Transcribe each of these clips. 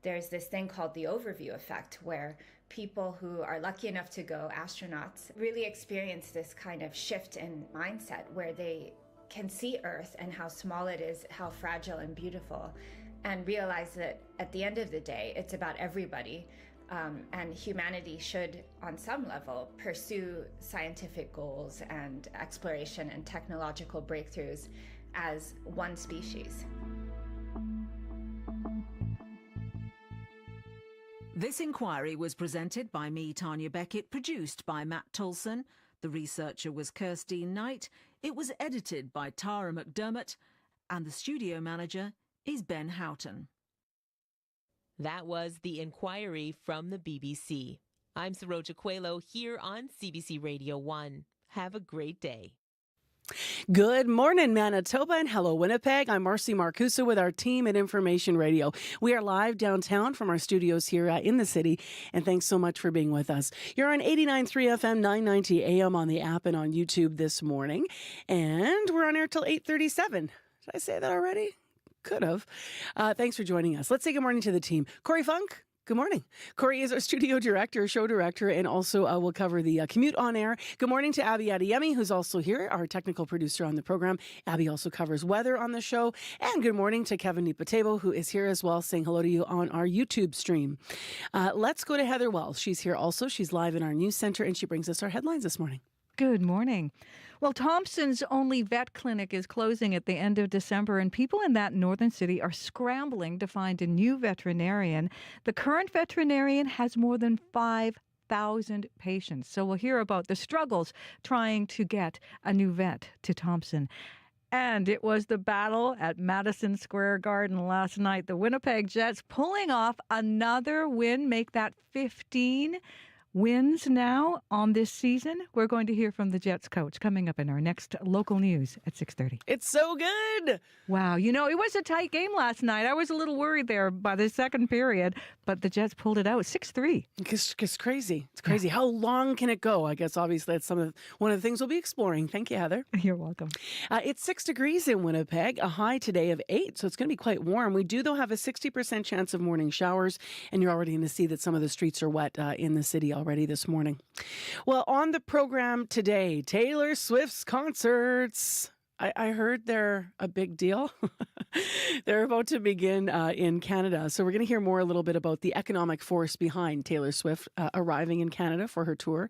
there's this thing called the overview effect, where people who are lucky enough to go, astronauts, really experience this kind of shift in mindset where they can see Earth and how small it is, how fragile and beautiful, and realize that at the end of the day, it's about everybody. And humanity should, on some level, pursue scientific goals and exploration and technological breakthroughs as one species. This inquiry was presented by me, Tanya Beckett, produced by Matt Tolson. The researcher was Kirstine Knight. It was edited by Tara McDermott. And the studio manager is Ben Houghton. That was The Inquiry from the BBC. I'm Saroja Coelho here on CBC Radio 1. Have a great day. Good morning, Manitoba, and hello, Winnipeg. I'm Marcy Marcusa with our team at Information Radio. We are live downtown from our studios here in the city, and thanks so much for being with us. You're on 89.3 FM, 990 AM on the app and on YouTube this morning, and we're on air till 8:37. Did I say that already? Could have. Thanks for joining us. Let's say good morning to the team. Corey Funk. Good morning. Corey is our studio director, show director, and also will cover the commute on air. Good morning to Abby Adeyemi, who's also here, our technical producer on the program. Abby also covers weather on the show. And good morning to Kevin Nipatebo, who is here as well, saying hello to you on our YouTube stream. Let's go to Heather Wells. She's here also. She's live in our news center, and she brings us our headlines this morning. Good morning. Well, Thompson's only vet clinic is closing at the end of December, and people in that northern city are scrambling to find a new veterinarian. The current veterinarian has more than 5,000 patients. So we'll hear about the struggles trying to get a new vet to Thompson. And it was the battle at Madison Square Garden last night. The Winnipeg Jets pulling off another win, make that 15 wins now on this season. We're going to hear from the Jets coach coming up in our next local news at 6:30. It's so good. Wow. You know, it was a tight game last night. I was a little worried there by the second period, but the Jets pulled it out 6-3. It's crazy. It's crazy. Yeah. How long can it go? I guess obviously that's one of the things we'll be exploring. Thank you, Heather. You're welcome. It's 6 degrees in Winnipeg, a high today of 8, so it's going to be quite warm. We do, though, have a 60% chance of morning showers, and you're already going to see that some of the streets are wet in the city already this morning. Well, on the program today, Taylor Swift's concerts. I heard they're a big deal. They're about to begin in Canada. So we're going to hear more a little bit about the economic force behind Taylor Swift arriving in Canada for her tour.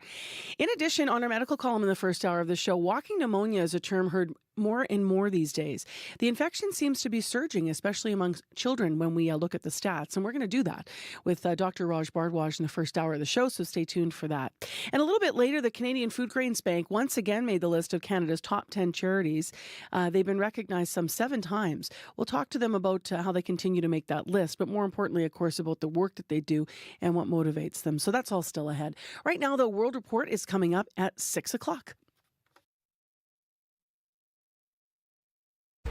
In addition, on our medical column in the first hour of the show, walking pneumonia is a term heard more and more these days. The infection seems to be surging, especially among children when we look at the stats. And we're going to do that with Dr. Raj Bhardwaj in the first hour of the show, so stay tuned for that. And a little bit later, the Canadian Food Grains Bank once again made the list of Canada's top 10 charities. They've been recognized some 7 times. We'll talk to them about how they continue to make that list, but more importantly, of course, about the work that they do and what motivates them. So that's all still ahead. Right now, the World Report is coming up at 6 o'clock.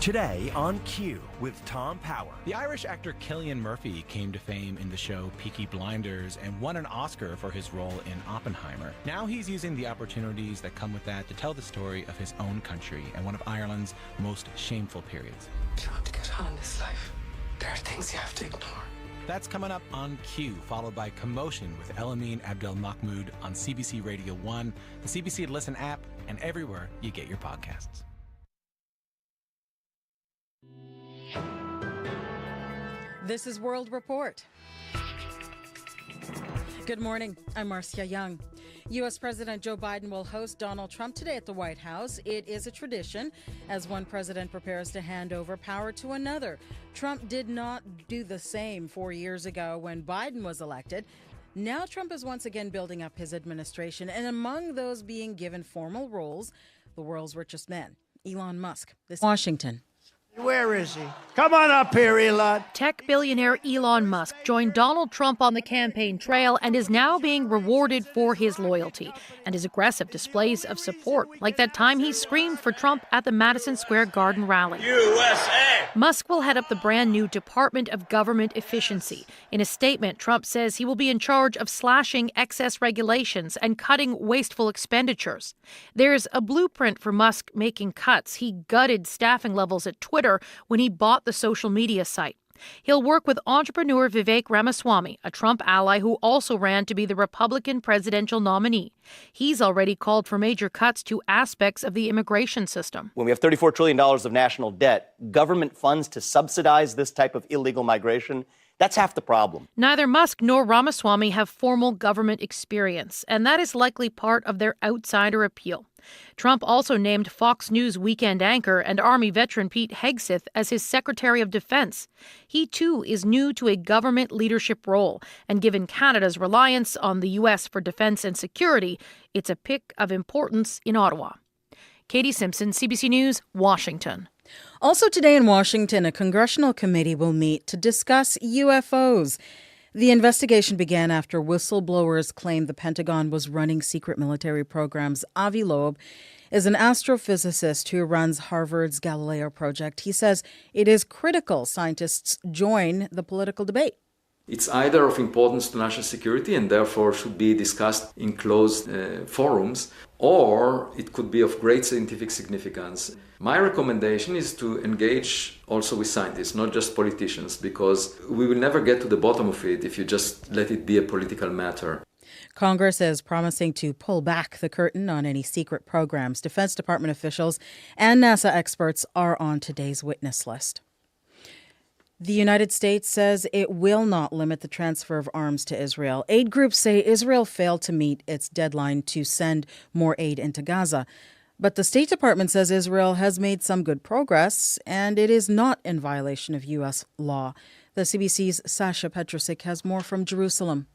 Today on Q with Tom Power. The Irish actor Cillian Murphy came to fame in the show Peaky Blinders and won an Oscar for his role in Oppenheimer. Now he's using the opportunities that come with that to tell the story of his own country and one of Ireland's most shameful periods. You have to get on in this life. There are things you have to ignore. That's coming up on Q, followed by Commotion with Elamine Abdel Mahmoud on CBC Radio 1, the CBC Listen app, and everywhere you get your podcasts. This is World Report. Good morning. I'm Marcia Young. U.S. President Joe Biden will host Donald Trump today at the White House. It is a tradition as one president prepares to hand over power to another. Trump did not do the same 4 years ago when Biden was elected. Now Trump is once again building up his administration, and among those being given formal roles, the world's richest man, Elon Musk. This Washington. Where is he? Come on up here, Elon. Tech billionaire Elon Musk joined Donald Trump on the campaign trail and is now being rewarded for his loyalty and his aggressive displays of support, like that time he screamed for Trump at the Madison Square Garden rally. USA! Musk will head up the brand new Department of Government Efficiency. In a statement, Trump says he will be in charge of slashing excess regulations and cutting wasteful expenditures. There's a blueprint for Musk making cuts. He gutted staffing levels at Twitter when he bought the social media site. He'll work with entrepreneur Vivek Ramaswamy, a Trump ally who also ran to be the Republican presidential nominee. He's already called for major cuts to aspects of the immigration system. When we have $34 trillion of national debt, government funds to subsidize this type of illegal migration, that's half the problem. Neither Musk nor Ramaswamy have formal government experience, and that is likely part of their outsider appeal. Trump also named Fox News weekend anchor and Army veteran Pete Hegseth as his Secretary of Defense. He, too, is new to a government leadership role, and given Canada's reliance on the U.S. for defense and security, it's a pick of importance in Ottawa. Katie Simpson, CBC News, Washington. Also today in Washington, a congressional committee will meet to discuss UFOs. The investigation began after whistleblowers claimed the Pentagon was running secret military programs. Avi Loeb is an astrophysicist who runs Harvard's Galileo project. He says it is critical scientists join the political debate. It's either of importance to national security and therefore should be discussed in closed forums, or it could be of great scientific significance. My recommendation is to engage also with scientists, not just politicians, because we will never get to the bottom of it if you just let it be a political matter. Congress is promising to pull back the curtain on any secret programs. Defense Department officials and NASA experts are on today's witness list. The United States says it will not limit the transfer of arms to Israel. Aid groups say Israel failed to meet its deadline to send more aid into Gaza. But the State Department says Israel has made some good progress and it is not in violation of U.S. law. The CBC's Sasha Petrusik has more from Jerusalem.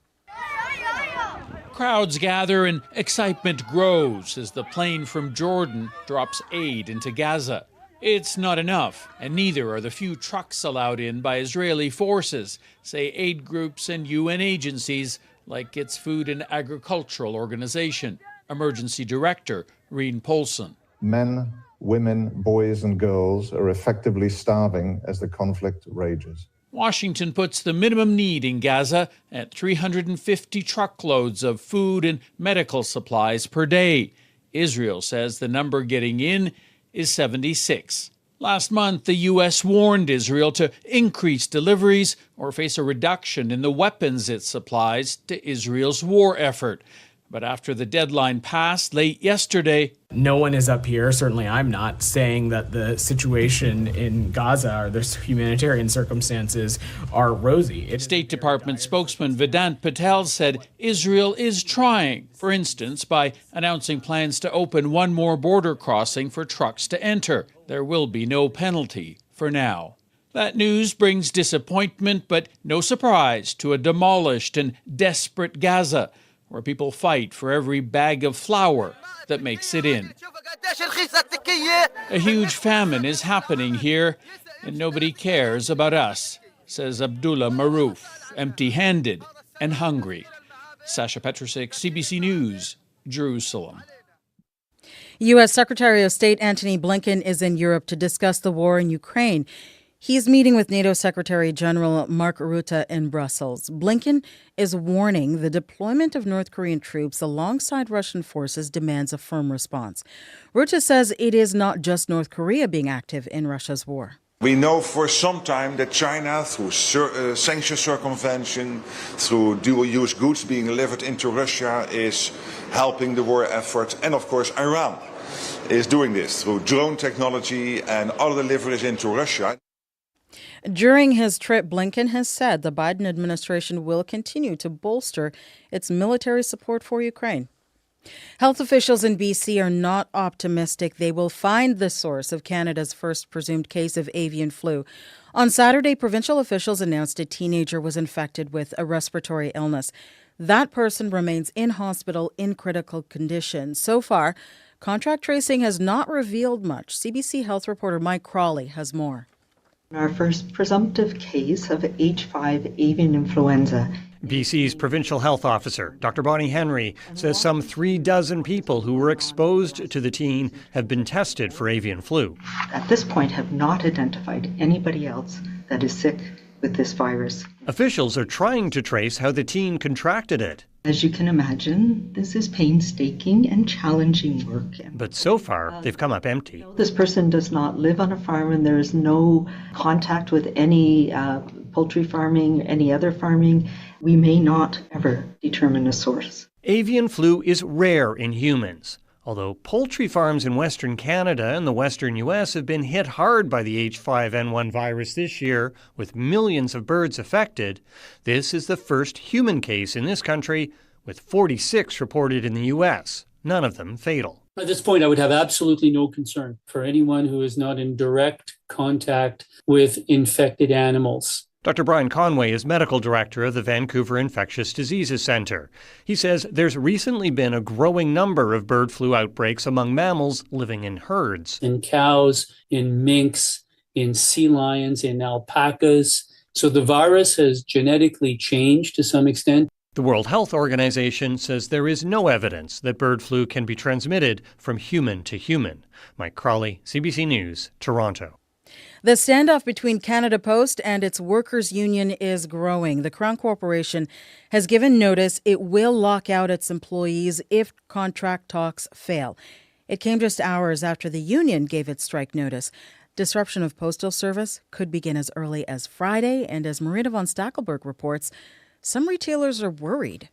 Crowds gather and excitement grows as the plane from Jordan drops aid into Gaza. It's not enough, and neither are the few trucks allowed in by Israeli forces, say aid groups and UN agencies like its Food and Agricultural Organization. Emergency Director Reen Polson. Men, women, boys and girls are effectively starving as the conflict rages. Washington puts the minimum need in Gaza at 350 truckloads of food and medical supplies per day. Israel says the number getting in is 76. Last month, the U.S. warned Israel to increase deliveries or face a reduction in the weapons it supplies to Israel's war effort. But after the deadline passed late yesterday, no one is up here, certainly I'm not, saying that the situation in Gaza or the humanitarian circumstances are rosy. State Department spokesman Vedant Patel said Israel is trying, for instance, by announcing plans to open one more border crossing for trucks to enter. There will be no penalty for now. That news brings disappointment, but no surprise to a demolished and desperate Gaza, where people fight for every bag of flour that makes it in. A huge famine is happening here, and nobody cares about us, says Abdullah Maroof, empty-handed and hungry. Sasha Petrusik, CBC News, Jerusalem. U.S. Secretary of State Antony Blinken is in Europe to discuss the war in Ukraine. He's meeting with NATO Secretary General Mark Rutte in Brussels. Blinken is warning the deployment of North Korean troops alongside Russian forces demands a firm response. Rutte says it is not just North Korea being active in Russia's war. We know for some time that China, through sanction circumvention, through dual-use goods being delivered into Russia, is helping the war effort. And of course, Iran is doing this through drone technology and other deliveries into Russia. During his trip, Blinken has said the Biden administration will continue to bolster its military support for Ukraine. Health officials in BC are not optimistic they will find the source of Canada's first presumed case of avian flu. On Saturday, provincial officials announced a teenager was infected with a respiratory illness. That person remains in hospital in critical condition. So far, contact tracing has not revealed much. CBC health reporter Mike Crawley has more. Our first presumptive case of H5 avian influenza. BC's provincial health officer, Dr. Bonnie Henry, says some 36 people who were exposed to the teen have been tested for avian flu. At this point, have not identified anybody else that is sick with this virus. Officials are trying to trace how the teen contracted it. As you can imagine, this is painstaking and challenging work. But so far, they've come up empty. This person does not live on a farm, and there is no contact with any poultry farming, any other farming. We may not ever determine a source. Avian flu is rare in humans. Although poultry farms in Western Canada and the Western U.S. have been hit hard by the H5N1 virus this year, with millions of birds affected, this is the first human case in this country, with 46 reported in the U.S., none of them fatal. At this point, I would have absolutely no concern for anyone who is not in direct contact with infected animals. Dr. Brian Conway is medical director of the Vancouver Infectious Diseases Centre. He says there's recently been a growing number of bird flu outbreaks among mammals living in herds. In cows, in minks, in sea lions, in alpacas. So the virus has genetically changed to some extent. The World Health Organization says there is no evidence that bird flu can be transmitted from human to human. Mike Crawley, CBC News, Toronto. The standoff between Canada Post and its workers' union is growing. The Crown Corporation has given notice it will lock out its employees if contract talks fail. It came just hours after the union gave its strike notice. Disruption of postal service could begin as early as Friday, and as Marina von Stackelberg reports, some retailers are worried.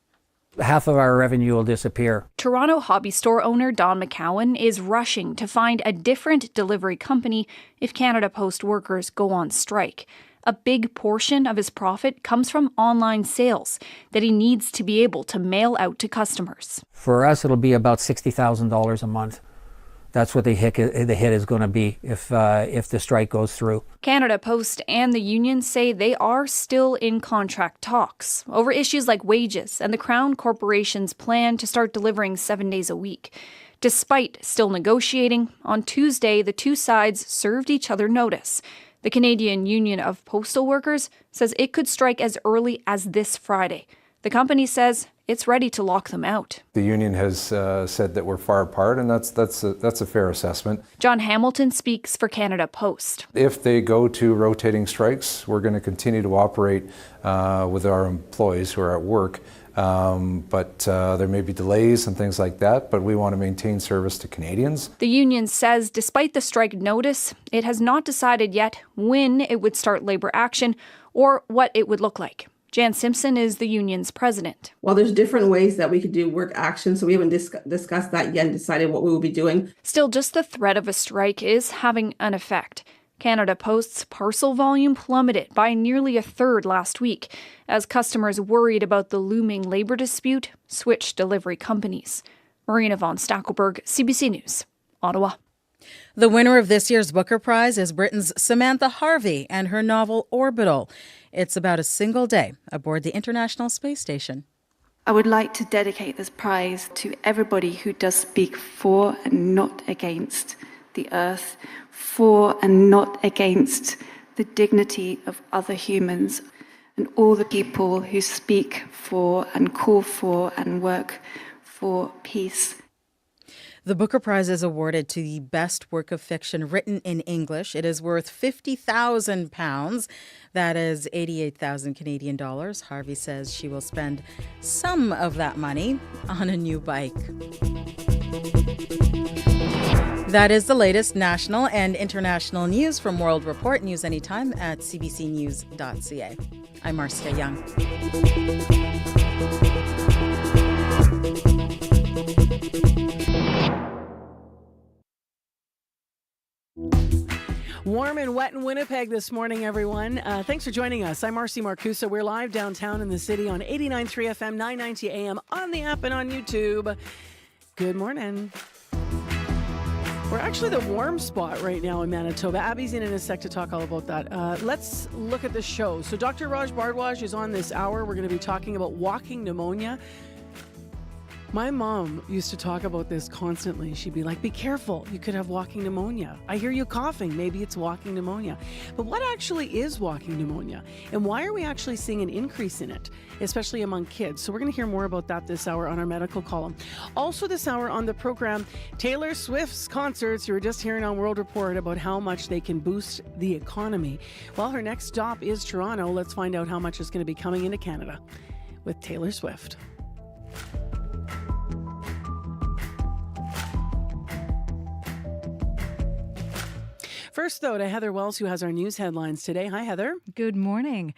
Half of our revenue will disappear. Toronto hobby store owner Don McCowan is rushing to find a different delivery company if Canada Post workers go on strike. A big portion of his profit comes from online sales that he needs to be able to mail out to customers. For us, it'll be about $60,000 a month. That's what the hit is going to be if the strike goes through. Canada Post and the union say they are still in contract talks over issues like wages and the Crown Corporation's plan to start delivering 7 days a week. Despite still negotiating, on Tuesday, the two sides served each other notice. The Canadian Union of Postal Workers says it could strike as early as this Friday. The company says it's ready to lock them out. The union has said that we're far apart, and that's a fair assessment. John Hamilton speaks for Canada Post. If they go to rotating strikes, we're going to continue to operate with our employees who are at work. But there may be delays and things like that, but we want to maintain service to Canadians. The union says despite the strike notice, it has not decided yet when it would start labor action or what it would look like. Jan Simpson is the union's president. Well, there's different ways that we could do work action, so we haven't discussed that yet and decided what we will be doing. Still, just the threat of a strike is having an effect. Canada Post's parcel volume plummeted by nearly a third last week as customers worried about the looming labor dispute switched delivery companies. Marina von Stackelberg, CBC News, Ottawa. The winner of this year's Booker Prize is Britain's Samantha Harvey and her novel Orbital. It's about a single day aboard the International Space Station. I would like to dedicate this prize to everybody who does speak for and not against the Earth, for and not against the dignity of other humans, and all the people who speak for and call for and work for peace. The Booker Prize is awarded to the best work of fiction written in English. It is worth £50,000. That is 88,000 Canadian dollars. Harvey says she will spend some of that money on a new bike. That is the latest national and international news from World Report. News anytime at cbcnews.ca. I'm Marcia Young. Warm and wet in Winnipeg this morning, everyone. Thanks for joining us. I'm Marcy Marcusa. We're live downtown in the city on 89.3 FM, 990 AM, on the app and on YouTube. Good morning. We're actually the warm spot right now in Manitoba. Abby's in a sec to talk all about that. Let's look at the show. So Dr. Raj Bhardwaj is on this hour. We're going to be talking about walking pneumonia. My mom used to talk about this constantly. She'd be like, be careful, you could have walking pneumonia. I hear you coughing, maybe it's walking pneumonia. But what actually is walking pneumonia? And why are we actually seeing an increase in it, especially among kids? So we're going to hear more about that this hour on our medical column. Also this hour on the program, Taylor Swift's concerts. You were just hearing on World Report about how much they can boost the economy. Well, her next stop is Toronto. Let's find out how much is going to be coming into Canada with Taylor Swift. First, though, to Heather Wells, who has our news headlines today. Hi, Heather. Good morning.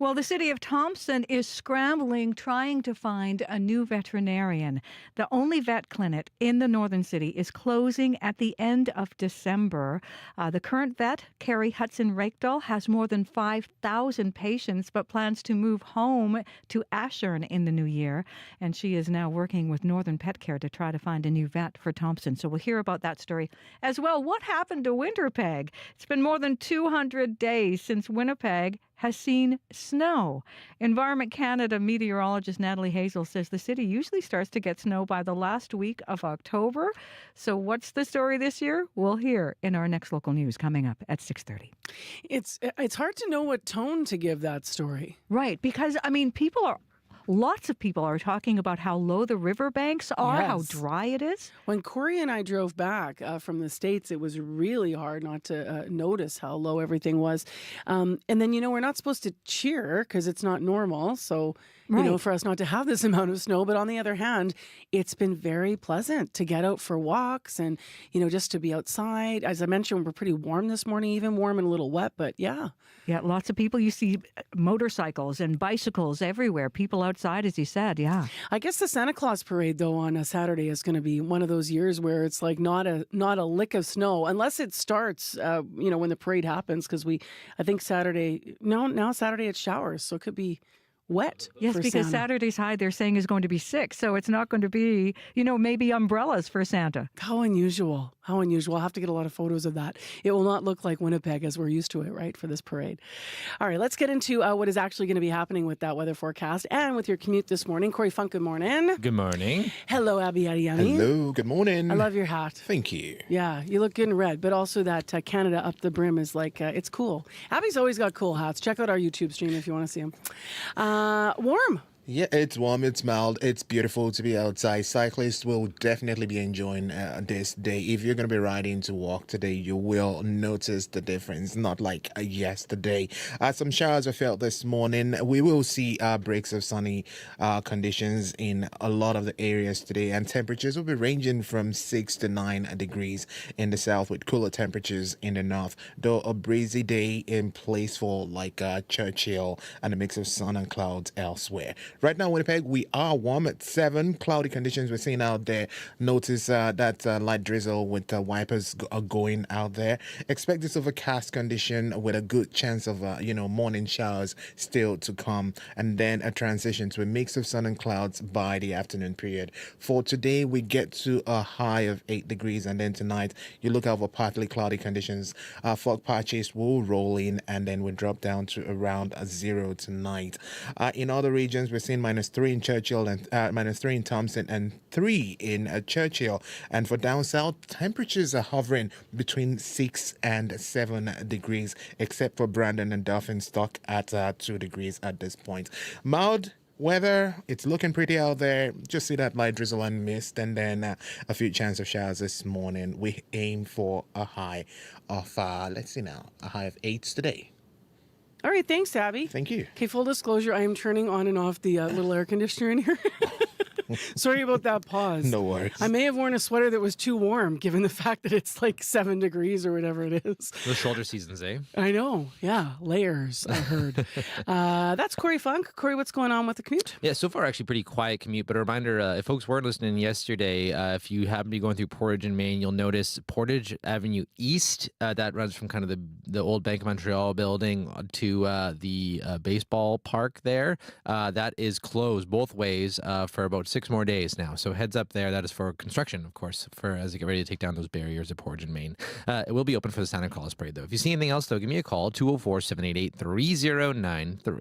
Well, the city of Thompson is scrambling, trying to find a new veterinarian. The only vet clinic in the northern city is closing at the end of December. The current vet, Carrie Hudson-Rakedahl, has more than 5,000 patients, but plans to move home to Ashern in the new year. And she is now working with Northern Pet Care to try to find a new vet for Thompson. So we'll hear about that story as well. What happened to Winnipeg? It's been more than 200 days since Winnipeg has seen snow. Environment Canada meteorologist Natalie Hazel says the city usually starts to get snow by the last week of October. So what's the story this year? We'll hear in our next local news coming up at 6:30. It's hard to know what tone to give that story. Right, because, I mean, lots of people are talking about how low the riverbanks are, Yes. how dry it is. When Corey and I drove back from the States, it was really hard not to notice how low everything was. And then, we're not supposed to cheer because it's not normal. So, Right. for us not to have this amount of snow. But on the other hand, it's been very pleasant to get out for walks and, just to be outside. As I mentioned, we're pretty warm this morning, even warm and a little wet. But yeah. Yeah, lots of people. You see motorcycles and bicycles everywhere. People outside, as you said, yeah. I guess the Santa Claus parade, though, on a Saturday is going to be one of those years where it's like not a lick of snow, unless it starts, when the parade happens. Because I think now Saturday it showers, so it could be wet. Yes, for because Santa. Saturday's high, they're saying, is going to be 6. So it's not going to be, maybe umbrellas for Santa. How unusual. How unusual. I'll have to get a lot of photos of that. It will not look like Winnipeg as we're used to it, right, for this parade. All right, let's get into what is actually going to be happening with that weather forecast and with your commute this morning. Corey Funk, good morning. Good morning. Hello, Abby Adiyemi. Hello, good morning. I love your hat. Thank you. Yeah, you look good in red, but also that Canada up the brim is like, it's cool. Abby's always got cool hats. Check out our YouTube stream if you want to see them. Warm. Yeah, it's warm, it's mild, it's beautiful to be outside. Cyclists will definitely be enjoying this day. If you're going to be riding to walk today, you will notice the difference, not like yesterday. Some showers were felt this morning. We will see breaks of sunny conditions in a lot of the areas today, and temperatures will be ranging from 6 to 9 degrees in the south with cooler temperatures in the north, though a breezy day in place for like Churchill and a mix of sun and clouds elsewhere. Right now, Winnipeg, we are warm at 7. Cloudy conditions we're seeing out there. Notice that light drizzle with wipers are going out there. Expect this overcast condition with a good chance of, morning showers still to come. And then a transition to a mix of sun and clouds by the afternoon period. For today, we get to a high of 8 degrees. And then tonight, you look out for partly cloudy conditions. Fog patches will roll in and then we drop down to around 0 tonight. In other regions, we're seeing -3 in Churchill and -3 in Thompson and 3 in Churchill. And for down south, temperatures are hovering between 6 and 7 degrees, except for Brandon and Dauphinstock at 2 degrees at this point. Mild weather, it's looking pretty out there. Just see that light drizzle and mist, and then a few chance of showers this morning. We aim for a high of, a high of 8 today. All right, thanks, Abby. Thank you. Okay, full disclosure, I am turning on and off the little air conditioner in here. Sorry about that pause. No worries. I may have worn a sweater that was too warm, given the fact that it's like 7 degrees or whatever it is. The shoulder seasons, eh? I know. Yeah, layers, I heard. That's Corey Funk. Corey, what's going on with the commute? Yeah, so far actually pretty quiet commute, but a reminder, if folks weren't listening yesterday, if you happen to be going through Portage in Maine, you'll notice Portage Avenue East, that runs from kind of the old Bank of Montreal building to the baseball park there. That is closed both ways for about 6 more days now. So heads up there. That is for construction, of course, as they get ready to take down those barriers at Portage in Maine. It will be open for the Santa Claus parade, though. If you see anything else, though, give me a call, 204-788-3093.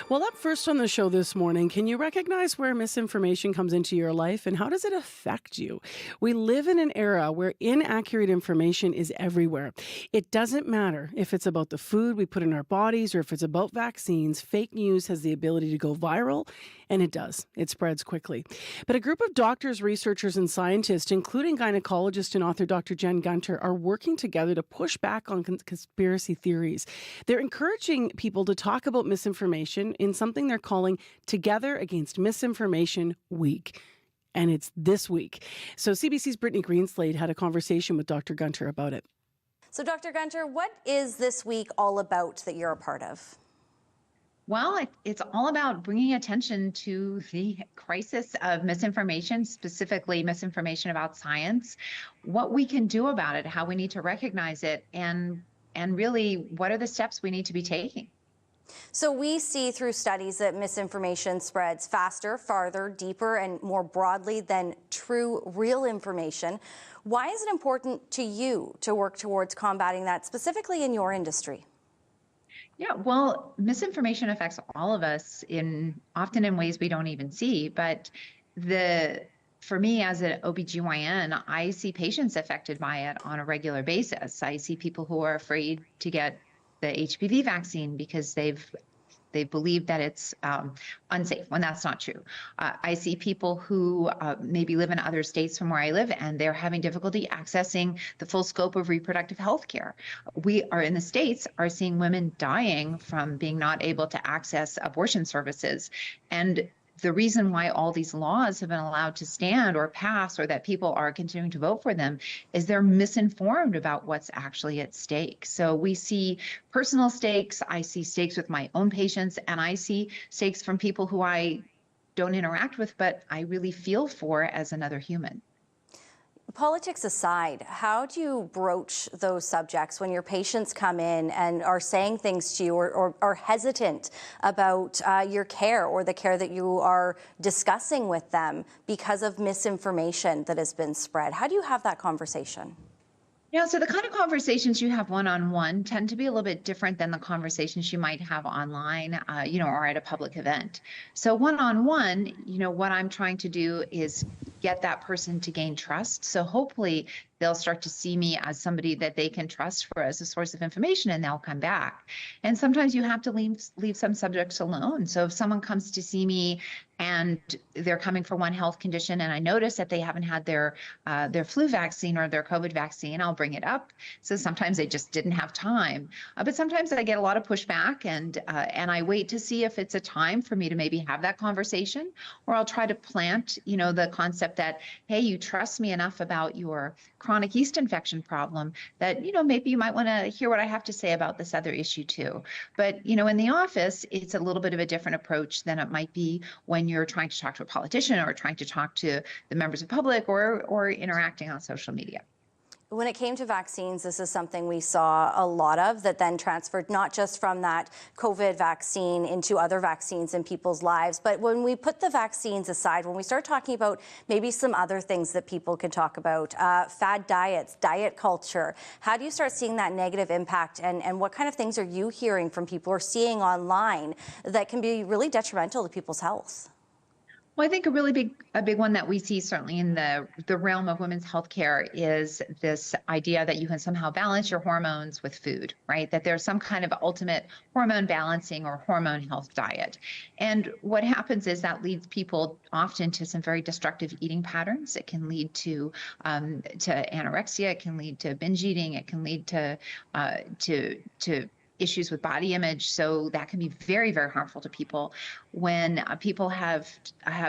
Well, up first on the show this morning, can you recognize where misinformation comes into your life and how does it affect you? We live in an era where inaccurate information is everywhere. It doesn't matter if it's about the food we put in our bodies or if it's about vaccines. Fake news has the ability to go viral, and it does. It spreads quickly. But a group of doctors, researchers, and scientists, including gynecologist and author Dr. Jen Gunter, are working together to push back on conspiracy theories. They're encouraging people to talk about misinformation in something they're calling Together Against Misinformation Week. And it's this week. So CBC's Brittany Greenslade had a conversation with Dr. Gunter about it. So Dr. Gunter, what is this week all about that you're a part of? Well, it's all about bringing attention to the crisis of misinformation, specifically misinformation about science, what we can do about it, how we need to recognize it, and really what are the steps we need to be taking. So we see through studies that misinformation spreads faster, farther, deeper, and more broadly than true, real information. Why is it important to you to work towards combating that, specifically in your industry? Yeah, well, misinformation affects all of us often in ways we don't even see. But for me as an OBGYN, I see patients affected by it on a regular basis. I see people who are afraid to get the HPV vaccine because they've believed that it's unsafe when that's not true. I see people who maybe live in other states from where I live and they're having difficulty accessing the full scope of reproductive health care. We are in the States are seeing women dying from being not able to access abortion services. And the reason why all these laws have been allowed to stand or pass or that people are continuing to vote for them is they're misinformed about what's actually at stake. So we see personal stakes, I see stakes with my own patients, and I see stakes from people who I don't interact with, but I really feel for as another human. Politics aside, how do you broach those subjects when your patients come in and are saying things to you or are hesitant about your care or the care that you are discussing with them because of misinformation that has been spread? How do you have that conversation? Yeah, so the kind of conversations you have one-on-one tend to be a little bit different than the conversations you might have online, or at a public event. So one-on-one, what I'm trying to do is get that person to gain trust. So hopefully they'll start to see me as somebody that they can trust for as a source of information, and they'll come back. And sometimes you have to leave some subjects alone. So if someone comes to see me and they're coming for one health condition and I notice that they haven't had their flu vaccine or their COVID vaccine, I'll bring it up. So sometimes they just didn't have time. But sometimes I get a lot of pushback and I wait to see if it's a time for me to maybe have that conversation, or I'll try to plant, the concept that, hey, you trust me enough about your chronic yeast infection problem that, maybe you might want to hear what I have to say about this other issue too. But, in the office, it's a little bit of a different approach than it might be when you're trying to talk to a politician or trying to talk to the members of public or interacting on social media. When it came to vaccines, this is something we saw a lot of that then transferred not just from that COVID vaccine into other vaccines in people's lives. But when we put the vaccines aside, when we start talking about maybe some other things that people could talk about, fad diets, diet culture, how do you start seeing that negative impact? And what kind of things are you hearing from people or seeing online that can be really detrimental to people's health? Well, I think a big one that we see certainly in the realm of women's healthcare is this idea that you can somehow balance your hormones with food, right? That there's some kind of ultimate hormone balancing or hormone health diet. And what happens is that leads people often to some very destructive eating patterns. It can lead to anorexia, it can lead to binge eating, it can lead to issues with body image. So that can be very, very harmful to people. When people have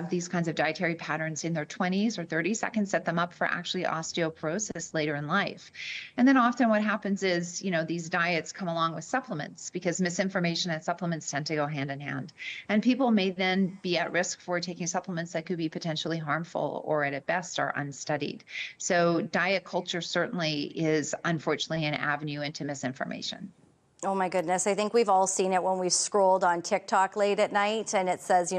these kinds of dietary patterns in their 20s or 30s, that can set them up for actually osteoporosis later in life. And then often what happens is, these diets come along with supplements because misinformation and supplements tend to go hand in hand. And people may then be at risk for taking supplements that could be potentially harmful or at best are unstudied. So diet culture certainly is unfortunately an avenue into misinformation. Oh my goodness. I think we've all seen it when we've scrolled on TikTok late at night and it says,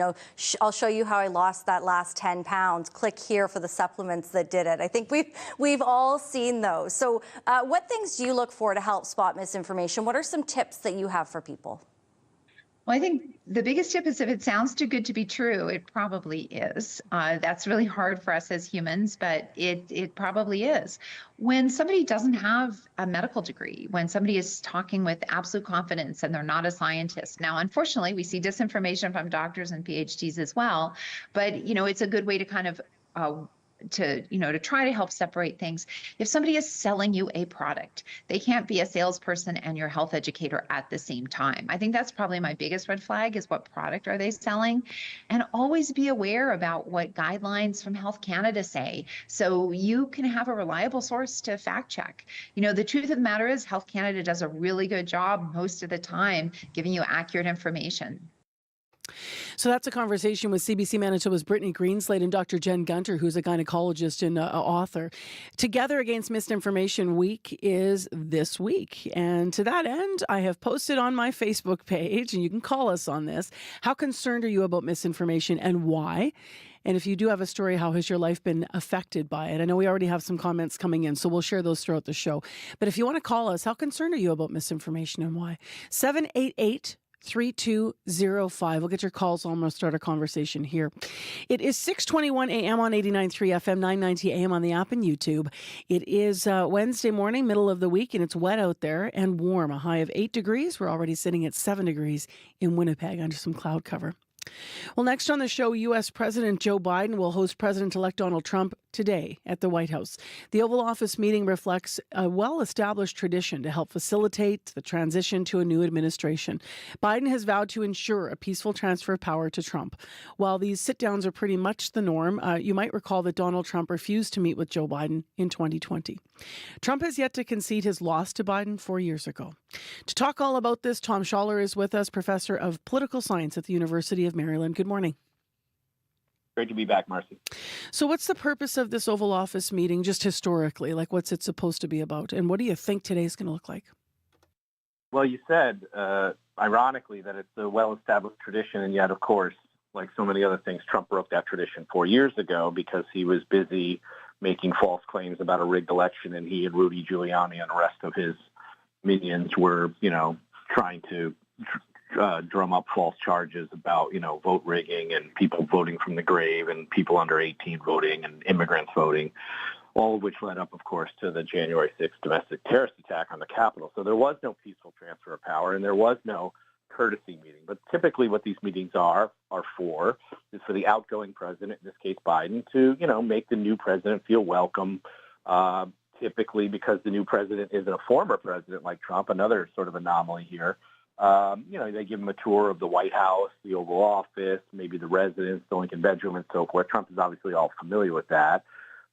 I'll show you how I lost that last 10 pounds. Click here for the supplements that did it. I think we've all seen those. So what things do you look for to help spot misinformation? What are some tips that you have for people? Well, I think the biggest tip is if it sounds too good to be true, it probably is. That's really hard for us as humans, but it probably is. When somebody doesn't have a medical degree, when somebody is talking with absolute confidence and they're not a scientist. Now, unfortunately, we see disinformation from doctors and PhDs as well, but it's a good way to kind of to try to help separate things. If somebody is selling you a product, they can't be a salesperson and your health educator at the same time. I think that's probably my biggest red flag is what product are they selling? And always be aware about what guidelines from Health Canada say so you can have a reliable source to fact check. The truth of the matter is Health Canada does a really good job most of the time giving you accurate information. So that's a conversation with CBC Manitoba's Brittany Greenslade and Dr. Jen Gunter, who's a gynecologist and author. Together Against Misinformation Week is this week. And to that end, I have posted on my Facebook page, and you can call us on this, how concerned are you about misinformation and why? And if you do have a story, how has your life been affected by it? I know we already have some comments coming in, so we'll share those throughout the show. But if you want to call us, how concerned are you about misinformation and why? 788-3205. We'll get your calls on. We'll start a conversation here. It is 6:21 a.m. on 89.3 FM, 990 a.m. on the app and YouTube. It is Wednesday morning, middle of the week, and it's wet out there and warm. A high of 8 degrees. We're already sitting at 7 degrees in Winnipeg under some cloud cover. Well, next on the show, U.S. President Joe Biden will host President-elect Donald Trump today at the White House. The Oval Office meeting reflects a well-established tradition to help facilitate the transition to a new administration. Biden has vowed to ensure a peaceful transfer of power to Trump. While these sit-downs are pretty much the norm, you might recall that Donald Trump refused to meet with Joe Biden in 2020. Trump has yet to concede his loss to Biden 4 years ago. To talk all about this, Tom Schaller is with us, professor of political science at the University of Maryland. Good morning. Great to be back, Marcy. So what's the purpose of this Oval Office meeting, just historically? Like, what's it supposed to be about? And what do you think today's going to look like? Well, you said, ironically, that it's a well-established tradition, and yet, of course, like so many other things, Trump broke that tradition 4 years ago because he was busy making false claims about a rigged election, and he and Rudy Giuliani and the rest of his minions were, trying to drum up false charges about, vote rigging and people voting from the grave and people under 18 voting and immigrants voting, all of which led up, of course, to the January 6th domestic terrorist attack on the Capitol. So there was no peaceful transfer of power and there was no courtesy meeting. But typically what these meetings are for is for the outgoing president, in this case Biden, to, make the new president feel welcome, typically because the new president isn't a former president like Trump, another sort of anomaly here. They give him a tour of the White House, the Oval Office, maybe the residence, the Lincoln bedroom, and so forth. Trump is obviously all familiar with that.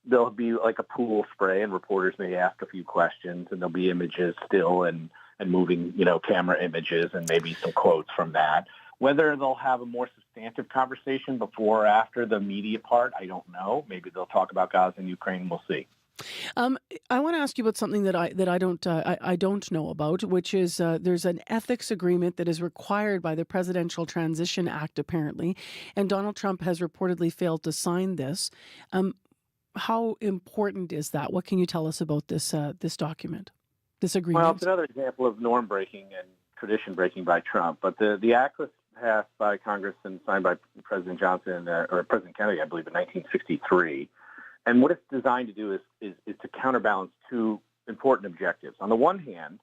There'll be like a pool spray, and reporters may ask a few questions, and there'll be images still and moving, camera images and maybe some quotes from that. Whether they'll have a more substantive conversation before or after the media part, I don't know. Maybe they'll talk about Gaza and Ukraine. We'll see. I want to ask you about something that I don't know about, which is there's an ethics agreement that is required by the Presidential Transition Act, apparently, and Donald Trump has reportedly failed to sign this. How important is that? What can you tell us about this document, this agreement? Well, it's another example of norm breaking and tradition breaking by Trump. But the act was passed by Congress and signed by President Johnson or President Kennedy, I believe, in 1963. And what it's designed to do is to counterbalance two important objectives. On the one hand,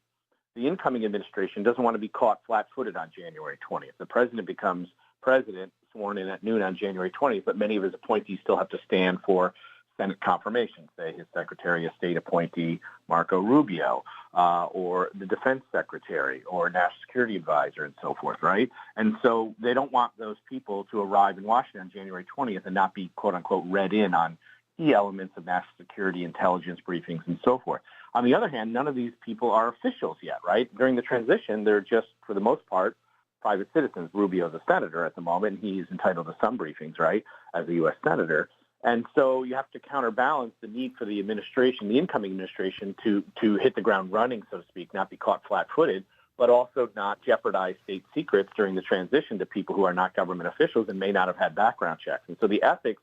the incoming administration doesn't want to be caught flat-footed on January 20th. The president becomes president, sworn in at noon on January 20th, but many of his appointees still have to stand for Senate confirmation, say his Secretary of State appointee, Marco Rubio, or the Defense Secretary, or National Security Advisor, and so forth, right? And so they don't want those people to arrive in Washington on January 20th and not be, quote-unquote, read in on key elements of national security, intelligence briefings, and so forth. On the other hand, none of these people are officials yet, right? During the transition, they're just, for the most part, private citizens. Rubio's a senator at the moment, and he's entitled to some briefings, right, as a U.S. senator. And so you have to counterbalance the need for the administration, the incoming administration, to hit the ground running, so to speak, not be caught flat-footed, but also not jeopardize state secrets during the transition to people who are not government officials and may not have had background checks. And so the ethics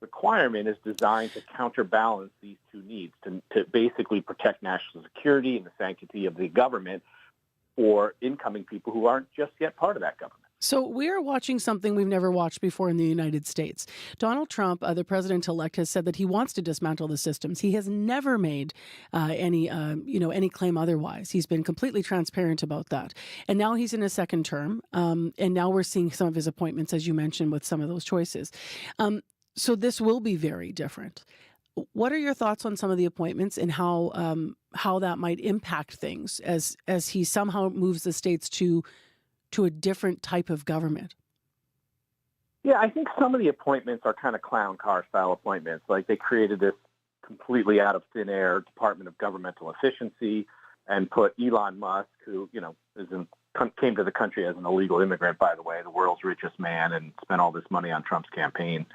requirement is designed to counterbalance these two needs, to basically protect national security and the sanctity of the government for incoming people who aren't just yet part of that government. So we are watching something we've never watched before in the United States. Donald Trump, the president-elect, has said that he wants to dismantle the systems. He has never made any claim otherwise. He's been completely transparent about that. And now he's in a second term. And now we're seeing some of his appointments, as you mentioned, with some of those choices. So this will be very different. What are your thoughts on some of the appointments and how that might impact things as he somehow moves the states to a different type of government? Yeah, I think some of the appointments are kind of clown car style appointments. Like they created this completely out of thin air Department of Governmental Efficiency and put Elon Musk, who, came to the country as an illegal immigrant, by the way, the world's richest man, and spent all this money on Trump's campaign.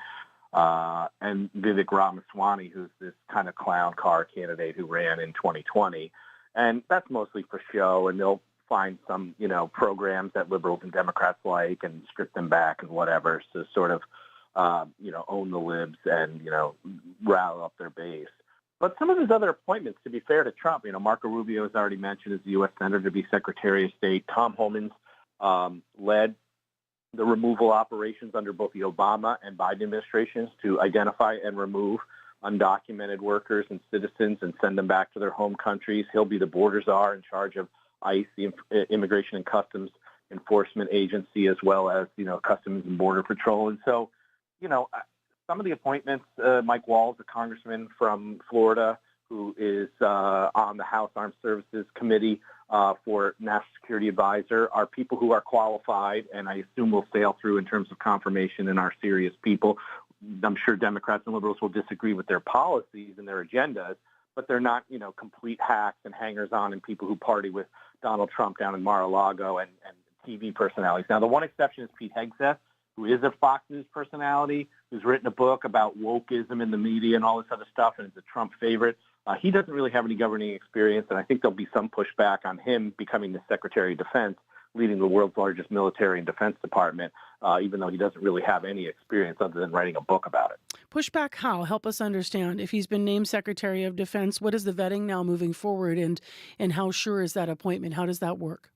And Vivek Ramaswamy, who's this kind of clown car candidate who ran in 2020. And that's mostly for show, and they'll find some, programs that liberals and Democrats like and strip them back and whatever to sort of, own the libs and, rile up their base. But some of his other appointments, to be fair to Trump, Marco Rubio has already mentioned as the U.S. Senator to be Secretary of State. Tom Homan's led the removal operations under both the Obama and Biden administrations to identify and remove undocumented workers and citizens and send them back to their home countries. He'll be the border czar in charge of ICE, the Immigration and Customs Enforcement Agency, as well as, Customs and Border Patrol. And so, some of the appointments, Mike Walz, a congressman from Florida, who is on the House Armed Services Committee for National Security Advisor, are people who are qualified and I assume will sail through in terms of confirmation and are serious people. I'm sure Democrats and liberals will disagree with their policies and their agendas, but they're not, complete hacks and hangers-on and people who party with Donald Trump down in Mar-a-Lago and TV personalities. Now, the one exception is Pete Hegseth, who is a Fox News personality, who's written a book about wokeism in the media and all this other stuff, and is a Trump favorite. He doesn't really have any governing experience, and I think there'll be some pushback on him becoming the Secretary of Defense, leading the world's largest military and defense department, even though he doesn't really have any experience other than writing a book about it. Pushback how? Help us understand. If he's been named Secretary of Defense, what is the vetting now moving forward, and how sure is that appointment? How does that work?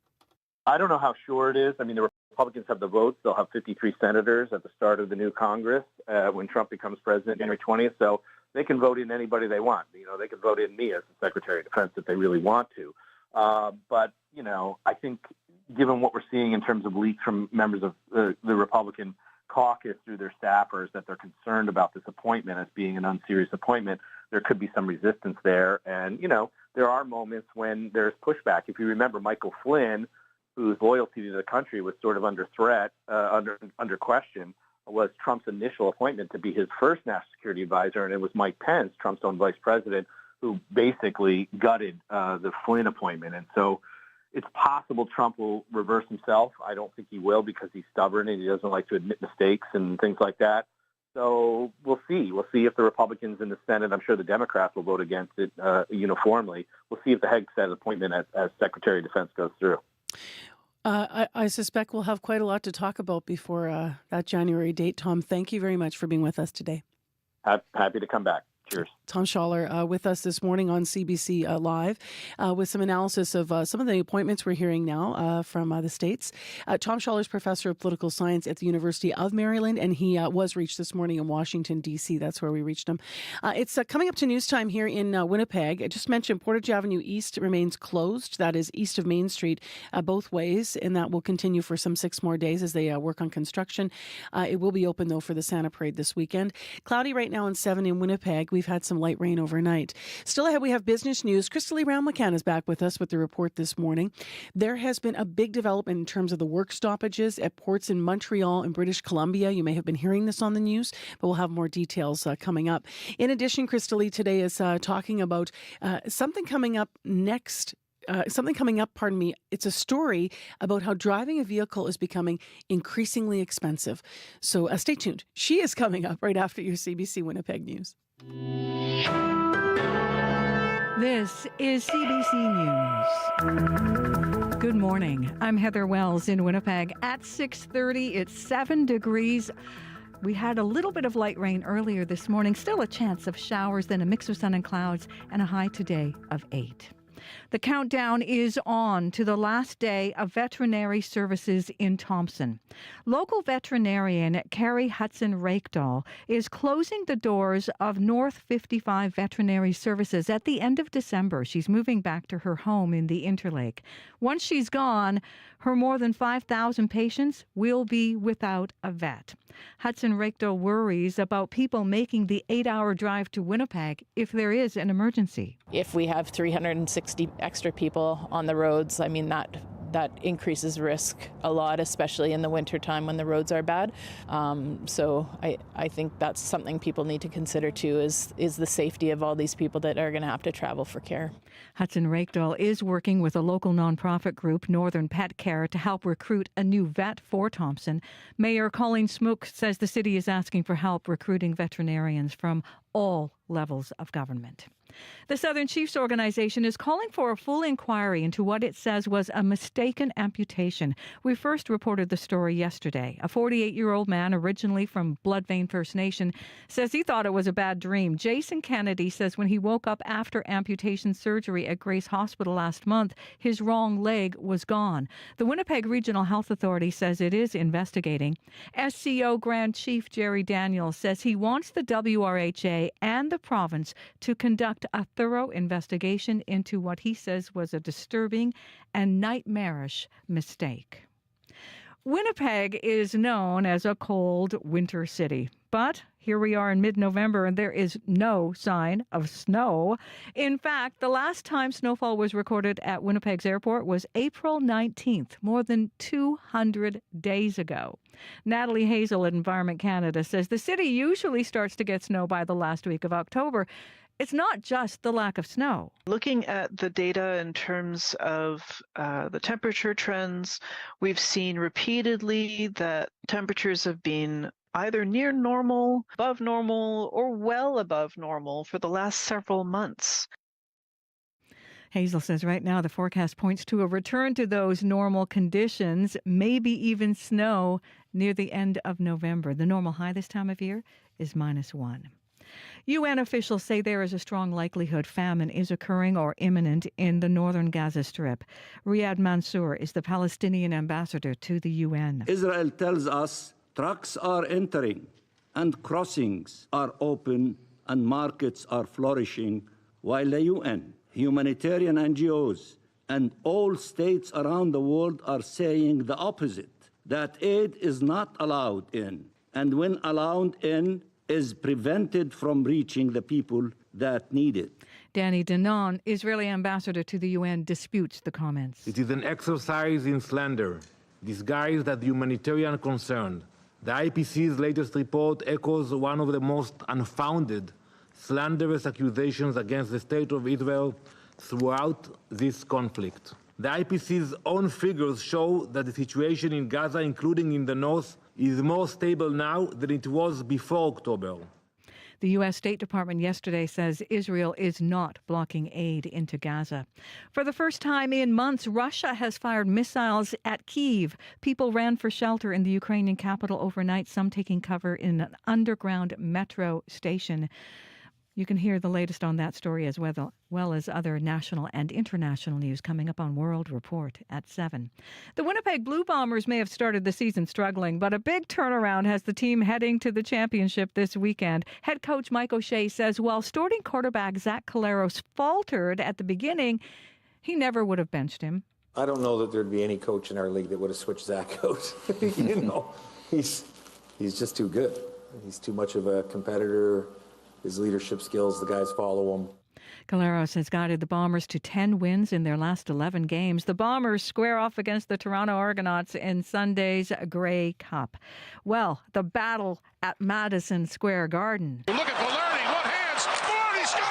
I don't know how sure it is. I mean, the Republicans have the votes. They'll have 53 senators at the start of the new Congress when Trump becomes president January 20th. So they can vote in anybody they want. They can vote in me as the Secretary of Defense if they really want to. But, I think given what we're seeing in terms of leaks from members of the Republican caucus through their staffers, that they're concerned about this appointment as being an unserious appointment, there could be some resistance there. And, there are moments when there's pushback. If you remember Michael Flynn, whose loyalty to the country was sort of under threat, under question, was Trump's initial appointment to be his first national security advisor, and it was Mike Pence, Trump's own vice president, who basically gutted the Flynn appointment. And so it's possible Trump will reverse himself. I don't think he will because he's stubborn and he doesn't like to admit mistakes and things like that. So we'll see. We'll see if the Republicans in the Senate, I'm sure the Democrats will vote against it uniformly. We'll see if the Hegseth appointment as Secretary of Defense goes through. I suspect we'll have quite a lot to talk about before that January date. Tom, thank you very much for being with us today. Happy to come back. Cheers. Tom Schaller with us this morning on CBC Live with some analysis of some of the appointments we're hearing now from the states. Tom Schaller is professor of political science at the University of Maryland, and he was reached this morning in Washington, D.C. That's where we reached him. It's coming up to news time here in Winnipeg. I just mentioned Portage Avenue East remains closed. That is east of Main Street both ways, and that will continue for some 6 more days as they work on construction. It will be open, though, for the Santa Parade this weekend. Cloudy right now and 7 in Winnipeg. We've had some light rain overnight. Still ahead, we have business news. Crystal Brown-McCann is back with us with the report this morning. There has been a big development in terms of the work stoppages at ports in Montreal and British Columbia. You may have been hearing this on the news, but we'll have more details coming up. In addition, Crystal today is talking about something coming up next. It's a story about how driving a vehicle is becoming increasingly expensive. So stay tuned. She is coming up right after your CBC Winnipeg News. This is CBC News. Good morning. I'm Heather Wells in Winnipeg. At 6:30, it's 7 degrees. We had a little bit of light rain earlier this morning. Still a chance of showers, then a mix of sun and clouds, and a high today of 8. The countdown is on to the last day of veterinary services in Thompson. Local veterinarian Carrie Hudson-Rakedahl is closing the doors of North 55 Veterinary Services at the end of December. She's moving back to her home in the Interlake. Once she's gone, her more than 5,000 patients will be without a vet. Hudson-Rakedahl worries about people making the 8-hour drive to Winnipeg if there is an emergency. If we have 360 extra people on the roads, I mean, that increases risk a lot, especially in the wintertime when the roads are bad. So I think that's something people need to consider too, is the safety of all these people that are going to have to travel for care. Hudson-Rakedahl is working with a local nonprofit group, Northern Pet Care, to help recruit a new vet for Thompson. Mayor Colleen Smook says the city is asking for help recruiting veterinarians from all levels of government. The Southern Chiefs Organization is calling for a full inquiry into what it says was a mistaken amputation. We first reported the story yesterday. A 48-year-old man, originally from Bloodvein First Nation, says he thought it was a bad dream. Jason Kennedy says when he woke up after amputation surgery at Grace Hospital last month, his wrong leg was gone. The Winnipeg Regional Health Authority says it is investigating. SCO Grand Chief Jerry Daniels says he wants the WRHA and the province to conduct a thorough investigation into what he says was a disturbing and nightmarish mistake. Winnipeg is known as a cold winter city, but here we are in mid-November and there is no sign of snow. In fact, the last time snowfall was recorded at Winnipeg's airport was April 19th, more than 200 days ago. Natalie Hazel at Environment Canada says the city usually starts to get snow by the last week of October. It's not just the lack of snow. Looking at the data in terms of the temperature trends, we've seen repeatedly that temperatures have been either near normal, above normal, or well above normal for the last several months. Hazel says right now the forecast points to a return to those normal conditions, maybe even snow near the end of November. The normal high this time of year is -1. UN officials say there is a strong likelihood famine is occurring or imminent in the northern Gaza Strip. Riyad Mansour is the Palestinian ambassador to the UN. Israel tells us trucks are entering and crossings are open and markets are flourishing, while the UN, humanitarian NGOs, and all states around the world are saying the opposite, that aid is not allowed in, and when allowed in, is prevented from reaching the people that need it. Danny Danon, Israeli ambassador to the UN, disputes the comments. It is an exercise in slander, disguised as humanitarian concern. The IPC's latest report echoes one of the most unfounded, slanderous accusations against the state of Israel throughout this conflict. The IPC's own figures show that the situation in Gaza, including in the north, is more stable now than it was before October. The U.S. State Department yesterday says Israel is not blocking aid into Gaza. For the first time in months, Russia has fired missiles at Kyiv. People ran for shelter in the Ukrainian capital overnight, some taking cover in an underground metro station. You can hear the latest on that story as well as other national and international news coming up on World Report at 7. The Winnipeg Blue Bombers may have started the season struggling, but a big turnaround has the team heading to the championship this weekend. Head coach Mike O'Shea says while starting quarterback Zach Collaros faltered at the beginning, he never would have benched him. I don't know that there'd be any coach in our league that would have switched Zach out. He's just too good. He's too much of a competitor. His leadership skills, the guys follow him. Collaros has guided the Bombers to 10 wins in their last 11 games. The Bombers square off against the Toronto Argonauts in Sunday's Grey Cup. Well, the battle at Madison Square Garden. Look at Velarde, what hands, Velarde scores!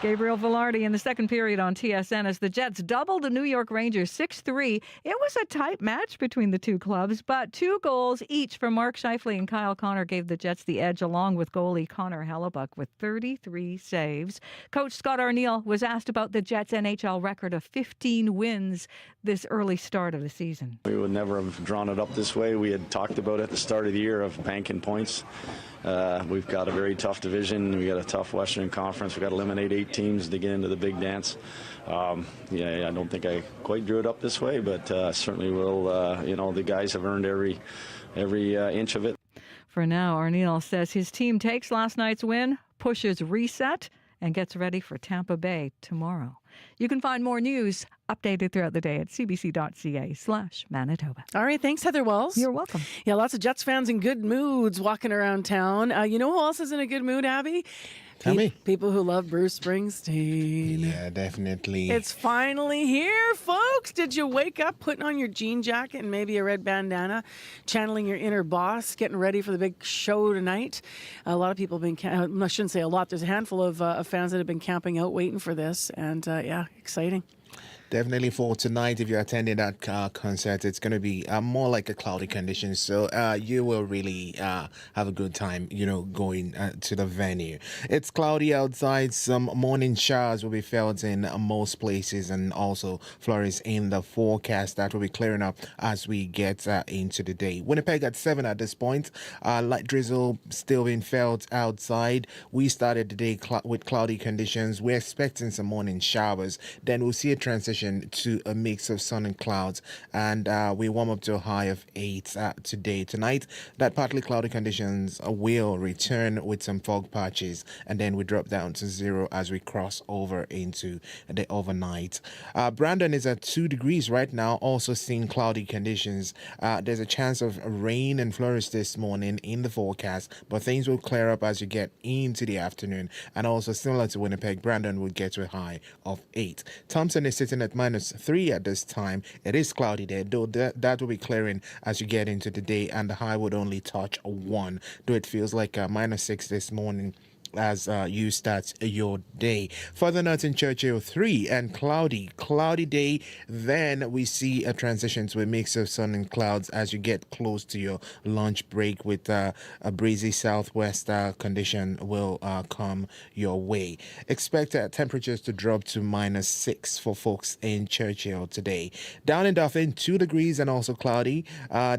Gabriel Velarde in the second period on TSN as the Jets doubled the New York Rangers 6-3. It was a tight match between the two clubs, but 2 goals each from Mark Scheifele and Kyle Connor gave the Jets the edge, along with goalie Connor Hellebuck with 33 saves. Coach Scott Arniel was asked about the Jets' NHL record of 15 wins this early start of the season. We would never have drawn it up this way. We had talked about at the start of the year of banking points. We've got a very tough division. We got a tough Western Conference. We got to eliminate 8 8 teams to get into the big dance. I don't think I quite drew it up this way, but certainly will. The guys have earned every inch of it. For now, Arniel says his team takes last night's win, pushes reset, and gets ready for Tampa Bay tomorrow. You can find more news updated throughout the day at cbc.ca/Manitoba. All right. Thanks, Heather Wells. You're welcome. Yeah, lots of Jets fans in good moods walking around town. You know who else is in a good mood, Abby? Tell me. People who love Bruce Springsteen. Yeah, definitely. It's finally here, folks. Did you wake up putting on your jean jacket and maybe a red bandana, channeling your inner boss, getting ready for the big show tonight? A lot of people have been, I shouldn't say a lot, there's a handful of fans that have been camping out waiting for this. And exciting. Definitely for tonight, if you're attending that concert, it's going to be more like a cloudy condition. So you will really have a good time, going to the venue. It's cloudy outside. Some morning showers will be felt in most places and also flurries in the forecast. That will be clearing up as we get into the day. Winnipeg at 7 at this point. Light drizzle still being felt outside. We started the day with cloudy conditions. We're expecting some morning showers. Then we'll see a transition to a mix of sun and clouds, and we warm up to a high of 8 today. Tonight, that partly cloudy conditions will return with some fog patches, and then we drop down to 0 as we cross over into the overnight. Brandon is at 2 degrees right now, also seeing cloudy conditions. There's a chance of rain and flurries this morning in the forecast, but things will clear up as you get into the afternoon, and also similar to Winnipeg, Brandon will get to a high of 8. Thompson is sitting at -3 at this time. It is cloudy there, though that will be clearing as you get into the day, and the high would only touch 1, though it feels like -6 this morning as you start your day. Further north in Churchill, 3 and cloudy day. Then we see a transition to a mix of sun and clouds as you get close to your lunch break, with a breezy southwest condition will come your way. Expect temperatures to drop to -6 for folks in Churchill today. Down in Dauphin, 2 degrees and also cloudy.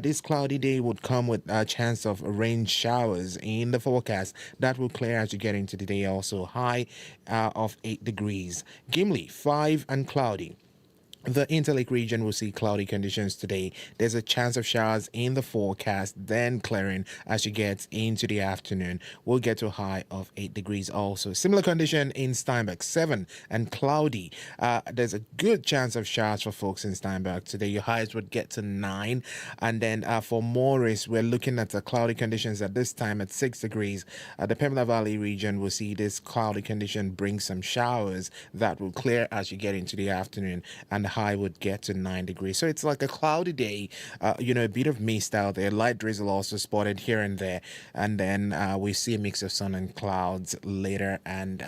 This cloudy day would come with a chance of rain showers in the forecast. That will clear as you get into the day, also high of 8 degrees. Gimli, 5 and cloudy. The Interlake region will see cloudy conditions today. There's a chance of showers in the forecast, then clearing as you get into the afternoon. We'll get to a high of 8 degrees also. Similar condition in Steinbach, 7 and cloudy. There's a good chance of showers for folks in Steinbach today. Your highs would get to 9. And then for Morris, we're looking at the cloudy conditions at this time at 6 degrees. The Pembina Valley region will see this cloudy condition bring some showers that will clear as you get into the afternoon, and the high would get to 9 degrees. So it's like a cloudy day, a bit of mist out there, light drizzle also spotted here and there, and then we see a mix of sun and clouds later. And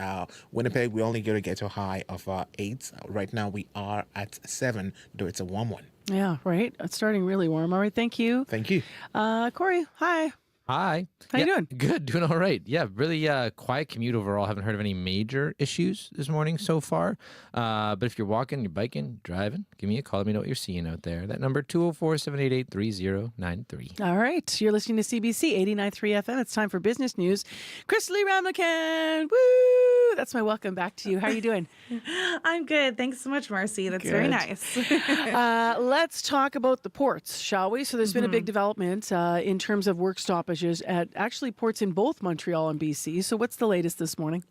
Winnipeg, we only going to get to a high of 8. Right now we are at 7, though it's a warm one. Yeah, right. It's starting really warm. All right, thank you. Thank you. Corey, hi. Hi. How you doing? Good. Doing all right. Yeah, really quiet commute overall. Haven't heard of any major issues this morning so far. But if you're walking, you're biking, driving, give me a call. Let me know what you're seeing out there. That number, 204-788-3093. All right. You're listening to CBC 89.3 FM. It's time for business news. Chris Lee Ramlican. Woo! That's my welcome back to you. How are you doing? I'm good. Thanks so much, Marcy. That's very nice. Let's talk about the ports, shall we? So there's been a big development in terms of work stoppages at actually ports in both Montreal and BC. So what's the latest this morning?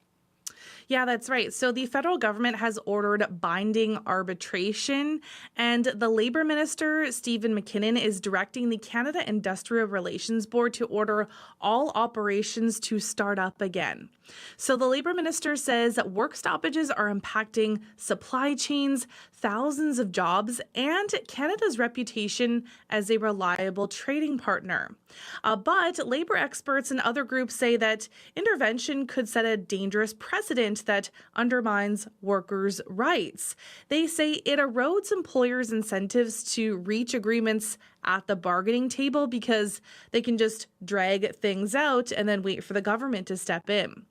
Yeah, that's right. So the federal government has ordered binding arbitration, and the Labour Minister, Stephen McKinnon, is directing the Canada Industrial Relations Board to order all operations to start up again. So the Labour Minister says that work stoppages are impacting supply chains, thousands of jobs, and Canada's reputation as a reliable trading partner. But Labour experts and other groups say that intervention could set a dangerous precedent that undermines workers' rights. They say it erodes employers' incentives to reach agreements at the bargaining table because they can just drag things out and then wait for the government to step in.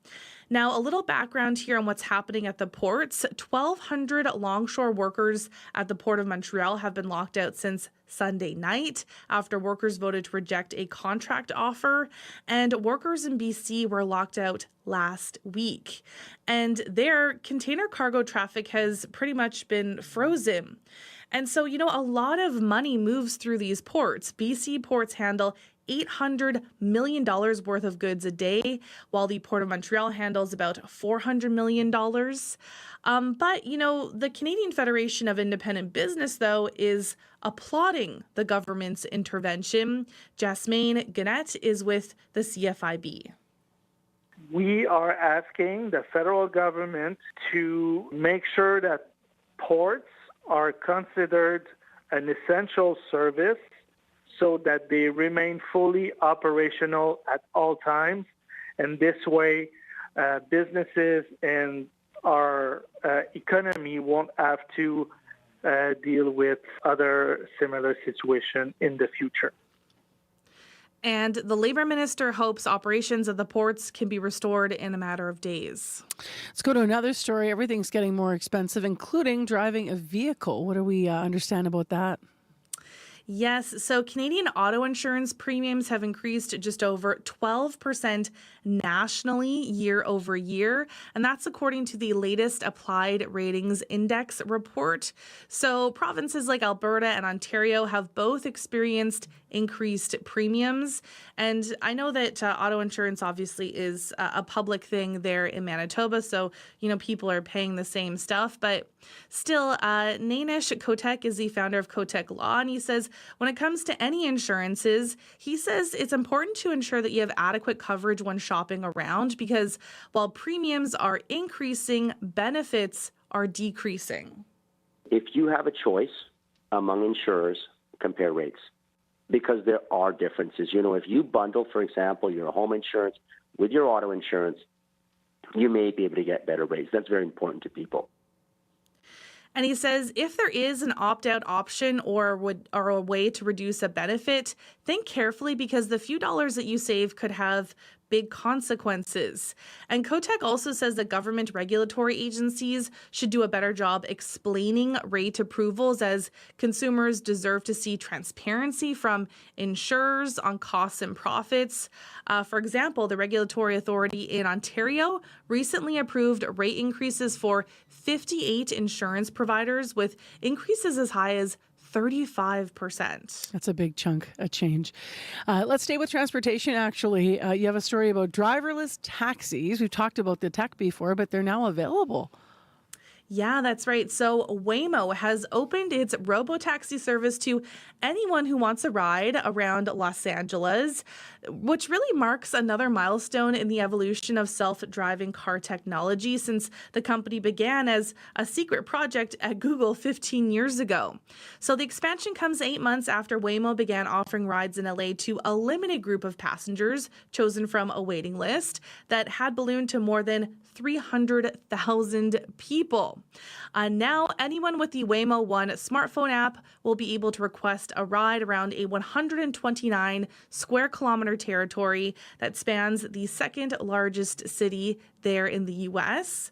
Now, a little background here on what's happening at the ports. 1,200 longshore workers at the Port of Montreal have been locked out since Sunday night after workers voted to reject a contract offer. And workers in BC were locked out last week. And their container cargo traffic has pretty much been frozen. And so, a lot of money moves through these ports. BC ports handle $800 million worth of goods a day, while the Port of Montreal handles about $400 million. But, the Canadian Federation of Independent Business, though, is applauding the government's intervention. Jasmine Gannett is with the CFIB. We are asking the federal government to make sure that ports are considered an essential service so that they remain fully operational at all times. And this way, businesses and our economy won't have to deal with other similar situations in the future. And the Labour Minister hopes operations at the ports can be restored in a matter of days. Let's go to another story. Everything's getting more expensive, including driving a vehicle. What do we understand about that? Yes, so Canadian auto insurance premiums have increased just over 12% nationally year over year, and that's according to the latest Applied Ratings Index report. So provinces like Alberta and Ontario have both experienced increased premiums, and I know that auto insurance obviously is a public thing there in Manitoba, so people are paying the same stuff, but still, Nainish Kotek is the founder of Kotek Law, and he says when it comes to any insurances, he says it's important to ensure that you have adequate coverage when shopping around, because while premiums are increasing, benefits are decreasing. If you have a choice among insurers, compare rates, because there are differences. If you bundle, for example, your home insurance with your auto insurance, you may be able to get better rates. That's very important to people. And he says if there is an opt-out option or a way to reduce a benefit, think carefully, because the few dollars that you save could have big consequences. And Kotek also says that government regulatory agencies should do a better job explaining rate approvals, as consumers deserve to see transparency from insurers on costs and profits. For example, the regulatory authority in Ontario recently approved rate increases for 58 insurance providers, with increases as high as 35%. That's a big chunk of change. Let's stay with transportation, actually. You have a story about driverless taxis. We've talked about the tech before, but they're now available. Yeah, that's right. So Waymo has opened its robotaxi service to anyone who wants a ride around Los Angeles, which really marks another milestone in the evolution of self-driving car technology, since the company began as a secret project at Google 15 years ago. So the expansion comes 8 months after Waymo began offering rides in LA to a limited group of passengers chosen from a waiting list that had ballooned to more than 300,000 people. Now, anyone with the Waymo One smartphone app will be able to request a ride around a 129 square kilometer territory that spans the second largest city there in the U.S.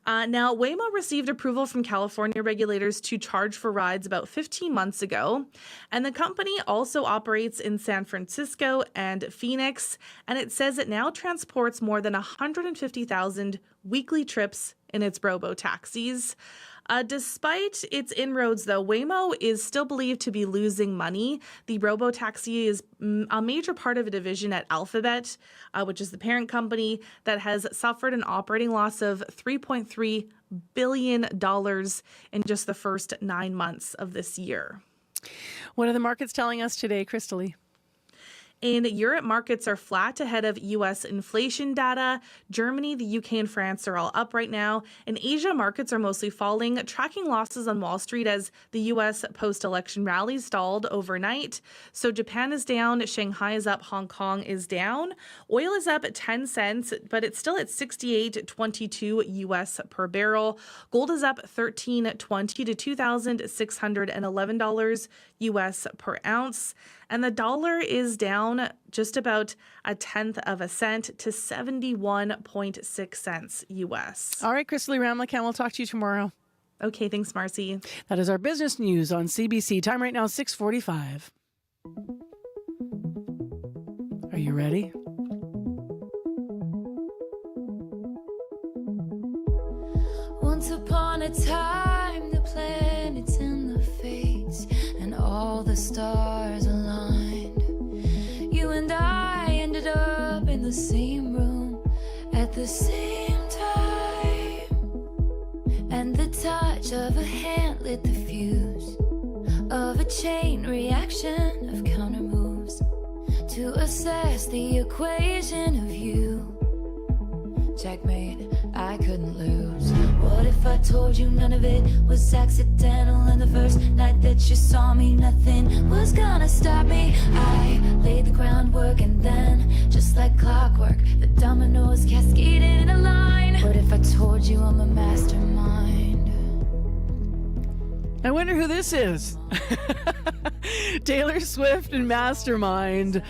Now, Waymo received approval from California regulators to charge for rides about 15 months ago. And the company also operates in San Francisco and Phoenix. And it says it now transports more than 150,000 weekly trips in its robo-taxis. Despite its inroads, though, Waymo is still believed to be losing money. The robo-taxi is a major part of a division at Alphabet, which is the parent company, that has suffered an operating loss of $3.3 billion in just the first 9 months of this year. What are the markets telling us today, Crystalie? In Europe, markets are flat ahead of U.S. inflation data. Germany, the UK, and France are all up right now. In Asia, markets are mostly falling, tracking losses on Wall Street as the U.S. post-election rally stalled overnight. So Japan is down, Shanghai is up, Hong Kong is down. Oil is up at 10 cents, but it's still at $68.22 U.S. per barrel. Gold is up $13.20 to $2,611 US per ounce. And the dollar is down just about 0.1 cent to 71.6 cents US. All right, Chrisley Ramlichan, we'll talk to you tomorrow. Okay, thanks, Marcy. That is our business news on CBC. Time right now, 6:45. Are you ready? Once upon a time, the planets and the fates and all the stars aligned. You and I ended up in the same room at the same time. And the touch of a hand lit the fuse of a chain reaction of counter moves to assess the equation of you. Checkmate, I couldn't lose. What if I told you none of it was accidental, and the first night that you saw me nothing was gonna stop me? I laid the groundwork, and then just like clockwork the dominoes cascaded in a line. What if I told you I'm a mastermind? I wonder who this is. Taylor Swift and Mastermind.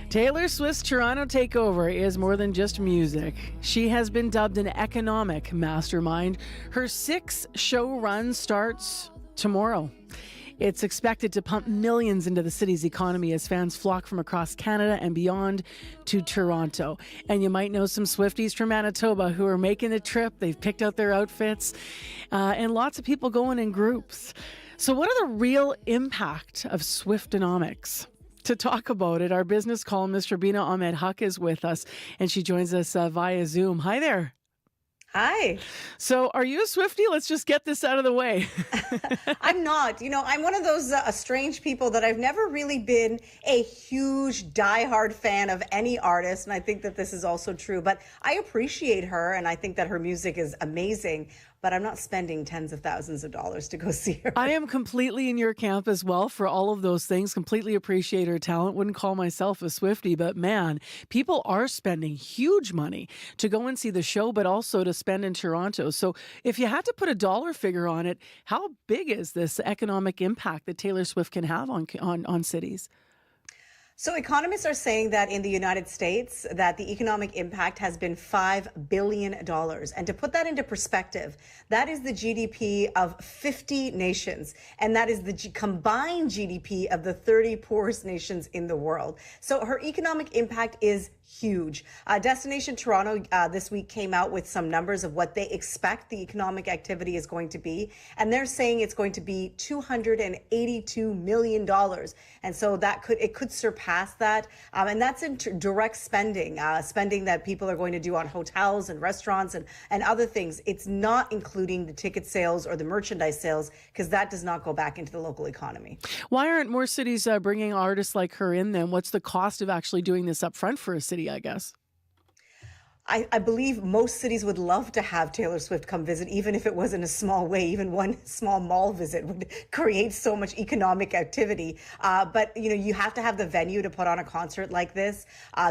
Taylor Swift's Toronto takeover is more than just music. She has been dubbed an economic mastermind. Her 6-show run starts tomorrow. It's expected to pump millions into the city's economy as fans flock from across Canada and beyond to Toronto. And you might know some Swifties from Manitoba who are making the trip. They've picked out their outfits, and lots of people going in groups. So what are the real impact of Swiftonomics? To talk about it, our business columnist Rabina Ahmed Haq is with us, and she joins us via Zoom. Hi there. Hi. So are you a Swiftie? Let's just get this out of the way. I'm not. I'm one of those strange people that I've never really been a huge diehard fan of any artist, and I think that this is also true. But I appreciate her, and I think that her music is amazing. But I'm not spending tens of thousands of dollars to go see her. I am completely in your camp as well for all of those things. Completely appreciate her talent. Wouldn't call myself a Swiftie, but man, people are spending huge money to go and see the show, but also to spend in Toronto. So if you had to put a dollar figure on it, how big is this economic impact that Taylor Swift can have on cities? So economists are saying that in the United States, that the economic impact has been $5 billion. And to put that into perspective, that is the GDP of 50 nations. And that is the combined GDP of the 30 poorest nations in the world. So her economic impact is huge. Destination Toronto this week came out with some numbers of what they expect the economic activity is going to be. And they're saying it's going to be $282 million. And so it could surpass that. And that's in direct spending, spending that people are going to do on hotels and restaurants and other things. It's not including the ticket sales or the merchandise sales, because that does not go back into the local economy. Why aren't more cities bringing artists like her in then? What's the cost of actually doing this up front for a city, I guess? I believe most cities would love to have Taylor Swift come visit, even if it was in a small way. Even one small mall visit would create so much economic activity. But, you have to have the venue to put on a concert like this.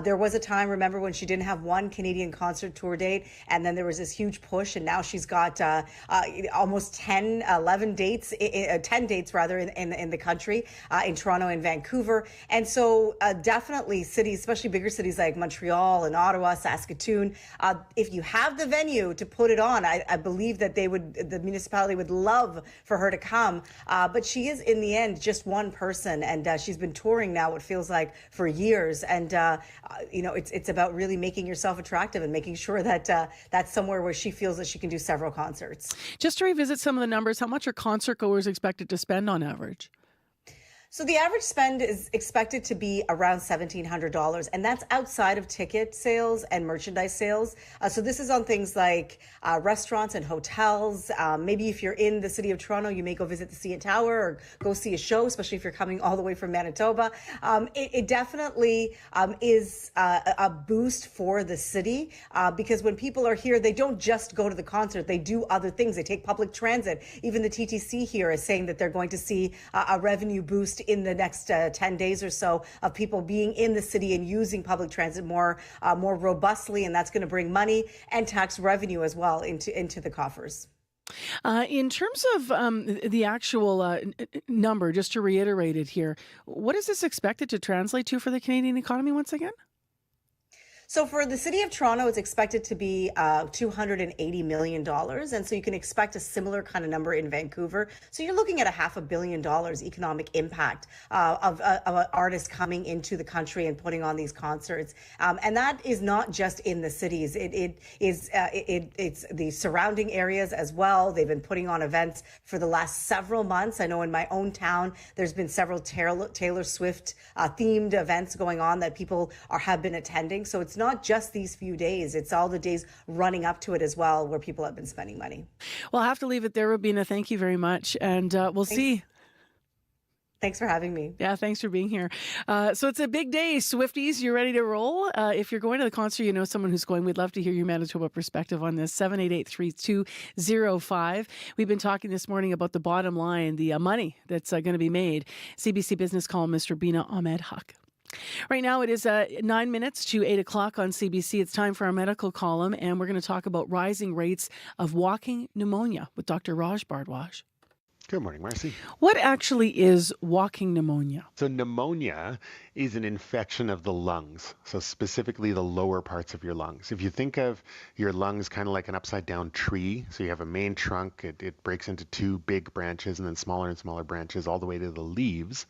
There was a time, remember, when she didn't have one Canadian concert tour date, and then there was this huge push, and now she's got almost 10 dates in the country, in Toronto and Vancouver. And so definitely cities, especially bigger cities like Montreal and Ottawa, Saskatoon, if you have the venue to put it on, I believe that the municipality would love for her to come. But she is, in the end, just one person, and she's been touring now, it feels like, for years. And it's about really making yourself attractive and making sure that that's somewhere where she feels that she can do several concerts. Just to revisit some of the numbers, how much are concert goers expected to spend on average? So the average spend is expected to be around $1,700, and that's outside of ticket sales and merchandise sales. So this is on things like restaurants and hotels. Maybe if you're in the city of Toronto, you may go visit the CN Tower or go see a show, especially if you're coming all the way from Manitoba. It definitely is a boost for the city, because when people are here, they don't just go to the concert. They do other things. They take public transit. Even the TTC here is saying that they're going to see a revenue boost in the next 10 days or so of people being in the city and using public transit more robustly, and that's going to bring money and tax revenue as well into the coffers. In terms of the actual number, just to reiterate it here, what is this expected to translate to for the Canadian economy once again? So for the city of Toronto, it's expected to be $280 million. And so you can expect a similar kind of number in Vancouver. So you're looking at $500 million economic impact of artists coming into the country and putting on these concerts. And that is not just in the cities. It's the surrounding areas as well. They've been putting on events for the last several months. I know in my own town, there's been several Taylor Swift themed events going on that people have been attending. So it's not just these few days, it's all the days running up to it as well where people have been spending money. Well, I'll have to leave it there, Robina. Thank you very much. And we'll see. Thanks for having me. Yeah, thanks for being here. So it's a big day, Swifties. You ready to roll? If you're going to the concert, you know someone who's going. We'd love to hear your Manitoba perspective on this. 788-3205. We've been talking this morning about the bottom line, the money that's going to be made. CBC business columnist Rubina Ahmed Haq. Right now it is 9 minutes to 8 o'clock on CBC. It's time for our medical column, and we're going to talk about rising rates of walking pneumonia with Dr. Raj Bhardwaj. Good morning, Marcy. What actually is walking pneumonia? So pneumonia is an infection of the lungs, so specifically the lower parts of your lungs. If you think of your lungs kind of like an upside down tree, so you have a main trunk, it breaks into two big branches and then smaller and smaller branches all the way to the leaves.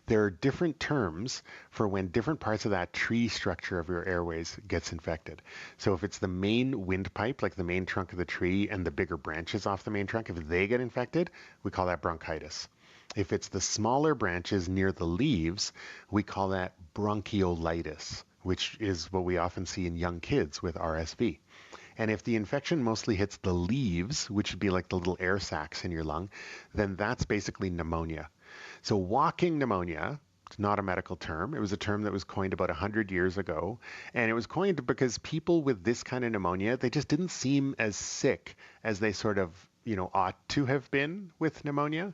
There are different terms for when different parts of that tree structure of your airways gets infected. So if it's the main windpipe, like the main trunk of the tree, and the bigger branches off the main trunk, if they get infected, we call that bronchitis. If it's the smaller branches near the leaves, we call that bronchiolitis, which is what we often see in young kids with RSV. And if the infection mostly hits the leaves, which would be like the little air sacs in your lung, then that's basically pneumonia. So walking pneumonia, it's not a medical term. It was a term that was coined about 100 years ago. And it was coined because people with this kind of pneumonia, they just didn't seem as sick as they sort of ought to have been with pneumonia.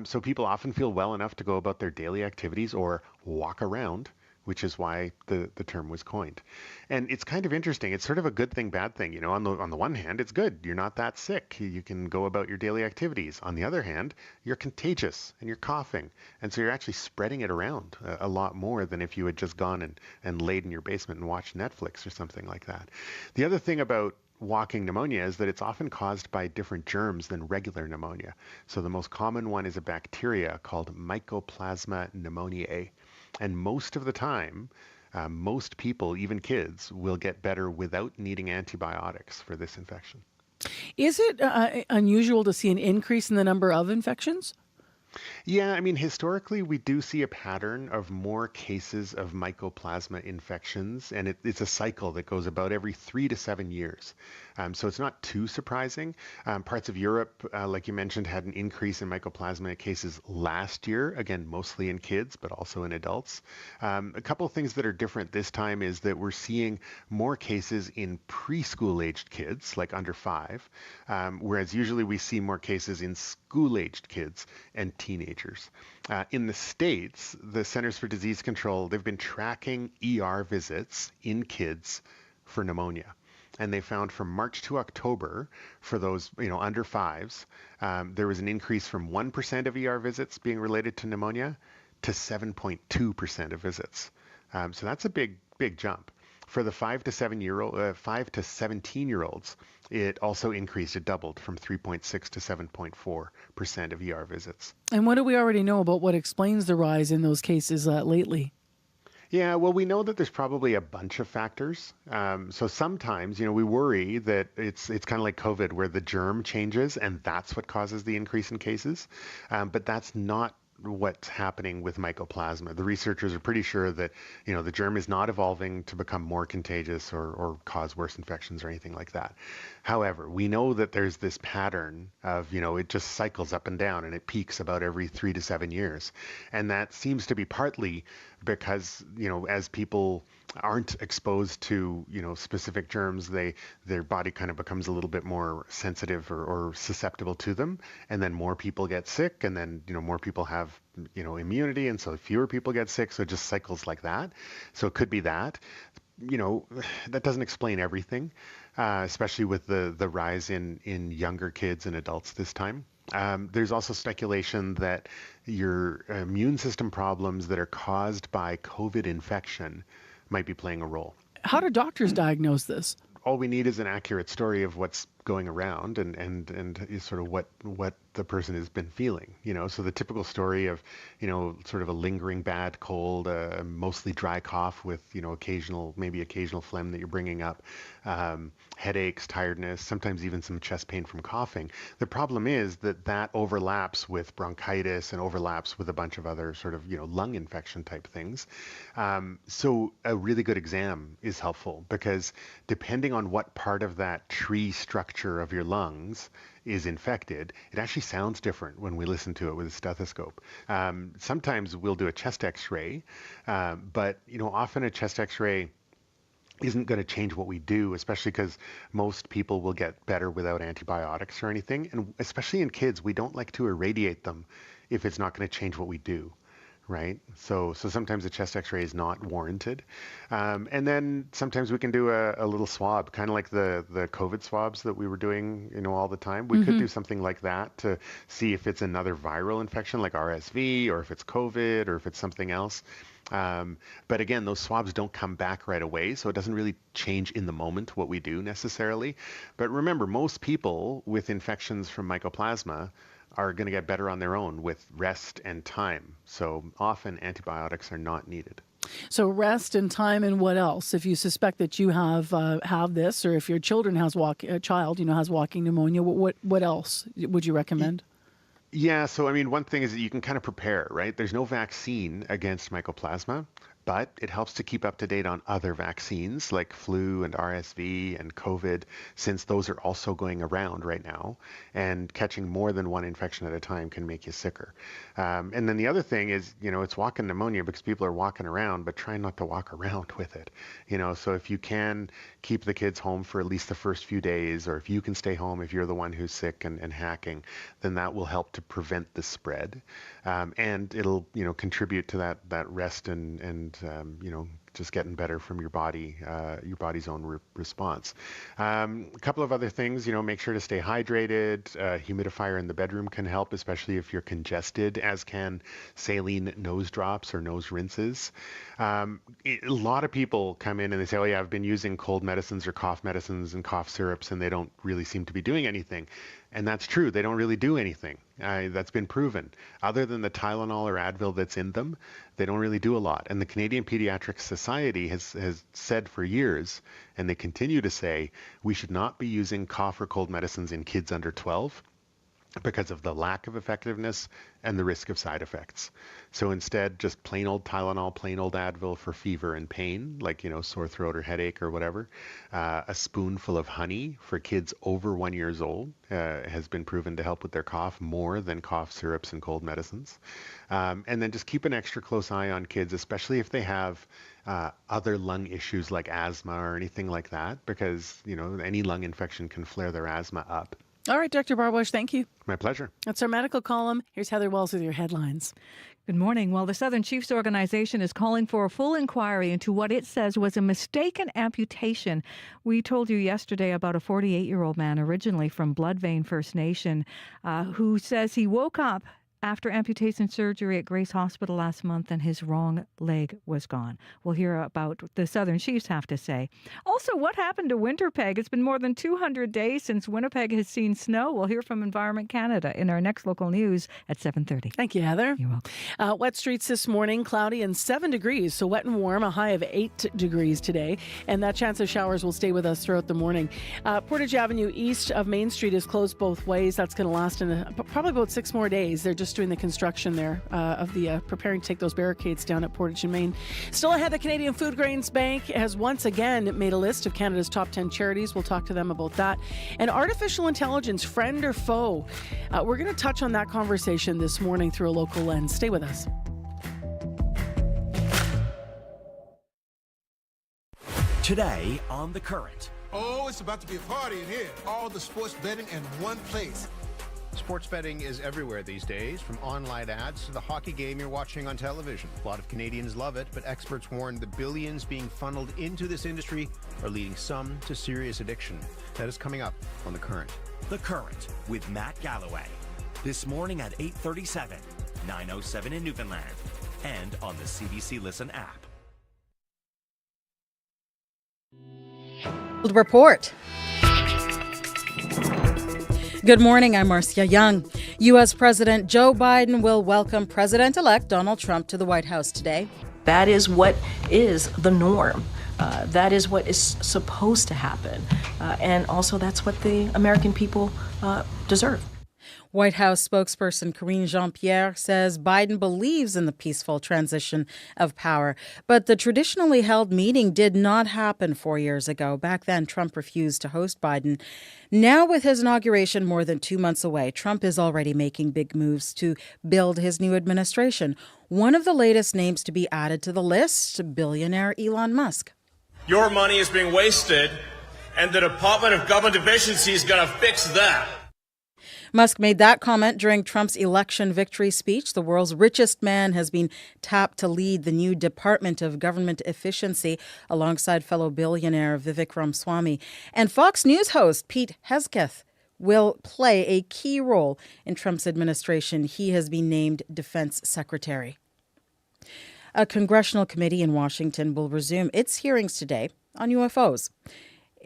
So people often feel well enough to go about their daily activities or walk around, which is why the term was coined. And it's kind of interesting. It's sort of a good thing, bad thing. On the one hand, it's good. You're not that sick. You can go about your daily activities. On the other hand, you're contagious and you're coughing. And so you're actually spreading it around a lot more than if you had just gone and laid in your basement and watched Netflix or something like that. The other thing about walking pneumonia is that it's often caused by different germs than regular pneumonia. So the most common one is a bacteria called Mycoplasma pneumoniae. And most of the time, most people, even kids, will get better without needing antibiotics for this infection. Is it unusual to see an increase in the number of infections? Yeah, I mean, historically, we do see a pattern of more cases of mycoplasma infections, and it's a cycle that goes about every 3 to 7 years. So it's not too surprising. Parts of Europe, like you mentioned, had an increase in mycoplasma cases last year, again, mostly in kids, but also in adults. A couple of things that are different this time is that we're seeing more cases in preschool-aged kids, like under 5, whereas usually we see more cases in school-aged kids and teenagers. In the States, the Centers for Disease Control, they've been tracking ER visits in kids for pneumonia. And they found from March to October for those, under 5s, there was an increase from 1% of ER visits being related to pneumonia to 7.2% of visits. So that's a big jump. For the 5 to 17-year-olds, it also increased. It doubled from 3.6 to 7.4% of ER visits. And what do we already know about what explains the rise in those cases lately? Yeah, well, we know that there's probably a bunch of factors. So sometimes, we worry that it's kind of like COVID, where the germ changes and that's what causes the increase in cases. But that's not what's happening with mycoplasma. The researchers are pretty sure that, the germ is not evolving to become more contagious or cause worse infections or anything like that. However, we know that there's this pattern of, it just cycles up and down and it peaks about every 3 to 7 years. And that seems to be partly because, as people aren't exposed to, specific germs, their body kind of becomes a little bit more sensitive or susceptible to them. And then more people get sick, and then, more people have, immunity. And so fewer people get sick. So it just cycles like that. So it could be that. That doesn't explain everything. especially with the rise in younger kids and adults this time. There's also speculation that your immune system problems that are caused by COVID infection might be playing a role. How do doctors diagnose this? All we need is an accurate story of what's going around and is sort of what the person has been feeling, so the typical story of, sort of a lingering bad cold, mostly dry cough with, occasional phlegm that you're bringing up, headaches, tiredness, sometimes even some chest pain from coughing. The problem is that overlaps with bronchitis and overlaps with a bunch of other sort of, lung infection type things. So a really good exam is helpful because depending on what part of that tree structure of your lungs is infected, it actually sounds different when we listen to it with a stethoscope. Sometimes we'll do a chest x-ray, but often a chest x-ray isn't going to change what we do, especially because most people will get better without antibiotics or anything. And especially in kids, we don't like to irradiate them if it's not going to change what we do. Right? So sometimes a chest x-ray is not warranted. And then sometimes we can do a little swab, kind of like the COVID swabs that we were doing, all the time. We could do something like that to see if it's another viral infection like RSV or if it's COVID or if it's something else. But again, those swabs don't come back right away, so it doesn't really change in the moment what we do necessarily. But remember, most people with infections from Mycoplasma are going to get better on their own with rest and time. So often antibiotics are not needed. So rest and time, and what else? If you suspect that you have this, or if your children has walking pneumonia, what else would you recommend? Yeah, so one thing is that you can kind of prepare, right? There's no vaccine against Mycoplasma, but it helps to keep up to date on other vaccines like flu and RSV and COVID, since those are also going around right now, and catching more than one infection at a time can make you sicker. And then the other thing is, it's walking pneumonia because people are walking around, but try not to walk around with it. So if you can keep the kids home for at least the first few days, or if you can stay home if you're the one who's sick and hacking, then that will help to prevent the spread. And it'll, contribute to that rest and just getting better from your body's own response. A couple of other things, make sure to stay hydrated. Humidifier in the bedroom can help, especially if you're congested, as can saline nose drops or nose rinses. A lot of people come in and they say, oh yeah, I've been using cold medicines or cough medicines and cough syrups, and they don't really seem to be doing anything. And that's true. They don't really do anything. That's been proven. Other than the Tylenol or Advil that's in them, they don't really do a lot. And the Canadian Pediatric Society has said for years, and they continue to say, we should not be using cough or cold medicines in kids under 12 because of the lack of effectiveness and the risk of side effects. So instead, just plain old Tylenol, plain old Advil for fever and pain, like, sore throat or headache or whatever. A spoonful of honey for kids over 1 year old has been proven to help with their cough more than cough syrups and cold medicines. And then just keep an extra close eye on kids, especially if they have other lung issues like asthma or anything like that, because, any lung infection can flare their asthma up. All right, Dr. Barbush, thank you. My pleasure. That's our medical column. Here's Heather Wells with your headlines. Good morning. Well, the Southern Chiefs Organization is calling for a full inquiry into what it says was a mistaken amputation. We told you yesterday about a 48-year-old man originally from Bloodvein First Nation who says he woke up after amputation surgery at Grace Hospital last month and his wrong leg was gone. We'll hear about what the Southern Chiefs have to say. Also, what happened to Winnipeg? It's been more than 200 days since Winnipeg has seen snow. We'll hear from Environment Canada in our next local news at 7:30. Thank you, Heather. You're welcome. Wet streets this morning, cloudy and 7 degrees, so wet and warm, a high of 8 degrees today. And that chance of showers will stay with us throughout the morning. Portage Avenue east of Main Street is closed both ways. That's going to last probably about 6 more days. They're just doing the construction there preparing to take those barricades down at Portage and Main. Still ahead, the Canadian Food Grains Bank has once again made a list of Canada's top 10 charities. We'll talk to them about that. And artificial intelligence, friend or foe? We're going to touch on that conversation this morning through a local lens. Stay with us. Today on The Current. Oh, it's about to be a party in here. All the sports betting in one place. Sports betting is everywhere these days, from online ads to the hockey game you're watching on television. A lot of Canadians love it, but experts warn the billions being funneled into this industry are leading some to serious addiction. That is coming up on The Current. The Current with Matt Galloway. This morning at 8:37, 9:07 in Newfoundland, and on the CBC Listen app. Report. Good morning, I'm Marcia Young. U.S. President Joe Biden will welcome President-elect Donald Trump to the White House today. That is what is the norm. That is what is supposed to happen. And also that's what the American people deserve. White House spokesperson Karine Jean-Pierre says Biden believes in the peaceful transition of power. But the traditionally held meeting did not happen 4 years ago. Back then, Trump refused to host Biden. Now, with his inauguration more than 2 months away, Trump is already making big moves to build his new administration. One of the latest names to be added to the list, billionaire Elon Musk. Your money is being wasted, and the Department of Government Efficiency is going to fix that. Musk made that comment during Trump's election victory speech. The world's richest man has been tapped to lead the new Department of Government Efficiency alongside fellow billionaire Vivek Ramaswamy. And Fox News host Pete Hegseth will play a key role in Trump's administration. He has been named Defense Secretary. A congressional committee in Washington will resume its hearings today on UFOs.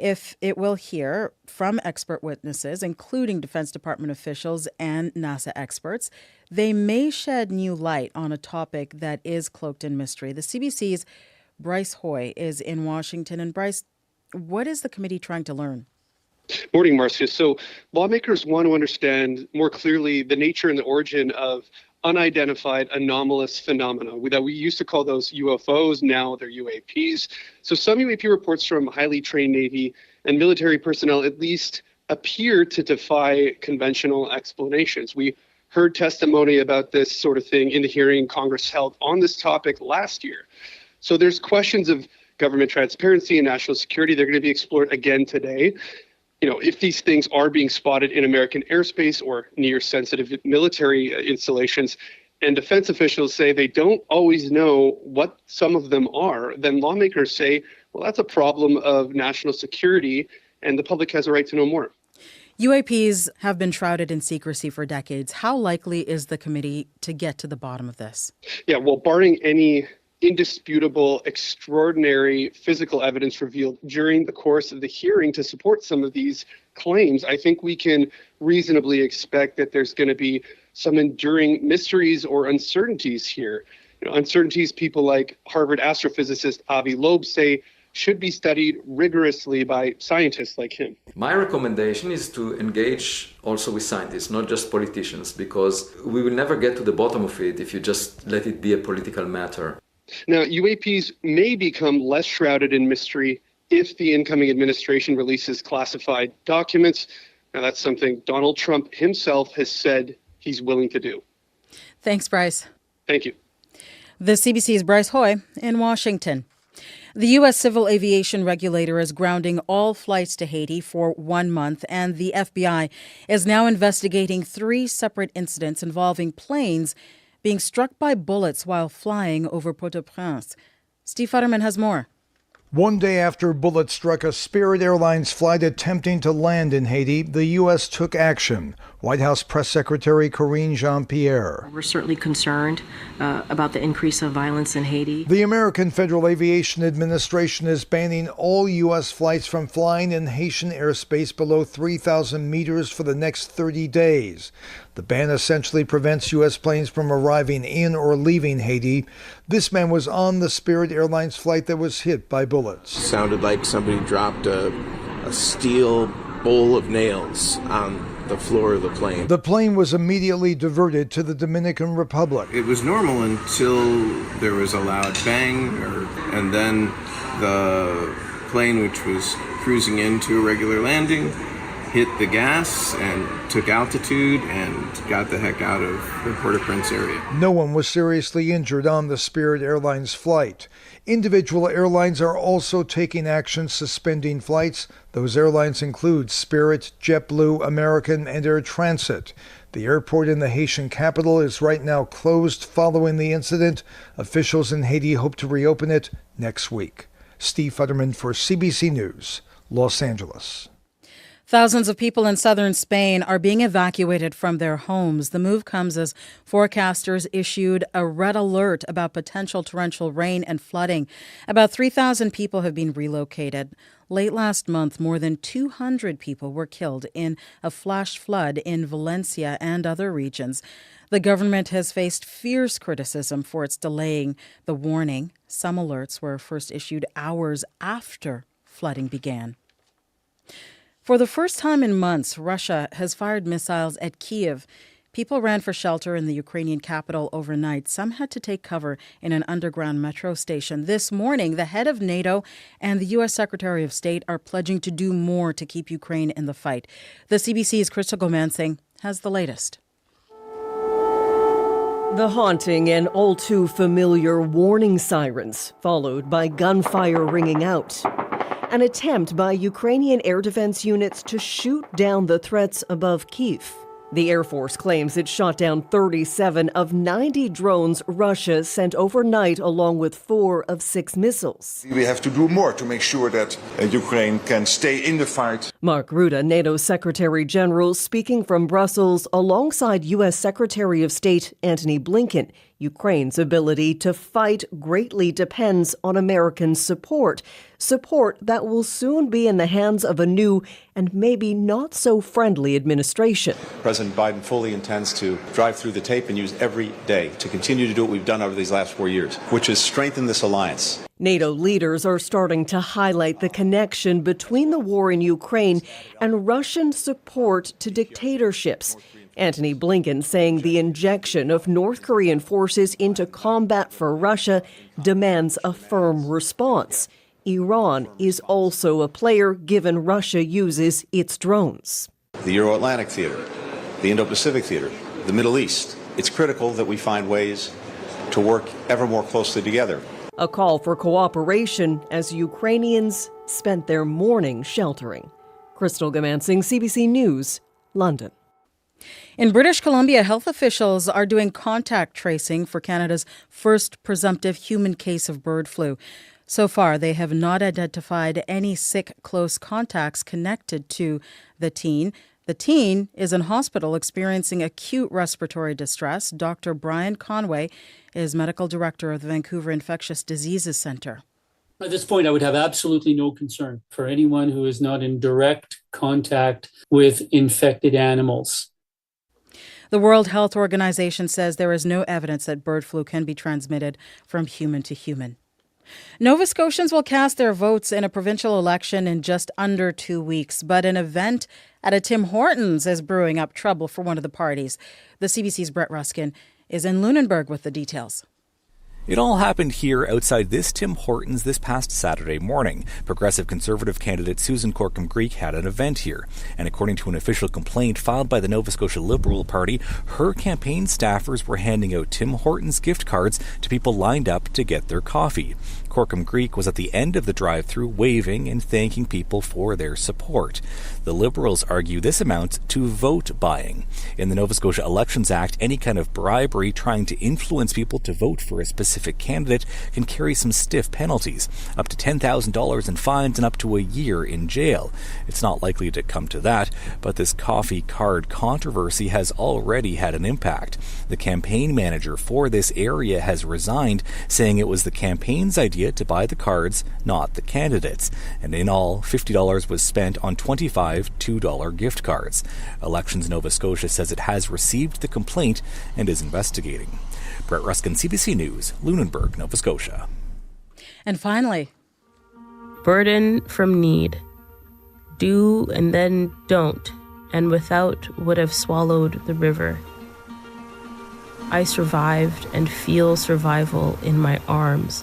If it will hear from expert witnesses, including Defense Department officials and NASA experts, they may shed new light on a topic that is cloaked in mystery. The CBC's Bryce Hoy is in Washington. And Bryce, what is the committee trying to learn? Morning, Marcia. So lawmakers want to understand more clearly the nature and the origin of unidentified anomalous phenomena that we used to call those UFOs. Now they're UAPs. So some UAP reports from highly trained Navy and military personnel at least appear to defy conventional explanations. We heard testimony about this sort of thing in the hearing Congress held on this topic last year. So there's questions of government transparency and national security. They're going to be explored again today. You know, if these things are being spotted in American airspace or near sensitive military installations, and defense officials say they don't always know what some of them are, then lawmakers say, well, that's a problem of national security, and the public has a right to know more. UAPs have been shrouded in secrecy for decades. How likely is the committee to get to the bottom of this? Yeah, well, barring any indisputable, extraordinary physical evidence revealed during the course of the hearing to support some of these claims, I think we can reasonably expect that there's going to be some enduring mysteries or uncertainties here. You know, uncertainties people like Harvard astrophysicist Avi Loeb say should be studied rigorously by scientists like him. My recommendation is to engage also with scientists, not just politicians, because we will never get to the bottom of it if you just let it be a political matter. Now, UAPs may become less shrouded in mystery if the incoming administration releases classified documents. Now, that's something Donald Trump himself has said he's willing to do. Thanks, Bryce. Thank you. The CBC's Bryce Hoy in Washington. The U.S. civil aviation regulator is grounding all flights to Haiti for 1 month, and the FBI is now investigating 3 separate incidents involving planes being struck by bullets while flying over Port-au-Prince. Steve Futterman has more. One day after bullets struck a Spirit Airlines flight attempting to land in Haiti, the U.S. took action. White House Press Secretary Karine Jean-Pierre. We're certainly concerned about the increase of violence in Haiti. The American Federal Aviation Administration is banning all U.S. flights from flying in Haitian airspace below 3,000 meters for the next 30 days. The ban essentially prevents U.S. planes from arriving in or leaving Haiti. This man was on the Spirit Airlines flight that was hit by bullets. Sounded like somebody dropped a steel bowl of nails on the floor of the plane. The plane was immediately diverted to the Dominican Republic. It was normal until there was a loud bang, and then the plane, which was cruising into a regular landing, hit the gas and took altitude and got the heck out of the Port-au-Prince area. No one was seriously injured on the Spirit Airlines flight. Individual airlines are also taking action suspending flights. Those airlines include Spirit, JetBlue, American, and Air Transit. The airport in the Haitian capital is right now closed following the incident. Officials in Haiti hope to reopen it next week. Steve Futterman for CBC News, Los Angeles. Thousands of people in southern Spain are being evacuated from their homes. The move comes as forecasters issued a red alert about potential torrential rain and flooding. About 3,000 people have been relocated. Late last month, more than 200 people were killed in a flash flood in Valencia and other regions. The government has faced fierce criticism for its delaying the warning. Some alerts were first issued hours after flooding began. For the first time in months, Russia has fired missiles at Kyiv. People ran for shelter in the Ukrainian capital overnight. Some had to take cover in an underground metro station. This morning, the head of NATO and the U.S. Secretary of State are pledging to do more to keep Ukraine in the fight. The CBC's Crystal Gomansing has the latest. The haunting and all too familiar warning sirens, followed by gunfire ringing out. An attempt by Ukrainian air defense units to shoot down the threats above Kyiv. The Air Force claims it shot down 37 of 90 drones Russia sent overnight, along with 4 of 6 missiles. We have to do more to make sure that Ukraine can stay in the fight. Mark Rutte, NATO Secretary General, speaking from Brussels alongside U.S. Secretary of State Antony Blinken. Ukraine's ability to fight greatly depends on American support. Support that will soon be in the hands of a new and maybe not so friendly administration. President Biden fully intends to drive through the tape and use every day to continue to do what we've done over these last 4 years, which is strengthen this alliance. NATO leaders are starting to highlight the connection between the war in Ukraine and Russian support to dictatorships. Antony Blinken saying the injection of North Korean forces into combat for Russia demands a firm response. Iran is also a player, given Russia uses its drones. The Euro-Atlantic theater, the Indo-Pacific theater, the Middle East. It's critical that we find ways to work ever more closely together. A call for cooperation as Ukrainians spent their morning sheltering. Crystal Gomansing, CBC News, London. In British Columbia, health officials are doing contact tracing for Canada's first presumptive human case of bird flu. So far, they have not identified any sick close contacts connected to the teen. The teen is in hospital experiencing acute respiratory distress. Dr. Brian Conway is medical director of the Vancouver Infectious Diseases Centre. At this point, I would have absolutely no concern for anyone who is not in direct contact with infected animals. The World Health Organization says there is no evidence that bird flu can be transmitted from human to human. Nova Scotians will cast their votes in a provincial election in just under 2 weeks, but an event at a Tim Hortons is brewing up trouble for one of the parties. The CBC's Brett Ruskin is in Lunenburg with the details. It all happened here outside this Tim Hortons this past Saturday morning. Progressive Conservative candidate Susan Corkum-Greek had an event here. And according to an official complaint filed by the Nova Scotia Liberal Party, her campaign staffers were handing out Tim Hortons gift cards to people lined up to get their coffee. Corkum-Greek was at the end of the drive-thru waving and thanking people for their support. The Liberals argue this amounts to vote buying. In the Nova Scotia Elections Act, any kind of bribery trying to influence people to vote for a specific candidate can carry some stiff penalties, up to $10,000 in fines and up to a year in jail. It's not likely to come to that, but this coffee card controversy has already had an impact. The campaign manager for this area has resigned, saying it was the campaign's idea to buy the cards, not the candidates. And in all, $50 was spent on 25 $2 gift cards. Elections Nova Scotia says it has received the complaint and is investigating. Brett Ruskin, CBC News, Lunenburg, Nova Scotia. And finally, burden from need. Do and then don't, and without would have swallowed the river. I survived and feel survival in my arms.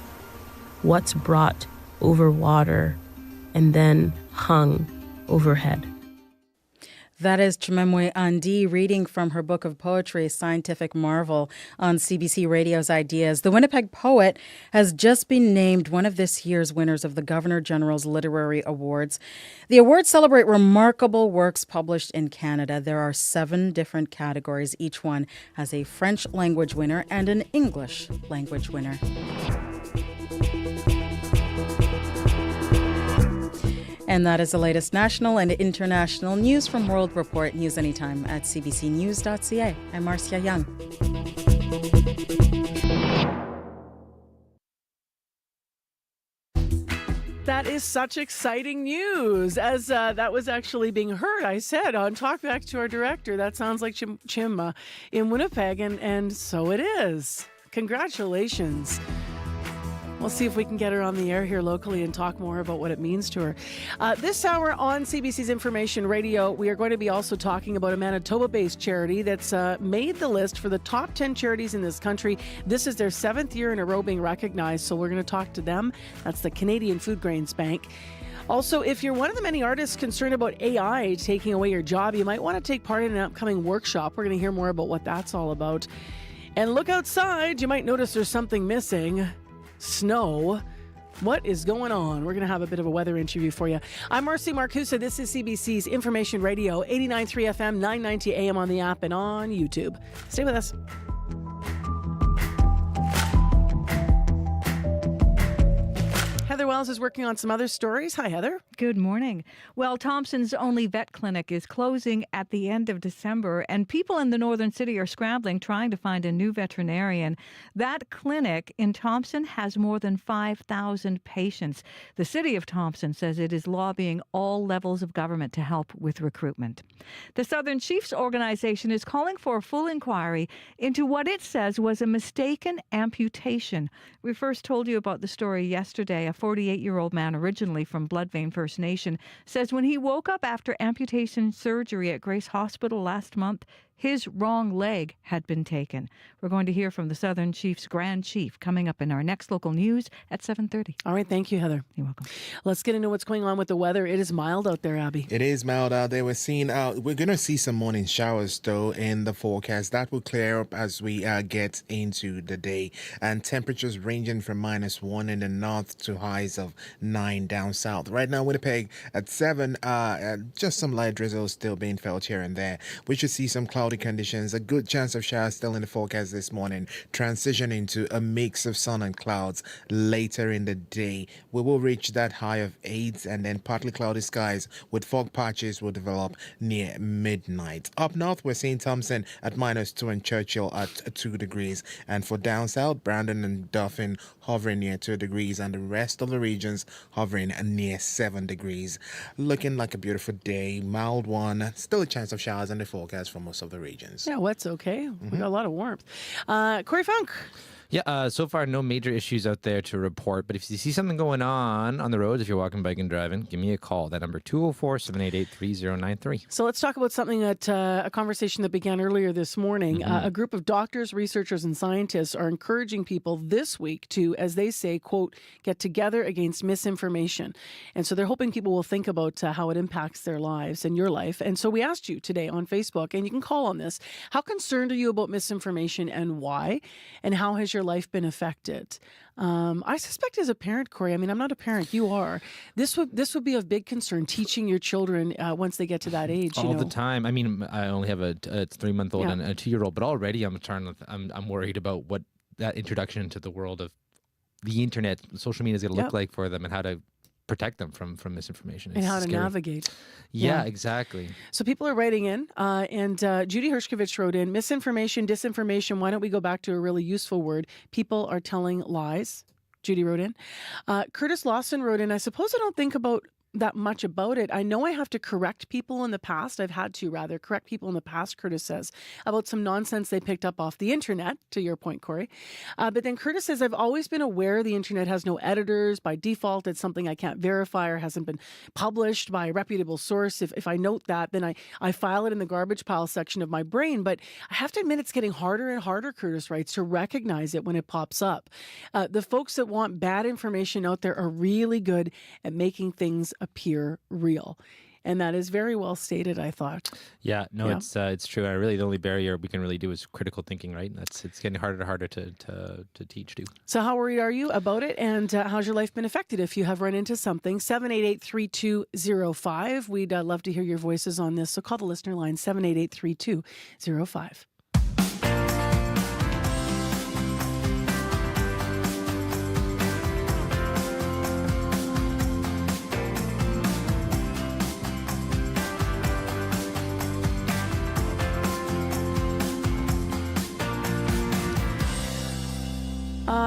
What's brought over water and then hung overhead. That is Chimamwe Andi reading from her book of poetry, Scientific Marvel, on CBC Radio's Ideas. The Winnipeg poet has just been named one of this year's winners of the Governor-General's Literary Awards. The awards celebrate remarkable works published in Canada. There are 7 different categories. Each one has a French language winner and an English language winner. And that is the latest national and international news from World Report. News anytime at cbcnews.ca. I'm Marcia Young. That is such exciting news. As that was actually being heard, I said on Talkback to our director, that sounds like Chim in Winnipeg, and so it is. Congratulations. We'll see if we can get her on the air here locally and talk more about what it means to her. This hour on CBC's Information Radio, we are going to be also talking about a Manitoba-based charity that's made the list for the top 10 charities in this country. This is their 7th year in a row being recognized, so we're going to talk to them. That's the Canadian Food Grains Bank. Also, if you're one of the many artists concerned about AI taking away your job, you might want to take part in an upcoming workshop. We're going to hear more about what that's all about. And look outside. You might notice there's something missing. Snow. What is going on? We're going to have a bit of a weather interview for you. I'm Marcy Marcusa. This is CBC's Information Radio, 89.3 FM, 990 AM on the app and on YouTube. Stay with us. Heather Wells is working on some other stories. Hi, Heather. Good morning. Well, Thompson's only vet clinic is closing at the end of December, and people in the northern city are scrambling trying to find a new veterinarian. That clinic in Thompson has more than 5,000 patients. The city of Thompson says it is lobbying all levels of government to help with recruitment. The Southern Chiefs organization is calling for a full inquiry into what it says was a mistaken amputation. We first told you about the story yesterday. A 48-year-old man, originally from Bloodvein First Nation, says when he woke up after amputation surgery at Grace Hospital last month, his wrong leg had been taken. We're going to hear from the Southern Chiefs Grand Chief coming up in our next local news at 7:30. All right, thank you, Heather. You're welcome. Let's get into what's going on with the weather. It is mild out there, Abby. It is mild out there. We're going to see some morning showers, though, in the forecast. That will clear up as we get into the day. And temperatures ranging from -1 in the north to highs of 9 down south. Right now, Winnipeg at 7, just some light drizzle still being felt here and there. We should see some cloudy conditions. A good chance of showers still in the forecast this morning, transitioning to a mix of sun and clouds later in the day. We will reach that high of 8, and then partly cloudy skies with fog patches will develop near midnight. Up north, we're seeing Thompson at -2 and Churchill at 2 degrees. And for down south, Brandon and Dauphin hovering near 2 degrees, and the rest of the regions hovering near 7 degrees. Looking like a beautiful day, mild one. Still a chance of showers in the forecast for most of the regions. Yeah, wet's okay. We got a lot of warmth. Corey Funk. Yeah, so far no major issues out there to report, but if you see something going on the roads, if you're walking, biking, driving, give me a call. That number 204-788-3093. So let's talk about something that a conversation that began earlier this morning. A group of doctors, researchers, and scientists are encouraging people this week to, as they say, quote, get together against misinformation. And so they're hoping people will think about how it impacts their lives and your life. And so we asked you today on Facebook, and you can call on this, how concerned are you about misinformation and why? And how has your life been affected? I suspect as a parent, Corey, I mean, I'm not a parent, you are. This would be of big concern, teaching your children once they get to that age. All the time. I mean, I only have a 3-month-old and a 2-year-old, but already I'm worried about what that introduction into the world of the internet, social media is going to look like for them, and how to protect them from misinformation. And how to navigate. Yeah, exactly. So people are writing in, and Judy Hershkovich wrote in, misinformation, disinformation, why don't we go back to a really useful word? People are telling lies. Judy wrote in. Curtis Lawson wrote in, I suppose I don't think that much about it. I know I have to correct people in the past. I've had to correct people in the past, Curtis says, about some nonsense they picked up off the internet, to your point, Corey. But then Curtis says, I've always been aware the internet has no editors. By default, it's something I can't verify or hasn't been published by a reputable source. If I note that, then I file it in the garbage pile section of my brain. But I have to admit, it's getting harder and harder, Curtis writes, to recognize it when it pops up. The folks that want bad information out there are really good at making things appear real. And that is very well stated, I thought. Yeah, no, Yeah. it's true. And really, the only barrier we can really do is critical thinking, right? It's getting harder and harder to teach too. So how worried are you about it, and how's your life been affected if you have run into something? 788-3205. We'd love to hear your voices on this. So call the listener line, 788-3205.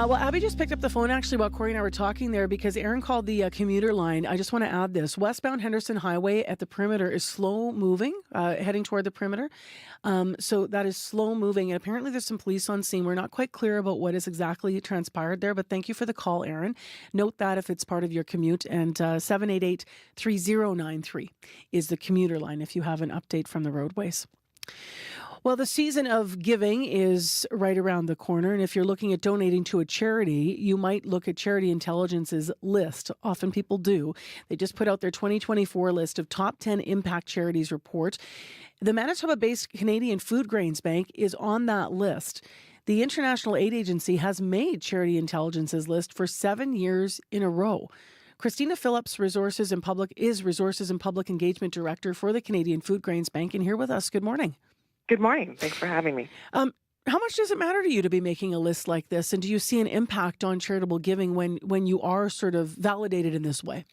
Well, Abby just picked up the phone actually while Corey and I were talking there because Aaron called the commuter line. I just want to add this. Westbound Henderson Highway at the perimeter is slow moving, heading toward the perimeter. So that is slow moving. And apparently there's some police on scene. We're not quite clear about what is exactly transpired there, but thank you for the call, Aaron. Note that if it's part of your commute. And 788-3093 is the commuter line if you have an update from the roadways. Well, the season of giving is right around the corner. And if you're looking at donating to a charity, you might look at Charity Intelligence's list. Often people do. They just put out their 2024 list of top 10 impact charities report. The Manitoba-based Canadian Food Grains Bank is on that list. The International Aid Agency has made Charity Intelligence's list for 7 years in a row. Christina Phillips is Resources and Public Engagement Director for the Canadian Food Grains Bank, and here with us. Good morning. Good morning. Thanks for having me. How much does it matter to you to be making a list like this? And do you see an impact on charitable giving when you are sort of validated in this way?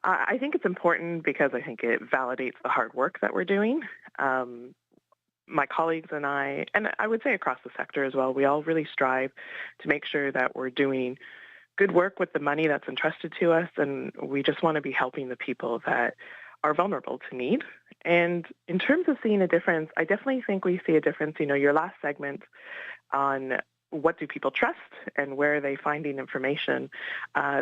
I think it's important because I think it validates the hard work that we're doing. My colleagues and I would say across the sector as well, we all really strive to make sure that we're doing good work with the money that's entrusted to us, and we just want to be helping the people that are vulnerable to need. And in terms of seeing a difference, I definitely think we see a difference. You know, your last segment on what do people trust and where are they finding information.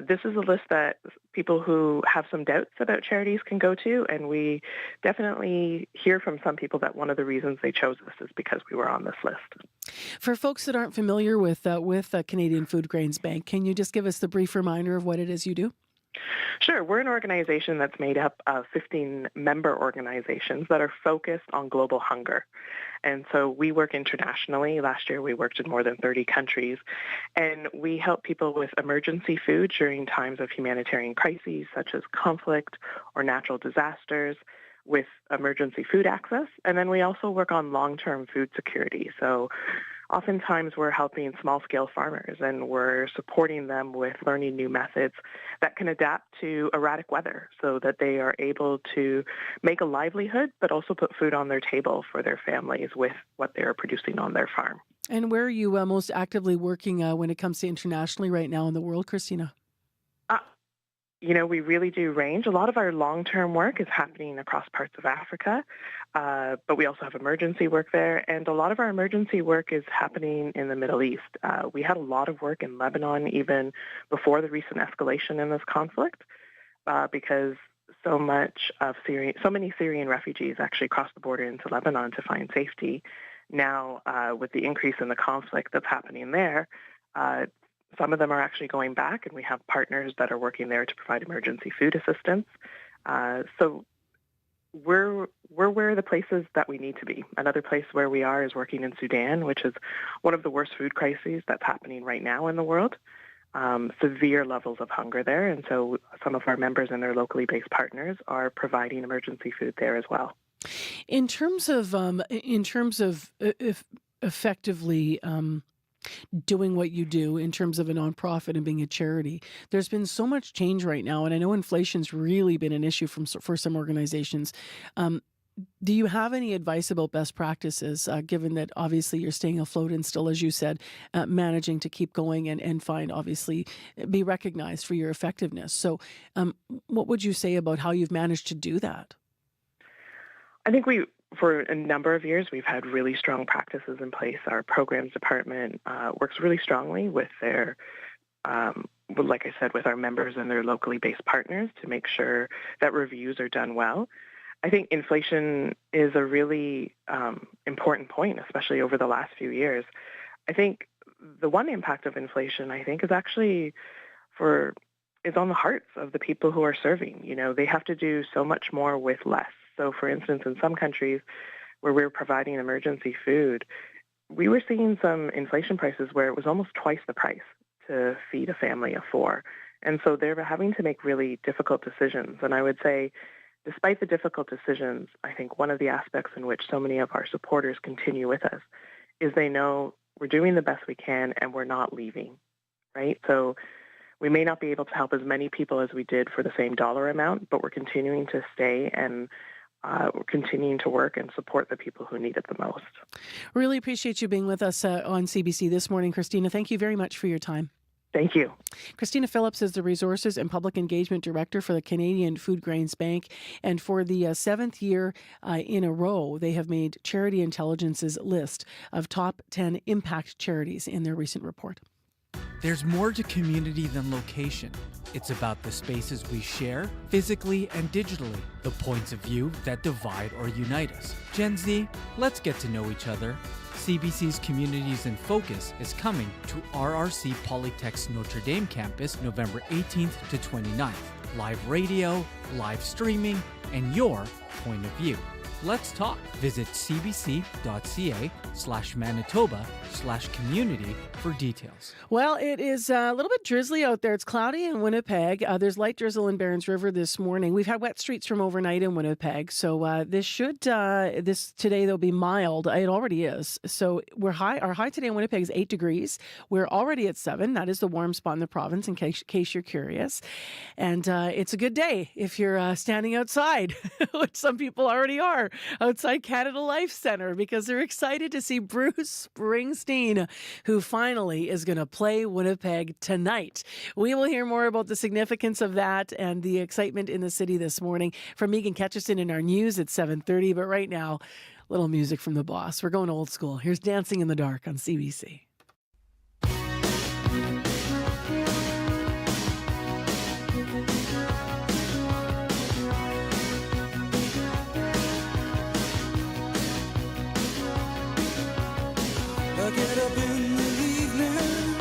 This is a list that people who have some doubts about charities can go to, and we definitely hear from some people that one of the reasons they chose this is because we were on this list. For folks that aren't familiar with Canadian Food Grains Bank, can you just give us the brief reminder of what it is you do? Sure. We're an organization that's made up of 15 member organizations that are focused on global hunger. And so we work internationally. Last year, we worked in more than 30 countries. And we help people with emergency food during times of humanitarian crises, such as conflict or natural disasters, with emergency food access. And then we also work on long-term food security. So oftentimes we're helping small-scale farmers, and we're supporting them with learning new methods that can adapt to erratic weather so that they are able to make a livelihood but also put food on their table for their families with what they are producing on their farm. And where are you most actively working when it comes to internationally right now in the world, Christina? You know, we really do range. A lot of our long-term work is happening across parts of Africa, but we also have emergency work there. And a lot of our emergency work is happening in the Middle East. We had a lot of work in Lebanon even before the recent escalation in this conflict, because so many Syrian refugees actually crossed the border into Lebanon to find safety. Now, with the increase in the conflict that's happening there, some of them are actually going back, and we have partners that are working there to provide emergency food assistance. So we're where the places that we need to be. Another place where we are is working in Sudan, which is one of the worst food crises that's happening right now in the world. Severe levels of hunger there, and so some of our members and their locally based partners are providing emergency food there as well. In terms of effectively doing what you do in terms of a nonprofit and being a charity, there's been so much change right now, and I know inflation's really been an issue for some organizations. Do you have any advice about best practices, given that obviously you're staying afloat and still, as you said, managing to keep going and find, obviously, be recognized for your effectiveness? So what would you say about how you've managed to do that? I think for a number of years, we've had really strong practices in place. Our programs department works really strongly with their, like I said, with our members and their locally based partners to make sure that reviews are done well. I think inflation is a really important point, especially over the last few years. I think the one impact of inflation, I think, is actually for is on the hearts of the people who are serving. You know, they have to do so much more with less. So, for instance, in some countries where we're providing emergency food, we were seeing some inflation prices where it was almost twice the price to feed a family of four. And so they're having to make really difficult decisions. And I would say, despite the difficult decisions, I think one of the aspects in which so many of our supporters continue with us is they know we're doing the best we can and we're not leaving, right? So we may not be able to help as many people as we did for the same dollar amount, but we're continuing to stay and we're continuing to work and support the people who need it the most. Really appreciate you being with us on CBC this morning, Christina. Thank you very much for your time. Thank you. Christina Phillips is the Resources and Public Engagement Director for the Canadian Food Grains Bank. And for the seventh year in a row, they have made Charity Intelligence's list of top 10 impact charities in their recent report. There's more to community than location. It's about the spaces we share, physically and digitally, the points of view that divide or unite us. Gen Z, let's get to know each other. CBC's Communities in Focus is coming to RRC Polytech's Notre Dame campus November 18th to 29th. Live radio, live streaming, and your point of view. Let's talk. Visit cbc.ca/Manitoba/community for details. Well, it is a little bit drizzly out there. It's cloudy in Winnipeg. There's light drizzle in Barons River this morning. We've had wet streets from overnight in Winnipeg. So this today they'll be mild. It already is. So our high today in Winnipeg is 8 degrees. We're already at 7. That is the warm spot in the province in case you're curious. And it's a good day if you're standing outside, which some people already are, outside Canada Life Centre, because they're excited to see Bruce Springsteen, who finally is going to play Winnipeg tonight. We will hear more about the significance of that and the excitement in the city this morning from Megan Ketchison in our news at 7:30. But right now, a little music from the boss. We're going old school. Here's Dancing in the Dark on CBC. I get up in the evening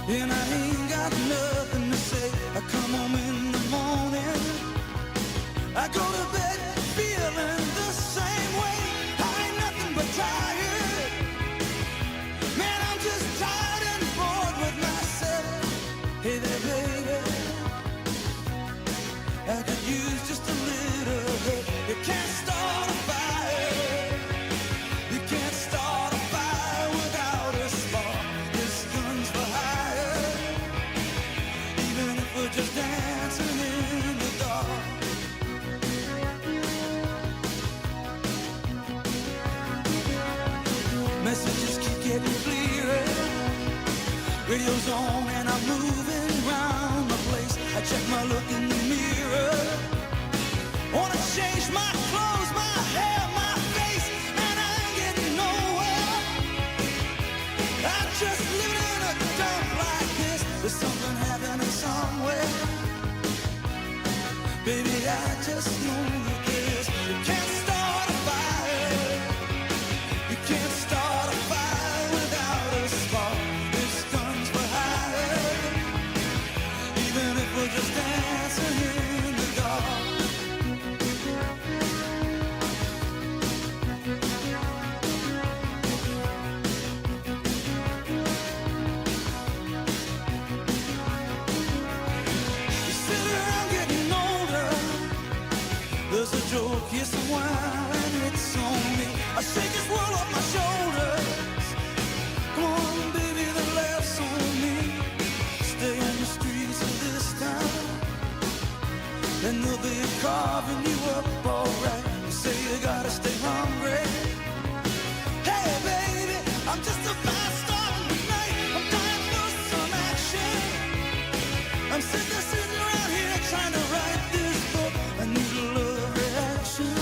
and I ain't got nothing to say. I come home in the morning, I go to bed feeling the same way. I ain't nothing but tired. Man, I'm just tired and bored with myself. Hey there, baby, I could use just a little help. You can't start a fire. You can't start a fire without a spark. This gun's for hire. Even if we're just dancing in the dark. Messages keep getting clearer. Radio's on and I'm moving around the place. I check my look in the mirror. Wanna change my clothes, my hair, my face, and I ain't getting nowhere. I'm just living in a dump like this. There's something happening somewhere. Baby, I just know this. You can't start a fire. You can't start a fire without a spark. This gun's for hire. Even if we're just dancing in the dark. There's a joke, yes, a while, and it's on me. I shake this world off my shoulders. Come on, baby, the laughs on me. Stay in the streets of this town, and they'll be carving you up alright. You say you gotta stay hungry. Hey, baby, I'm just a fast star tonight. I'm dying for some action. I'm sitting around here trying to write this book. I need a love reaction.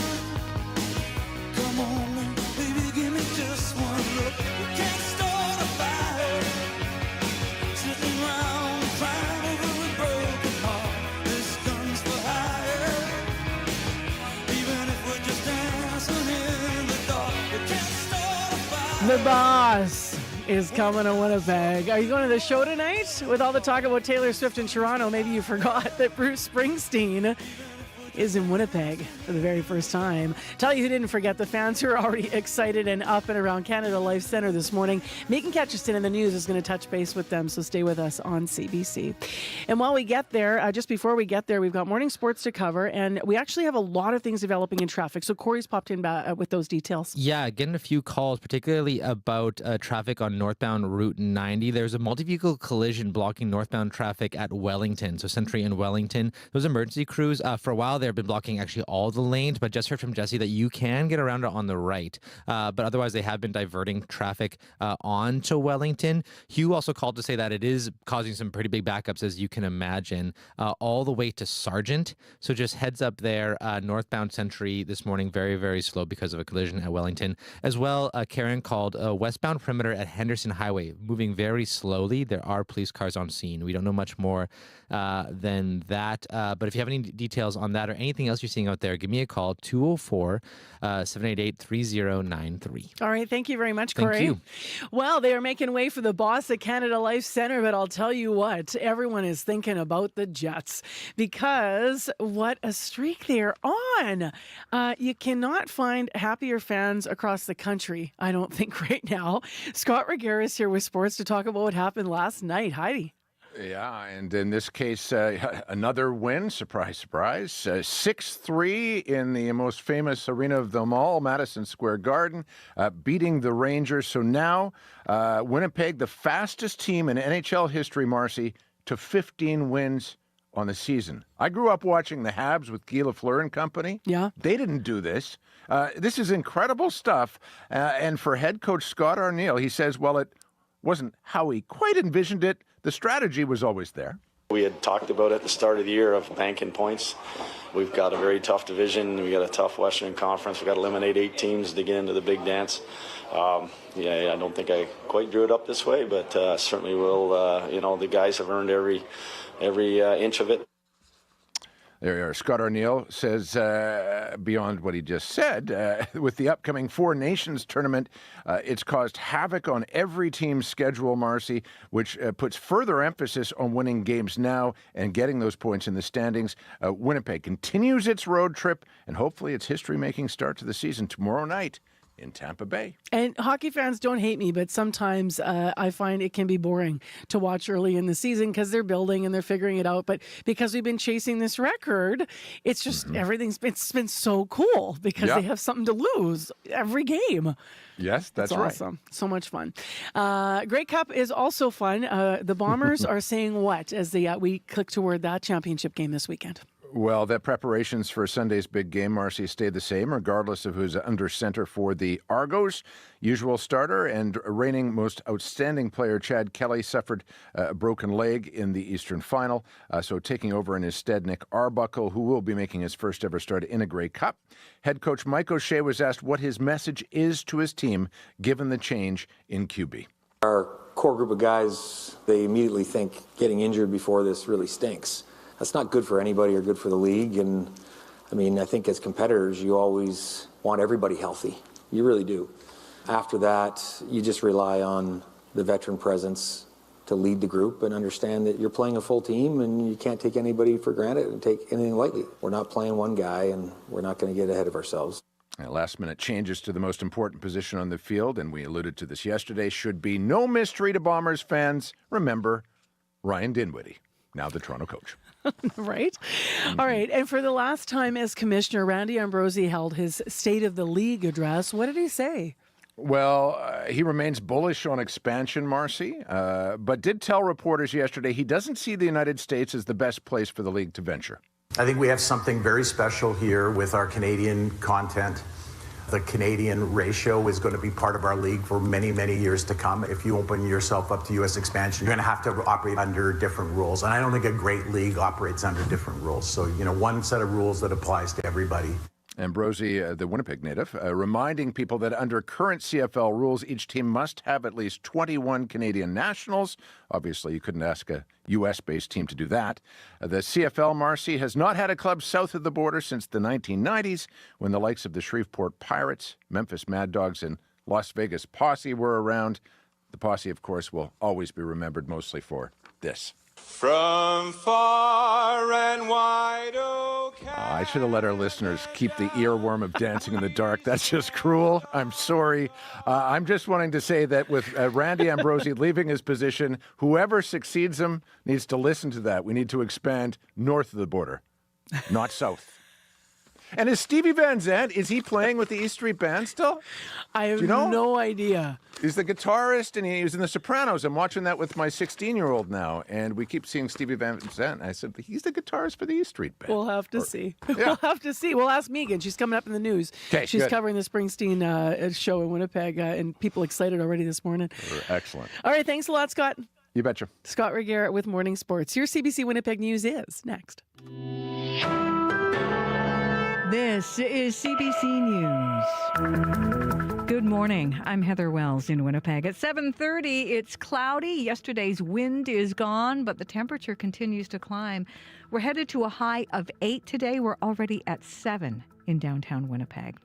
Come on, man, baby, give me just one look. You can't start a fire. Sitting around crying over a broken heart. This gun's for hire. Even if we're just dancing in the dark, you can't start a fire. The Boss. is coming to Winnipeg. Are you going to the show tonight? With all the talk about Taylor Swift in Toronto, maybe you forgot that Bruce Springsteen is in Winnipeg for the very first time. Tell you who didn't forget, the fans who are already excited and up and around Canada Life Centre this morning. Megan Ketchiston in the news is going to touch base with them, so stay with us on CBC. And while we get there, just before we get there, we've got morning sports to cover, and we actually have a lot of things developing in traffic. So Corey's popped in with those details. Yeah, getting a few calls, particularly about traffic on northbound Route 90. There's a multi-vehicle collision blocking northbound traffic at Wellington, so Century and Wellington. Those emergency crews, for a while, they've been blocking actually all the lanes, but just heard from Jesse that you can get around it on the right. But otherwise, they have been diverting traffic onto Wellington. Hugh also called to say that it is causing some pretty big backups, as you can imagine, all the way to Sargent. So just heads up there, northbound Century this morning, very, very slow because of a collision at Wellington. As well, Karen called westbound perimeter at Henderson Highway, moving very slowly. There are police cars on scene. We don't know much more than that. But if you have any details on that or anything else you're seeing out there, give me a call, 204-788-3093. All right. Thank you very much, Corey. Thank you. Well, they are making way for the boss at Canada Life Centre, but I'll tell you what, everyone is thinking about the Jets because what a streak they're on. You cannot find happier fans across the country, I don't think, right now. Scott Regehr is here with sports to talk about what happened last night. Heidi. Yeah, and in this case, another win, surprise, surprise, 6-3 in the most famous arena of them all, Madison Square Garden, beating the Rangers. So now Winnipeg, the fastest team in NHL history, Marcy, to 15 wins on the season. I grew up watching the Habs with Guy Lafleur and company. Yeah. They didn't do this. This is incredible stuff. And for head coach Scott Arniel, he says, well, it wasn't how he quite envisioned it. The strategy was always there. We had talked about at the start of the year of banking points. We've got a very tough division. We got a tough Western Conference. We got to eliminate 8 teams to get into the big dance. I don't think I quite drew it up this way, but certainly will. The guys have earned every inch of it. There you are. Scott Arniel says, beyond what he just said, with the upcoming Four Nations tournament, it's caused havoc on every team's schedule, Marcy, which puts further emphasis on winning games now and getting those points in the standings. Winnipeg continues its road trip, and hopefully its history-making start to the season tomorrow night in Tampa Bay. And hockey fans, don't hate me, but sometimes I find it can be boring to watch early in the season because they're building and they're figuring it out. But because we've been chasing this record, it's just it's been so cool because they have something to lose every game. Yes, that's it's right. Awesome. So much fun. Grey Cup is also fun. The Bombers are saying what as we click toward that championship game this weekend? Well, the preparations for Sunday's big game, Marcy, stayed the same, regardless of who's under center for the Argos. Usual starter and reigning most outstanding player Chad Kelly suffered a broken leg in the Eastern Final, so taking over in his stead, Nick Arbuckle, who will be making his first ever start in a Grey Cup. Head coach Mike O'Shea was asked what his message is to his team, given the change in QB. Our core group of guys, they immediately think getting injured before this really stinks. That's not good for anybody or good for the league. And I think as competitors, you always want everybody healthy. You really do. After that, you just rely on the veteran presence to lead the group and understand that you're playing a full team and you can't take anybody for granted and take anything lightly. We're not playing one guy and we're not going to get ahead of ourselves. Last-minute changes to the most important position on the field, and we alluded to this yesterday, should be no mystery to Bombers fans. Remember, Ryan Dinwiddie, now the Toronto coach. Right? All right. And for the last time as commissioner, Randy Ambrosie held his State of the League address. What did he say? Well, he remains bullish on expansion, Marcy, but did tell reporters yesterday he doesn't see the United States as the best place for the league to venture. I think we have something very special here with our Canadian content. The Canadian ratio is going to be part of our league for many, many years to come. If you open yourself up to U.S. expansion, you're going to have to operate under different rules. And I don't think a great league operates under different rules. So, one set of rules that applies to everybody. Ambrosie, the Winnipeg native, reminding people that under current CFL rules, each team must have at least 21 Canadian nationals. Obviously, you couldn't ask a U.S.-based team to do that. The CFL, Marcy, has not had a club south of the border since the 1990s, when the likes of the Shreveport Pirates, Memphis Mad Dogs, and Las Vegas Posse were around. The posse, of course, will always be remembered mostly for this. From far and wide, oh, I should have let our listeners keep the earworm of Dancing in the Dark. That's just cruel. I'm sorry. I'm just wanting to say that with Randy Ambrosie leaving his position, whoever succeeds him needs to listen to that. We need to expand north of the border, not south. And is Stevie Van Zandt, is he playing with the East Street Band still? I have no idea. He's the guitarist, and he was in The Sopranos. I'm watching that with my 16-year-old now, and we keep seeing Stevie Van Zandt. I said, he's the guitarist for the East Street Band. We'll have to see. Yeah. We'll have to see. We'll ask Megan. She's coming up in the news. Okay, She's good. covering the Springsteen show in Winnipeg, and people excited already this morning. Excellent. All right, thanks a lot, Scott. You betcha. Scott Regarrett with Morning Sports. Your CBC Winnipeg News is next. This is CBC News. Good morning. I'm Heather Wells in Winnipeg. At 7:30, it's cloudy. Yesterday's wind is gone, but the temperature continues to climb. We're headed to a high of 8 today. We're already at 7 in downtown Winnipeg.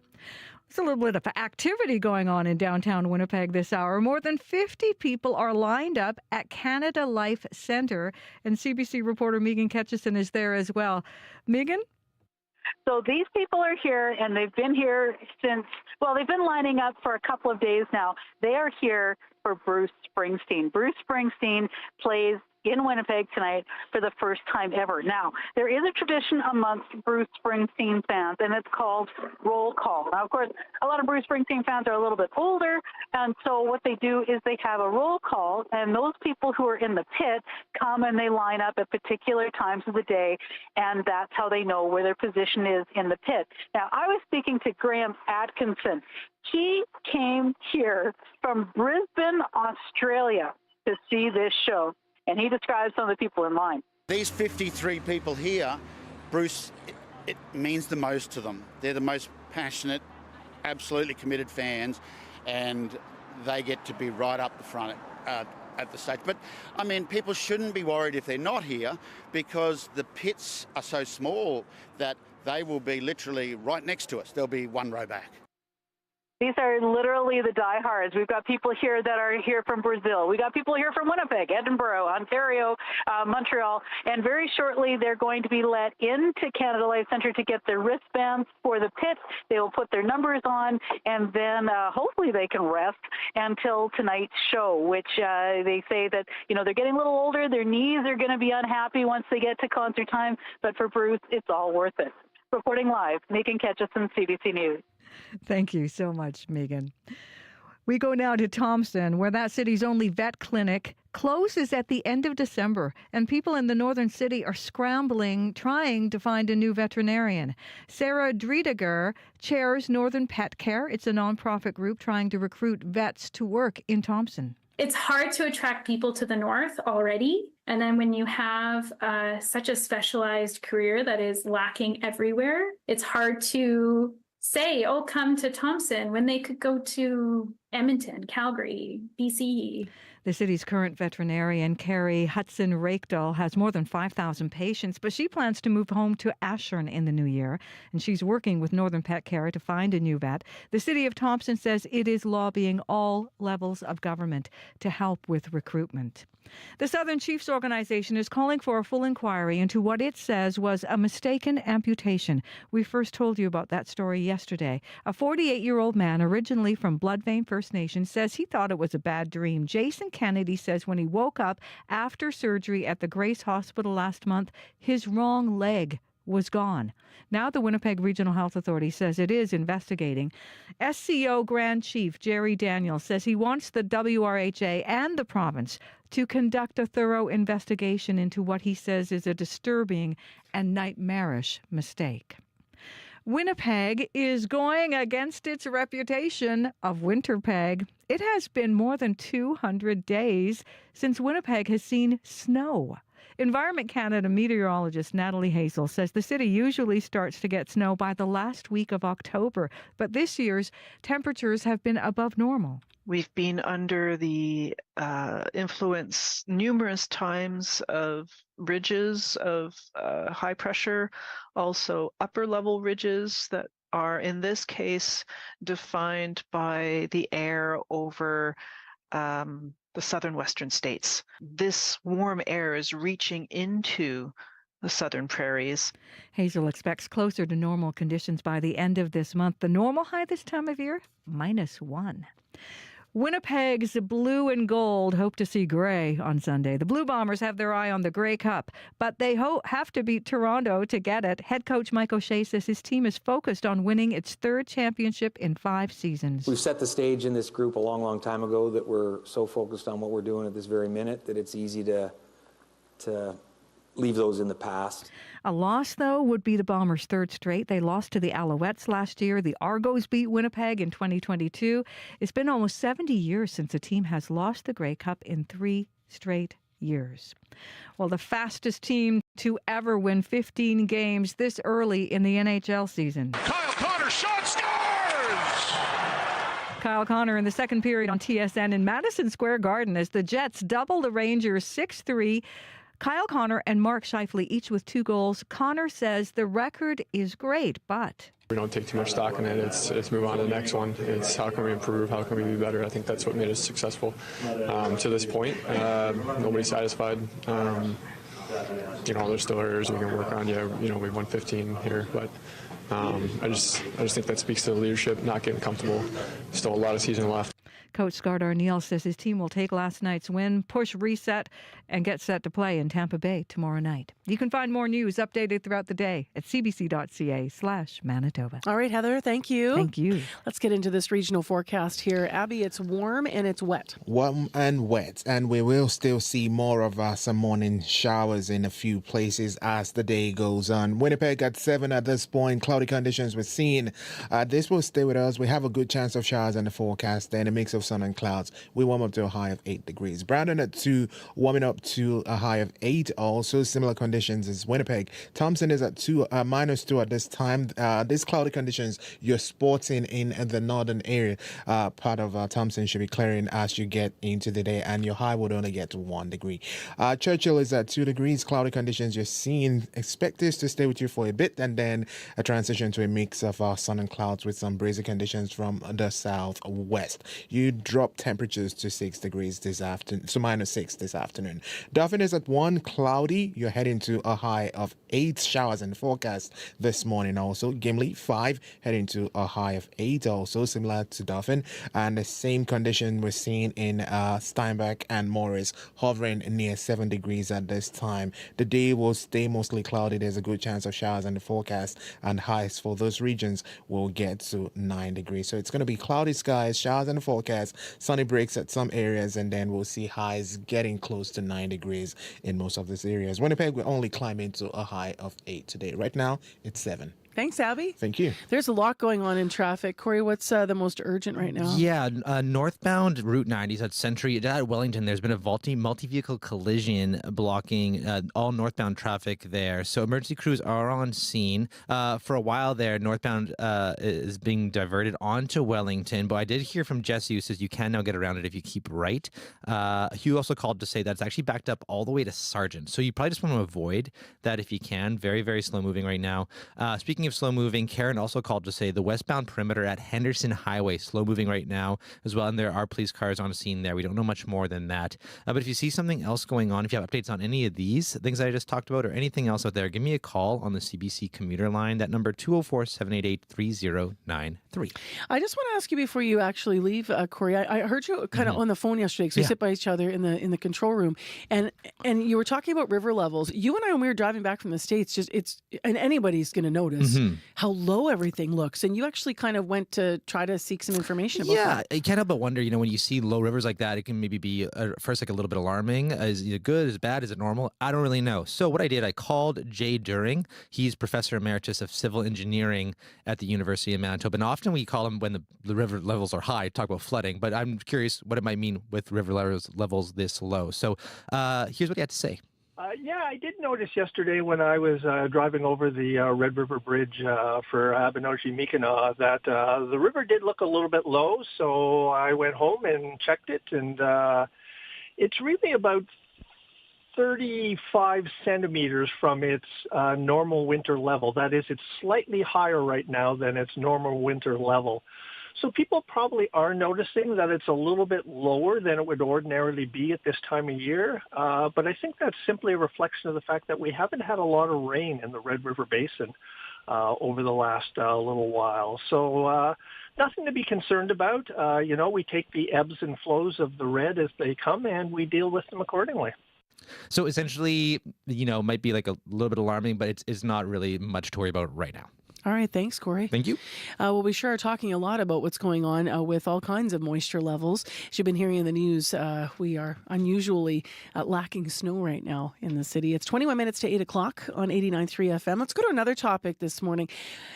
There's a little bit of activity going on in downtown Winnipeg this hour. More than 50 people are lined up at Canada Life Centre, and CBC reporter Megan Ketchison is there as well. Megan? So these people are here, and they've been here since, well, they've been lining up for a couple of days now. They are here for Bruce Springsteen. Bruce Springsteen plays in Winnipeg tonight for the first time ever. Now, there is a tradition amongst Bruce Springsteen fans, and it's called roll call. Now, of course, a lot of Bruce Springsteen fans are a little bit older, and so what they do is they have a roll call, and those people who are in the pit come and they line up at particular times of the day, and that's how they know where their position is in the pit. Now, I was speaking to Graham Atkinson. He came here from Brisbane, Australia to see this show, and he describes some of the people in line. These 53 people here, Bruce, it means the most to them. They're the most passionate, absolutely committed fans, and they get to be right up the front at the stage. But, I mean, people shouldn't be worried if they're not here, because the pits are so small that they will be literally right next to us. They'll be one row back. These are literally the diehards. We've got people here that are here from Brazil. We got people here from Winnipeg, Edinburgh, Ontario, Montreal, and very shortly they're going to be let into Canada Life Centre to get their wristbands for the pit. They will put their numbers on, and then hopefully they can rest until tonight's show, which they say that, you know, they're getting a little older. Their knees are going to be unhappy once they get to concert time, but for Bruce, it's all worth it. Reporting live, Megan Ketchison, CBC News. Thank you so much, Megan. We go now to Thompson, where that city's only vet clinic closes at the end of December, and people in the northern city are scrambling, trying to find a new veterinarian. Sarah Driediger chairs Northern Pet Care. It's a nonprofit group trying to recruit vets to work in Thompson. It's hard to attract people to the north already. And then when you have such a specialized career that is lacking everywhere, it's hard to say, oh, come to Thompson when they could go to Edmonton, Calgary, BC. The city's current veterinarian, Carrie Hudson Rakedal, has more than 5,000 patients, but she plans to move home to Ashern in the new year, and she's working with Northern Pet Care to find a new vet. The city of Thompson says it is lobbying all levels of government to help with recruitment. The Southern Chiefs Organization is calling for a full inquiry into what it says was a mistaken amputation. We first told you about that story yesterday. A 48-year-old man, originally from Bloodvein First Nation, says he thought it was a bad dream. Jason Kennedy says when he woke up after surgery at the Grace Hospital last month, his wrong leg was gone. Now the Winnipeg Regional Health Authority says it is investigating. SCO Grand Chief Jerry Daniels says he wants the WRHA and the province to conduct a thorough investigation into what he says is a disturbing and nightmarish mistake. Winnipeg is going against its reputation of Winterpeg. It has been more than 200 days since Winnipeg has seen snow. Environment Canada meteorologist Natalie Hazel says the city usually starts to get snow by the last week of October, but this year's temperatures have been above normal. We've been under the influence numerous times of ridges of high pressure, also upper level ridges that are in this case defined by the air over the southern western states. This warm air is reaching into the southern prairies. Hazel expects closer to normal conditions by the end of this month. The normal high this time of year, -1. Winnipeg's blue and gold hope to see gray on Sunday. The Blue Bombers have their eye on the Grey Cup, but they have to beat Toronto to get it. Head coach Mike O'Shea says his team is focused on winning its 3rd championship in 5 seasons. We've set the stage in this group a long, long time ago that we're so focused on what we're doing at this very minute that it's easy to leave those in the past. A loss, though, would be the Bombers' 3rd straight. They lost to the Alouettes last year. The Argos beat Winnipeg in 2022. It's been almost 70 years since a team has lost the Grey Cup in 3 straight years. Well, the fastest team to ever win 15 games this early in the NHL season. Kyle Connor shot scores! Kyle Connor in the second period on TSN in Madison Square Garden as the Jets double the Rangers 6-3. Kyle Connor and Mark Scheifele each with 2 goals. Connor says the record is great, but we don't take too much stock in it. It's move on to the next one. It's how can we improve? How can we be better? I think that's what made us successful to this point. Nobody's satisfied. There's still areas we can work on. We won 15 here, but I just think that speaks to the leadership, not getting comfortable. Still a lot of season left. Coach Scott Arniel says his team will take last night's win, push reset, and get set to play in Tampa Bay tomorrow night. You can find more news updated throughout the day at cbc.ca/Manitoba. All right, Heather, thank you. Thank you. Let's get into this regional forecast here. Abby, it's warm and it's wet. Warm and wet, and we will still see more of some morning showers in a few places as the day goes on. Winnipeg at 7 at this point. Cloudy conditions we're seeing. This will stay with us. We have a good chance of showers in the forecast, then a mix of sun and clouds. We warm up to a high of 8 degrees. Brandon at 2, warming up to a high of 8. Also similar conditions as Winnipeg. Thompson is at -2 at this time. These cloudy conditions you're sporting in the northern area. Part of Thompson should be clearing as you get into the day, and your high would only get to 1 degree. Churchill is at 2 degrees. Cloudy conditions you're seeing. Expect this to stay with you for a bit, and then a transition to a mix of sun and clouds with some breezy conditions from the southwest. You drop temperatures to 6 degrees this afternoon, so -6 this afternoon. Dauphin is at 1, cloudy. You're heading to a high of 8. Showers in the forecast this morning also. Gimli 5, heading to a high of 8, also similar to Dauphin. And the same condition we're seeing in Steinbach and Morris, hovering near 7 degrees at this time. The day will stay mostly cloudy. There's a good chance of showers in the forecast, and highs for those regions will get to 9 degrees. So it's going to be cloudy skies, showers in the forecast, sunny breaks at some areas, and then we'll see highs getting close to 9 degrees in most of these areas. Winnipeg will only climb into a high of 8 today. Right now, it's 7. Thanks, Abby. Thank you. There's a lot going on in traffic. Corey, what's the most urgent right now? Yeah, northbound Route 90 at Century, at Wellington, there's been a multi-vehicle collision blocking all northbound traffic there. So emergency crews are on scene. For a while there, northbound is being diverted onto Wellington, but I did hear from Jesse who says you can now get around it if you keep right. Hugh also called to say that it's actually backed up all the way to Sargent. So you probably just want to avoid that if you can. Very, very slow moving right now. Speaking of slow moving, Karen also called to say the westbound perimeter at Henderson Highway, slow moving right now as well. And there are police cars on scene there. We don't know much more than that. But if you see something else going on, if you have updates on any of these things I just talked about or anything else out there, give me a call on the CBC commuter line. That number 204-788-3093. I just want to ask you before you actually leave, Corey. I heard you kind of on the phone yesterday because we sit by each other in the control room, and you were talking about river levels. You and I, when we were driving back from the States, and anybody's going to notice how low everything looks. And you actually kind of went to try to seek some information about that. Yeah, I can't help but wonder, when you see low rivers like that, it can maybe be first like a little bit alarming. Is it good? Is it bad? Is it normal? I don't really know. So what I did, I called Jay During. He's Professor Emeritus of Civil Engineering at the University of Manitoba. And often we call him when the river levels are high, talk about flooding. But I'm curious what it might mean with river levels this low. So here's what he had to say. Yeah, I did notice yesterday when I was driving over the Red River Bridge for Abenoji-Mikina that the river did look a little bit low, so I went home and checked it, and it's really about 35 centimeters from its normal winter level. That is, it's slightly higher right now than its normal winter level. So people probably are noticing that it's a little bit lower than it would ordinarily be at this time of year. But I think that's simply a reflection of the fact that we haven't had a lot of rain in the Red River Basin over the last little while. So nothing to be concerned about. We take the ebbs and flows of the red as they come, and we deal with them accordingly. So essentially, might be like a little bit alarming, but it's not really much to worry about right now. All right. Thanks, Corey. Thank you. Well, we sure are talking a lot about what's going on with all kinds of moisture levels. As you've been hearing in the news, we are unusually lacking snow right now in the city. It's 21 minutes to 8 o'clock on 89.3 FM. Let's go to another topic this morning.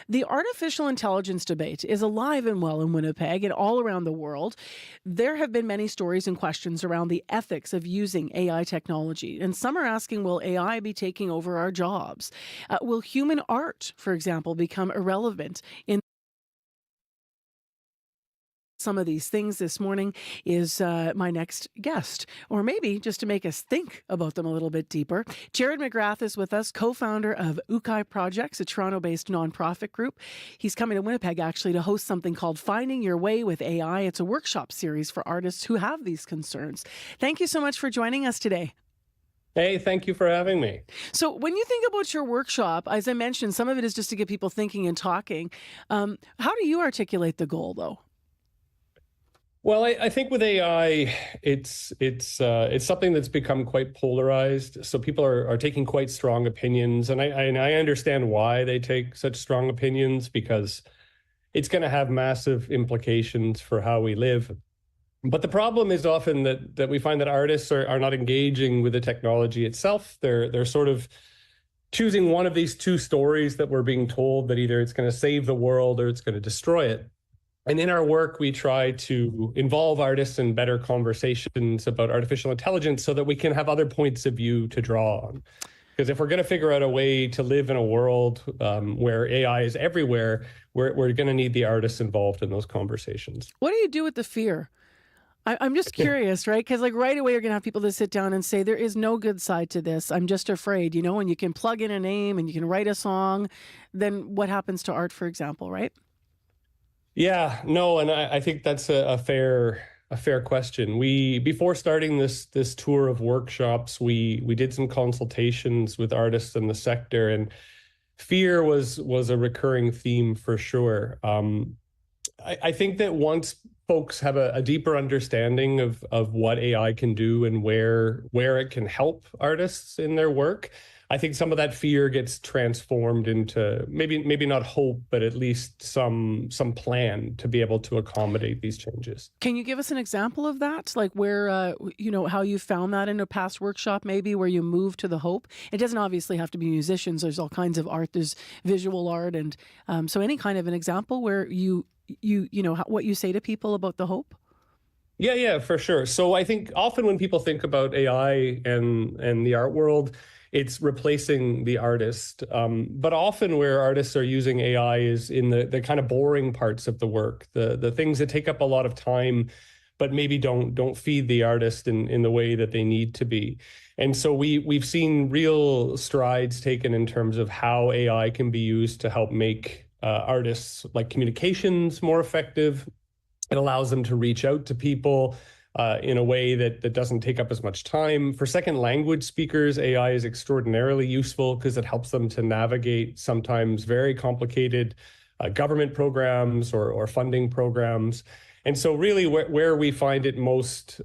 The artificial intelligence debate is alive and well in Winnipeg and all around the world. There have been many stories and questions around the ethics of using AI technology. And some are asking, will AI be taking over our jobs? Will human art, for example, become irrelevant in some of these things? This morning is my next guest, or maybe just to make us think about them a little bit deeper. Jared McGrath is with us, co-founder of Ukai Projects, a Toronto-based nonprofit group. He's coming to Winnipeg actually to host something called Finding Your Way with AI. It's a workshop series for artists who have these concerns. Thank you so much for joining us today. Hey, thank you for having me. So when you think about your workshop, as I mentioned, some of it is just to get people thinking and talking. How do you articulate the goal, though? Well, I think with AI, it's something that's become quite polarized. So people are taking quite strong opinions, and I understand why they take such strong opinions, because it's going to have massive implications for how we live. But the problem is often that we find that artists are not engaging with the technology itself. They're sort of choosing one of these two stories that we're being told, that either it's going to save the world or it's going to destroy it. And in our work, we try to involve artists in better conversations about artificial intelligence so that we can have other points of view to draw on. Because if we're going to figure out a way to live in a world where AI is everywhere, we're going to need the artists involved in those conversations. What do you do with the fear? I'm just curious, right? Because right away you're going to have people that sit down and say, there is no good side to this. I'm just afraid, and you can plug in a name and you can write a song. Then what happens to art, for example, right? Yeah, no, and I think that's a fair question. Before starting this tour of workshops, we did some consultations with artists in the sector, and fear was a recurring theme for sure. I think that once folks have a deeper understanding of what AI can do and where it can help artists in their work, I think some of that fear gets transformed into maybe not hope, but at least some plan to be able to accommodate these changes. Can you give us an example of that? Like where, how you found that in a past workshop, maybe where you moved to the hope? It doesn't obviously have to be musicians. There's all kinds of art. There's visual art. And so any kind of an example where you what you say to people about the hope? Yeah, for sure. So I think often when people think about AI and the art world, it's replacing the artist. But often where artists are using AI is in the kind of boring parts of the work, the things that take up a lot of time, but maybe don't feed the artist in the way that they need to be. And so we've seen real strides taken in terms of how AI can be used to help make artists like communications more effective. It allows them to reach out to people in a way that doesn't take up as much time. For second language speakers, AI is extraordinarily useful because it helps them to navigate sometimes very complicated government programs or funding programs. And so really where we find it most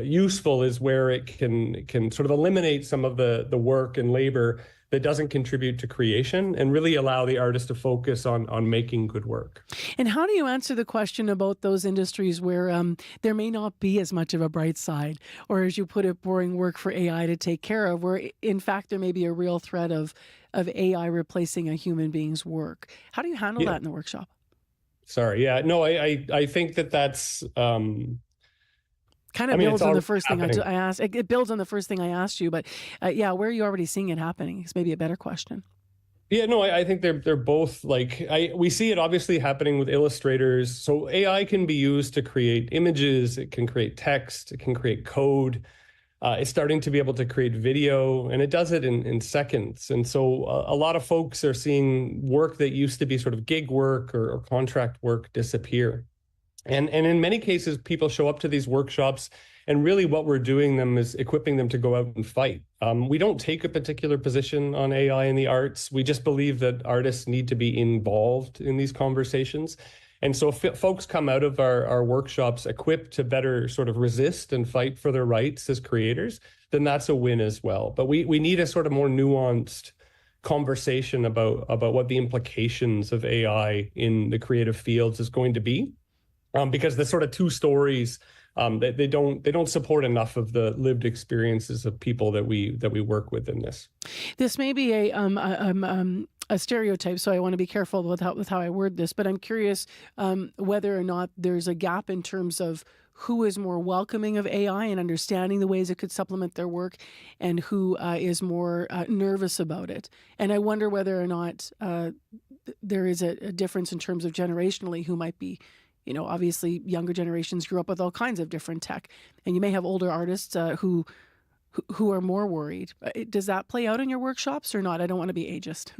useful is where it can sort of eliminate some of the work and labor that doesn't contribute to creation and really allow the artist to focus on making good work. And how do you answer the question about those industries where there may not be as much of a bright side, or as you put it, boring work for AI to take care of, where in fact there may be a real threat of AI replacing a human being's work? How do you handle that in the workshop? Sorry. Yeah, no, I think that's kind of builds on the first thing I asked. It builds on the first thing I asked you, but where are you already seeing it happening? It's maybe a better question. Yeah, no, I think they're both we see it obviously happening with illustrators. So AI can be used to create images. It can create text. It can create code. It's starting to be able to create video, and it does it in seconds. And so a lot of folks are seeing work that used to be sort of gig work or contract work disappear. And in many cases, people show up to these workshops, and really what we're doing them is equipping them to go out and fight. We don't take a particular position on AI in the arts. We just believe that artists need to be involved in these conversations. And so if folks come out of our workshops equipped to better sort of resist and fight for their rights as creators, then that's a win as well. But we need a sort of more nuanced conversation about what the implications of AI in the creative fields is going to be. Because the sort of two stories, they don't support enough of the lived experiences of people that we work with in this. This may be a stereotype, so I want to be careful with how I word this. But I'm curious whether or not there's a gap in terms of who is more welcoming of AI and understanding the ways it could supplement their work, and who is more nervous about it. And I wonder whether or not there is a difference in terms of generationally who might be. Obviously, younger generations grew up with all kinds of different tech, and you may have older artists who are more worried. Does that play out in your workshops or not? I don't want to be ageist.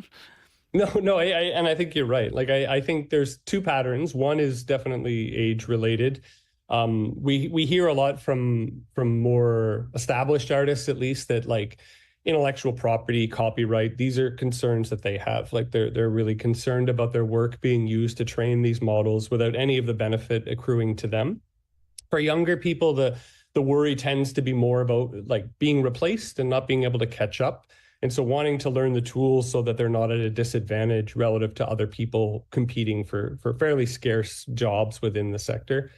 No, and I think you're right. Like, I think there's two patterns. One is definitely age related. We hear a lot from more established artists, at least, that like intellectual property, copyright, these are concerns that they have. Like they're really concerned about their work being used to train these models without any of the benefit accruing to them. For younger people, the worry tends to be more about like being replaced and not being able to catch up. And so wanting to learn the tools so that they're not at a disadvantage relative to other people competing for fairly scarce jobs within the sector.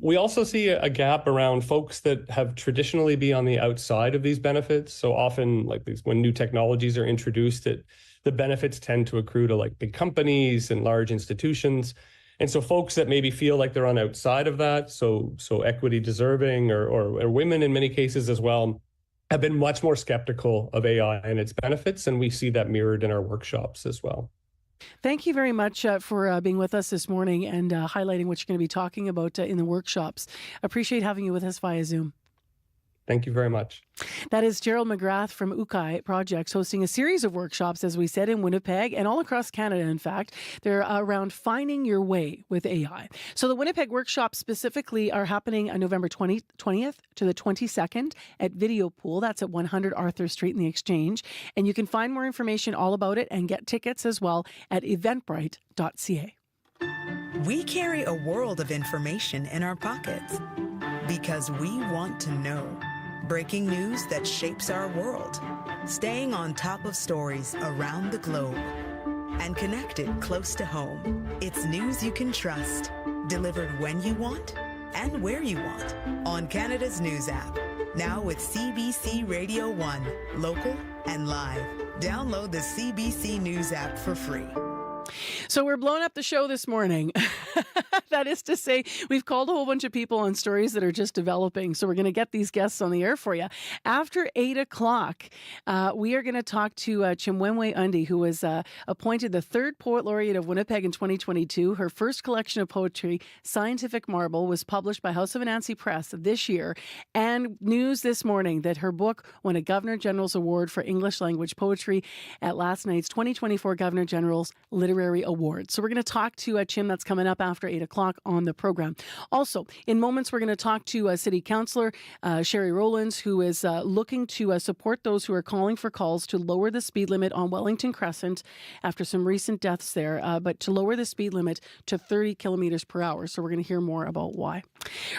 We also see a gap around folks that have traditionally been on the outside of these benefits. So often, like when new technologies are introduced, the benefits tend to accrue to like big companies and large institutions. And so folks that maybe feel like they're on outside of that, so equity deserving or women in many cases as well, have been much more skeptical of AI and its benefits. And we see that mirrored in our workshops as well. Thank you very much for being with us this morning and highlighting what you're going to be talking about in the workshops. Appreciate having you with us via Zoom. Thank you very much. That is Gerald McGrath from Ukai Projects, hosting a series of workshops, as we said, in Winnipeg and all across Canada, in fact. They're around finding your way with AI. So the Winnipeg workshops specifically are happening on November 20th to the 22nd at Video Pool. That's at 100 Arthur Street in the Exchange. And you can find more information all about it and get tickets as well at eventbrite.ca. We carry a world of information in our pockets because we want to know. Breaking news that shapes our world. Staying on top of stories around the globe. And connected close to home. It's news you can trust. Delivered when you want and where you want. On Canada's News app. Now with CBC Radio 1. Local and live. Download the CBC News app for free. So we're blowing up the show this morning. That is to say, we've called a whole bunch of people on stories that are just developing. So we're going to get these guests on the air for you. After 8 o'clock, we are going to talk to Chimwemwe Undi, who was appointed the third Poet Laureate of Winnipeg in 2022. Her first collection of poetry, Scientific Marble, was published by House of Anansi Press this year. And news this morning that her book won a Governor General's Award for English Language Poetry at last night's 2024 Governor General's Literary Awards. So we're going to talk to Chim. That's coming up after 8 o'clock on the program. Also, in moments, we're going to talk to City Councillor Sherry Rowlands, who is looking to support those who are calling for calls to lower the speed limit on Wellington Crescent after some recent deaths there, but to lower the speed limit to 30 kilometers per hour. So we're going to hear more about why.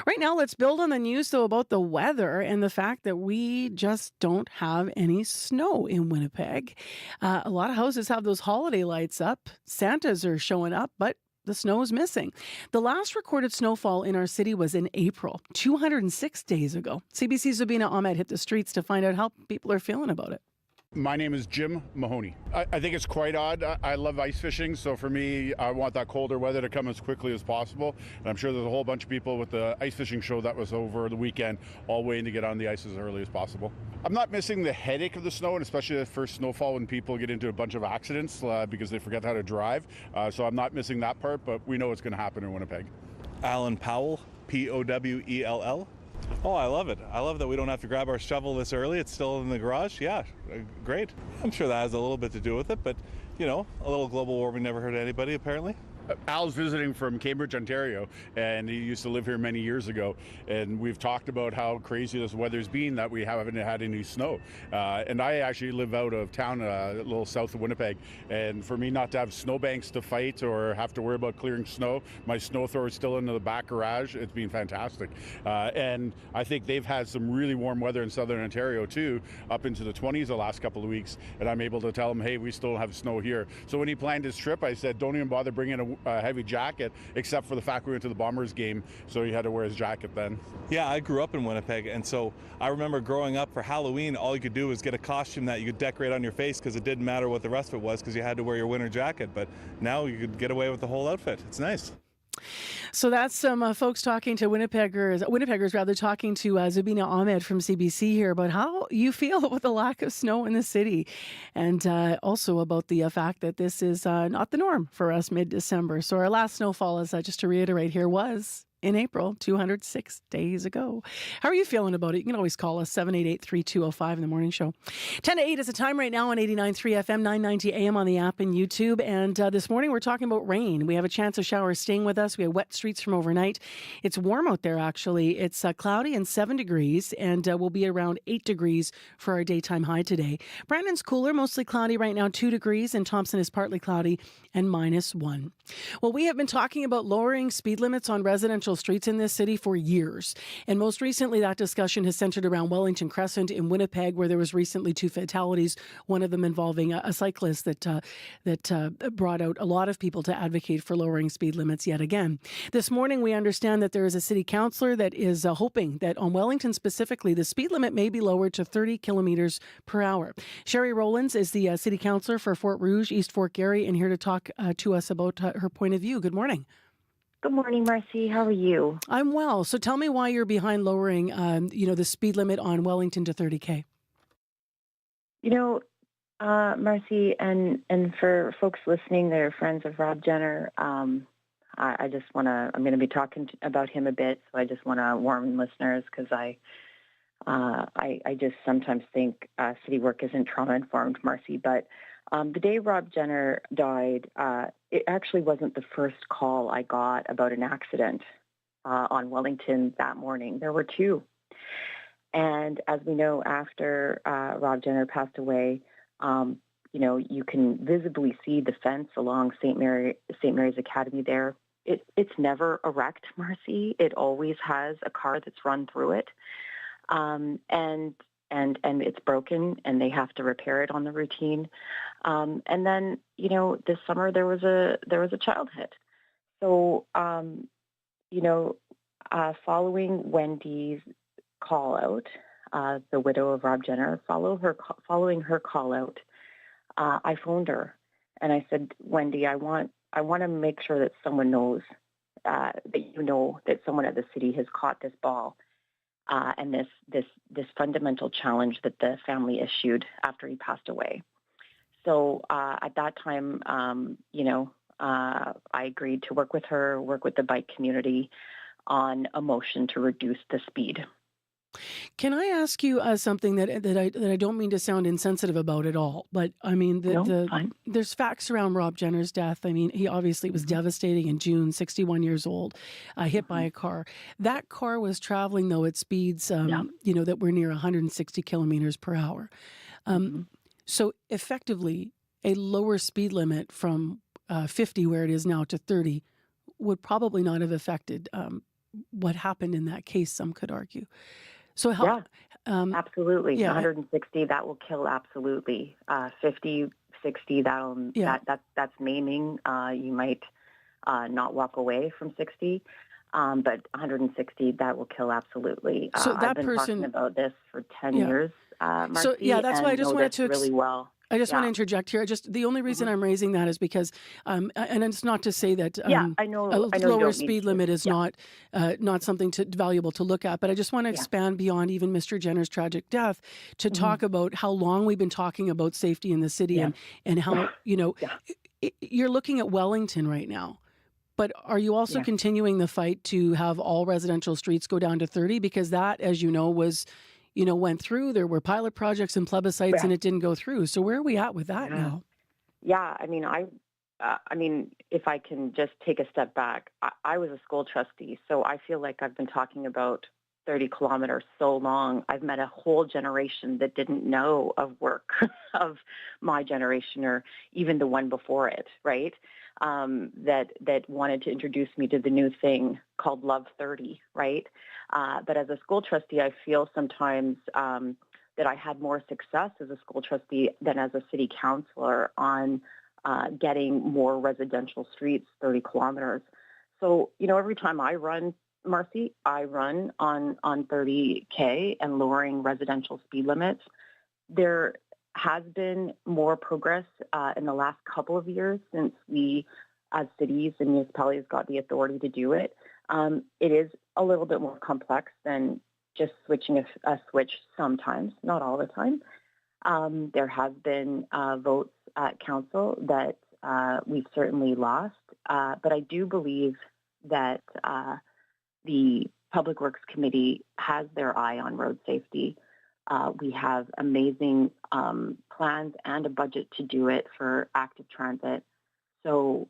Right now, let's build on the news, though, about the weather and the fact that we just don't have any snow in Winnipeg. A lot of houses have those holiday lights up. Santas are showing up, but the snow is missing. The last recorded snowfall in our city was in April, 206 days ago. CBC's Zabina Ahmed hit the streets to find out how people are feeling about it. My name is Jim Mahoney. I think it's quite odd. I love ice fishing, so for me, I want that colder weather to come as quickly as possible. And I'm sure there's a whole bunch of people with the ice fishing show that was over the weekend, all waiting to get on the ice as early as possible. I'm not missing the headache of the snow, and especially the first snowfall when people get into a bunch of accidents because they forget how to drive. So I'm not missing that part, but we know it's going to happen in Winnipeg. Alan Powell, Powell. Oh, I love it. I love that we don't have to grab our shovel this early. It's still in the garage. Yeah, great. I'm sure that has a little bit to do with it, but, you know, a little global warming never hurt anybody, apparently. Al's visiting from Cambridge, Ontario, and he used to live here many years ago. And we've talked about how crazy this weather's been, that we haven't had any snow. And I actually live out of town, a little south of Winnipeg. And for me not to have snowbanks to fight or have to worry about clearing snow, my snow thrower is still in the back garage. It's been fantastic. And I think they've had some really warm weather in southern Ontario too, up into the 20s the last couple of weeks. And I'm able to tell him, hey, we still have snow here. So when he planned his trip, I said, don't even bother bringing a heavy jacket, except for the fact we went to the Bombers game, so he had to wear his jacket then. Yeah, I grew up in Winnipeg, and so I remember growing up for Halloween, all you could do was get a costume that you could decorate on your face because it didn't matter what the rest of it was because you had to wear your winter jacket. But now you could get away with the whole outfit. It's nice. So that's some folks talking to Winnipeggers rather, talking to Zabina Ahmed from CBC here about how you feel with the lack of snow in the city, and also about the fact that this is not the norm for us mid-December. So our last snowfall, is just to reiterate here, was in April, 206 days ago. How are you feeling about it? You can always call us 788-3205 in the morning show. 10 to 8 is the time right now on 89.3 FM, 990 AM on the app and YouTube. And this morning we're talking about rain. We have a chance of showers staying with us. We have wet streets from overnight. It's warm out there, actually. It's cloudy and 7 degrees, and we'll be around 8 degrees for our daytime high today. Brandon's cooler, mostly cloudy right now, 2 degrees, and Thompson is partly cloudy and -1. Well, we have been talking about lowering speed limits on residential streets in this city for years. And most recently, that discussion has centered around Wellington Crescent in Winnipeg, where there was recently 2 fatalities, one of them involving a cyclist that brought out a lot of people to advocate for lowering speed limits yet again. This morning, we understand that there is a city councillor that is hoping that on Wellington specifically, the speed limit may be lowered to 30 kilometers per hour. Sherry Rowlands is the city councillor for Fort Rouge, East Fort Garry, and here to talk to us about her point of view. Good morning. Good morning, Marcy. How are you? I'm well. So tell me why you're behind lowering, the speed limit on Wellington to 30K. Marcy, and for folks listening that are friends of Rob Jenner, I just want to, I'm going to be talking about him a bit, so I just want to warn listeners because I just sometimes think city work isn't trauma-informed, Marcy, but the day Rob Jenner died, it actually wasn't the first call I got about an accident on Wellington that morning. There were 2. And as we know, after Rob Jenner passed away, you can visibly see the fence along St. Mary's Academy there. It's never erect, Marcy. It always has a car that's run through it. And it's broken, and they have to repair it on the routine. And then, this summer there was a child hit. So, following Wendy's call out, the widow of Rob Jenner, following her call out, I phoned her and I said, Wendy, I want to make sure that someone knows that that someone at the city has caught this ball. And this fundamental challenge that the family issued after he passed away. So at that time, I agreed to work with her, work with the bike community on a motion to reduce the speed. Can I ask you something that I don't mean to sound insensitive about at all, but I mean, there's facts around Rob Jenner's death. I mean, he obviously was devastating in June, 61 years old, hit by a car. That car was traveling, though, at speeds, that were near 160 kilometers per hour. So effectively, a lower speed limit from 50, where it is now, to 30 would probably not have affected what happened in that case, some could argue. So absolutely. Yeah. 160, that will kill absolutely. 50, 60, that's maiming. You might not walk away from 60, but 160, that will kill absolutely. So that I've been talking about this for 10 years, Marcy, so that's why I just wanted to really well. I just want to interject here. The only reason I'm raising that is because, and it's not to say that I know a lower speed limit is not something valuable to look at, but I just want to expand beyond even Mr. Jenner's tragic death to talk about how long we've been talking about safety in the city and how, you're looking at Wellington right now. But are you also continuing the fight to have all residential streets go down to 30? Because that, as you know, was... went through. There were pilot projects and plebiscites, and it didn't go through. So where are we at with that now? Yeah, I mean, if I can just take a step back, I was a school trustee, so I feel like I've been talking about 30 kilometers so long. I've met a whole generation that didn't know of work of my generation or even the one before it, right? That wanted to introduce me to the new thing called Love 30, right? But as a school trustee, I feel sometimes that I had more success as a school trustee than as a city councillor on getting more residential streets 30 kilometers. So, every time I run, Marcy, I run on 30K and lowering residential speed limits. There has been more progress in the last couple of years since we, as cities and municipalities, got the authority to do it. It is a little bit more complex than just switching a switch sometimes, not all the time. There have been votes at council that we've certainly lost, but I do believe that the Public Works Committee has their eye on road safety. We have amazing plans and a budget to do it for active transit. So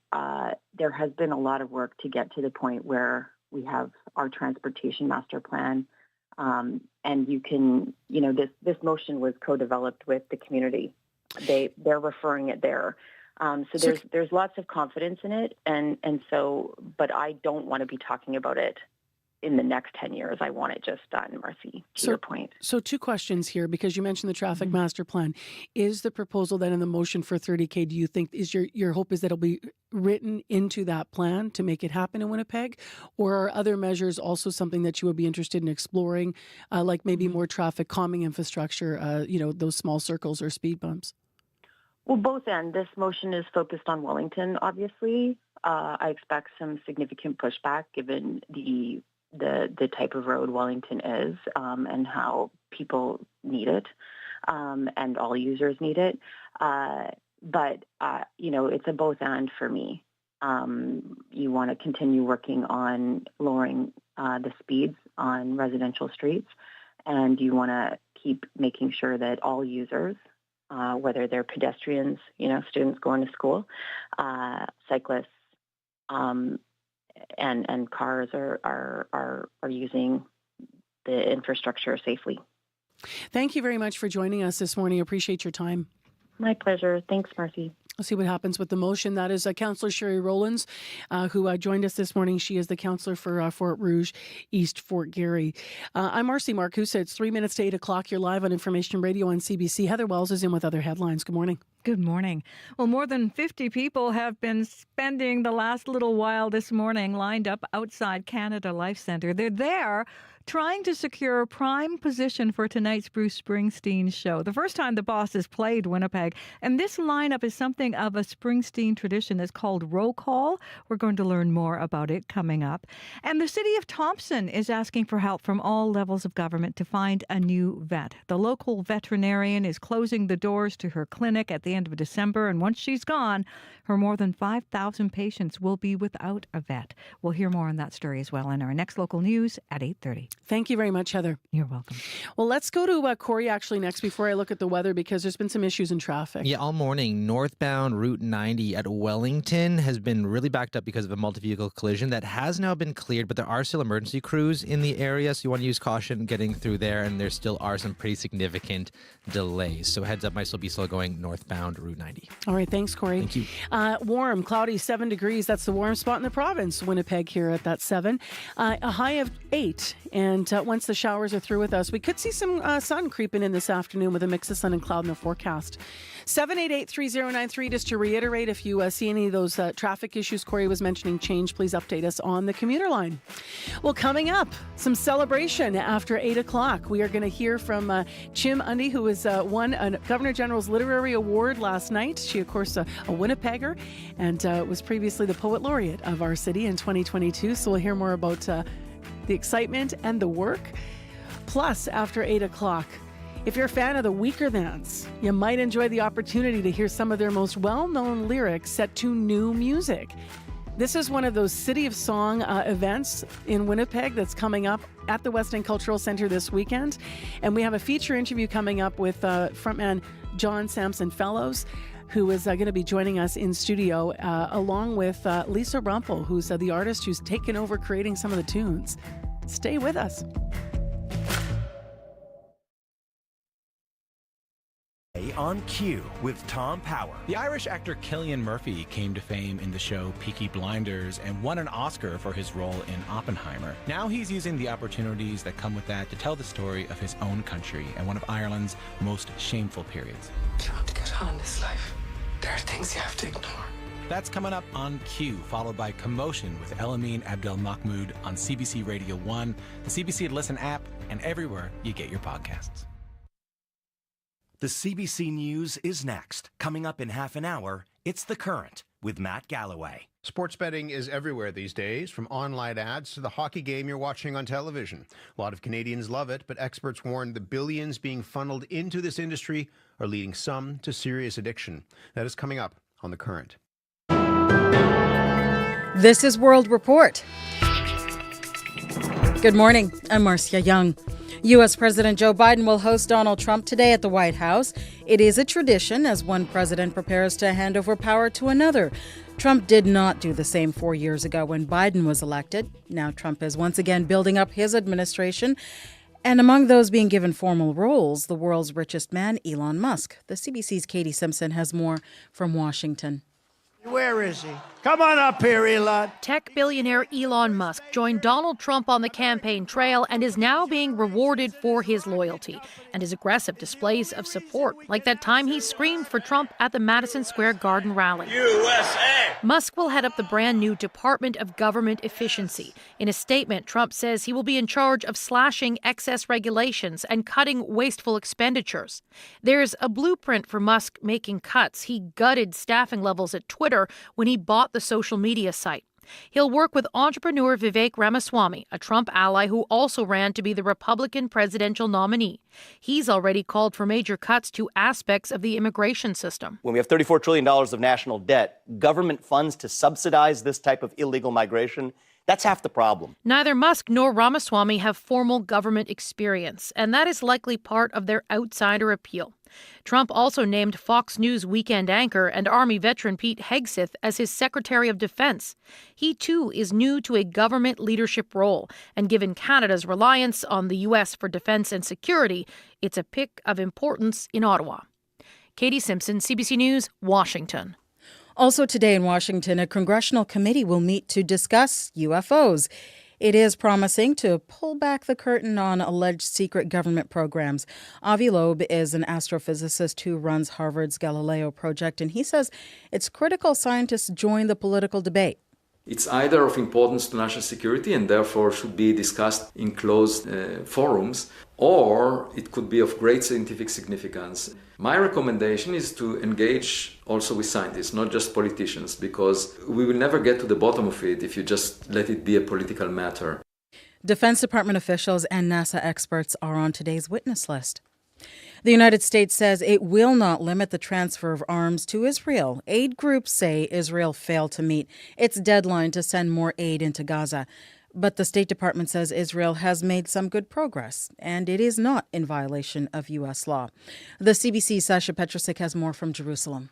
there has been a lot of work to get to the point where we have our transportation master plan. And you can, this motion was co-developed with the community. They're referring it there. So there's lots of confidence in it. And so, but I don't want to be talking about it in the next 10 years. I want it just done, Marcy, to your point. So 2 questions here, because you mentioned the traffic master plan. Is the proposal then in the motion for 30K, do you think, is your hope is that it'll be written into that plan to make it happen in Winnipeg? Or are other measures also something that you would be interested in exploring, like maybe more traffic calming infrastructure, those small circles or speed bumps? Well, both ends. This motion is focused on Wellington, obviously. I expect some significant pushback given the type of road Wellington is and how people need it and all users need it. But it's a both and for me. You want to continue working on lowering the speeds on residential streets, and you want to keep making sure that all users, whether they're pedestrians, students going to school, cyclists, and cars are using the infrastructure safely. Thank you very much for joining us this morning. Appreciate your time. My pleasure. Thanks, Marcy. We'll see what happens with the motion. That is Councillor Sherry Rowlands, who joined us this morning. She is the councillor for Fort Rouge, East Fort Garry. I'm Marcy Marcusa. It's 3 minutes to 8 o'clock. You're live on Information Radio on CBC. Heather Wells is in with other headlines. Good morning. Good morning. Well, more than 50 people have been spending the last little while this morning lined up outside Canada Life Centre. They're there trying to secure a prime position for tonight's Bruce Springsteen show. The first time the Boss has played Winnipeg. And this lineup is something of a Springsteen tradition. It's called Roll Call. We're going to learn more about it coming up. And the city of Thompson is asking for help from all levels of government to find a new vet. The local veterinarian is closing the doors to her clinic at the end of December. And once she's gone, her more than 5,000 patients will be without a vet. We'll hear more on that story as well in our next local news at 8:30. Thank you very much, Heather. You're welcome. Well, let's go to Corey actually next before I look at the weather, because there's been some issues in traffic. Yeah, all morning, northbound Route 90 at Wellington has been really backed up because of a multi-vehicle collision that has now been cleared, but there are still emergency crews in the area, so you want to use caution getting through there, and there still are some pretty significant delays. So heads up, might still be slow going northbound Route 90. All right, thanks, Corey. Thank you. Warm, cloudy, 7 degrees. That's the warm spot in the province. Winnipeg here at that 7. A high of 8. And once the showers are through with us, we could see some sun creeping in this afternoon with a mix of sun and cloud in the forecast. 788-3093, just to reiterate, if you see any of those traffic issues Corey was mentioning change, please update us on the commuter line. Well, coming up, some celebration after 8 o'clock. We are going to hear from Chim Undy, who was won a Governor General's Literary Award last night. She, of course, a Winnipegger, and was previously the Poet Laureate of our city in 2022. So we'll hear more about the excitement and the work. Plus, after 8 o'clock, if you're a fan of the Weaker Thans, you might enjoy the opportunity to hear some of their most well-known lyrics set to new music. This is one of those City of Song events in Winnipeg that's coming up at the West End Cultural Centre this weekend. And we have a feature interview coming up with frontman John Sampson Fellows, who is going to be joining us in studio, along with Lisa Rumpel, who's the artist who's taken over creating some of the tunes. Stay with us. On Q with Tom Power. The Irish actor Cillian Murphy came to fame in the show Peaky Blinders and won an Oscar for his role in Oppenheimer. Now he's using the opportunities that come with that to tell the story of his own country and one of Ireland's most shameful periods. You want to get on in this life, there are things you have to ignore. That's coming up on Q, followed by Commotion with Elamine Abdel-Mahmoud on CBC Radio 1, the CBC Listen app, and everywhere you get your podcasts. The CBC News is next. Coming up in half an hour, it's The Current with Matt Galloway. Sports betting is everywhere these days, from online ads to the hockey game you're watching on television. A lot of Canadians love it, but experts warn the billions being funneled into this industry are leading some to serious addiction. That is coming up on The Current. This is World Report. Good morning. I'm Marcia Young. U.S. President Joe Biden will host Donald Trump today at the White House. It is a tradition as one president prepares to hand over power to another. Trump did not do the same 4 years ago when Biden was elected. Now Trump is once again building up his administration. And among those being given formal roles, the world's richest man, Elon Musk. The CBC's Katie Simpson has more from Washington. Where is he? Come on up here, Elon. Tech billionaire Elon Musk joined Donald Trump on the campaign trail and is now being rewarded for his loyalty and his aggressive displays of support, like that time he screamed for Trump at the Madison Square Garden rally. USA! Musk will head up the brand new Department of Government Efficiency. In a statement, Trump says he will be in charge of slashing excess regulations and cutting wasteful expenditures. There's a blueprint for Musk making cuts. He gutted staffing levels at Twitter when he bought the social media site. He'll work with entrepreneur Vivek Ramaswamy, a Trump ally who also ran to be the Republican presidential nominee. He's already called for major cuts to aspects of the immigration system. When we have $34 trillion of national debt, government funds to subsidize this type of illegal migration, that's half the problem. Neither Musk nor Ramaswamy have formal government experience, and that is likely part of their outsider appeal. Trump also named Fox News weekend anchor and Army veteran Pete Hegseth as his Secretary of Defense. He, too, is new to a government leadership role, and given Canada's reliance on the U.S. for defense and security, it's a pick of importance in Ottawa. Katie Simpson, CBC News, Washington. Also today in Washington, a congressional committee will meet to discuss UFOs. It is promising to pull back the curtain on alleged secret government programs. Avi Loeb is an astrophysicist who runs Harvard's Galileo project, and he says it's critical scientists join the political debate. It's either of importance to national security and therefore should be discussed in closed forums, or it could be of great scientific significance. My recommendation is to engage also with scientists, not just politicians, because we will never get to the bottom of it if you just let it be a political matter. Defense Department officials and NASA experts are on today's witness list. The United States says it will not limit the transfer of arms to Israel. Aid groups say Israel failed to meet its deadline to send more aid into Gaza. But the State Department says Israel has made some good progress, and it is not in violation of U.S. law. The CBC's Sasha Petrusik has more from Jerusalem.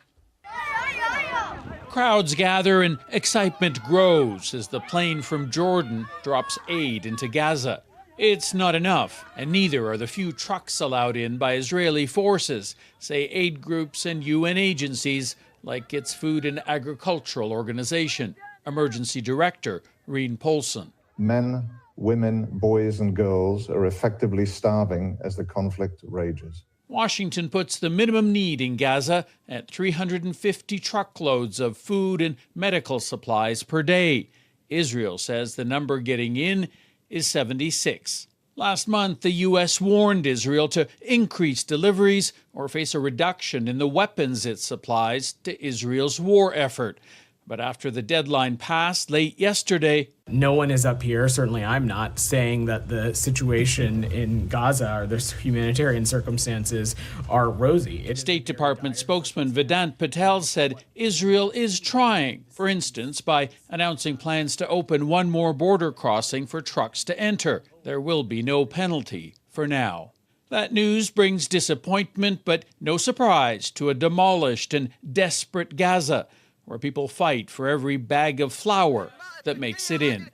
Crowds gather and excitement grows as the plane from Jordan drops aid into Gaza. It's not enough, and neither are the few trucks allowed in by Israeli forces, say aid groups and UN agencies like its Food and Agricultural Organization. Emergency Director Reen Polson. Men, women, boys and girls are effectively starving as the conflict rages. Washington puts the minimum need in Gaza at 350 truckloads of food and medical supplies per day. Israel says the number getting in is 76. Last month, the U.S. warned Israel to increase deliveries or face a reduction in the weapons it supplies to Israel's war effort. But after the deadline passed late yesterday, no one is up here, certainly I'm not, saying that the situation in Gaza or the humanitarian circumstances are rosy. State Department spokesman Vedant Patel said Israel is trying, for instance, by announcing plans to open one more border crossing for trucks to enter. There will be no penalty for now. That news brings disappointment, but no surprise to a demolished and desperate Gaza, where people fight for every bag of flour that makes it in.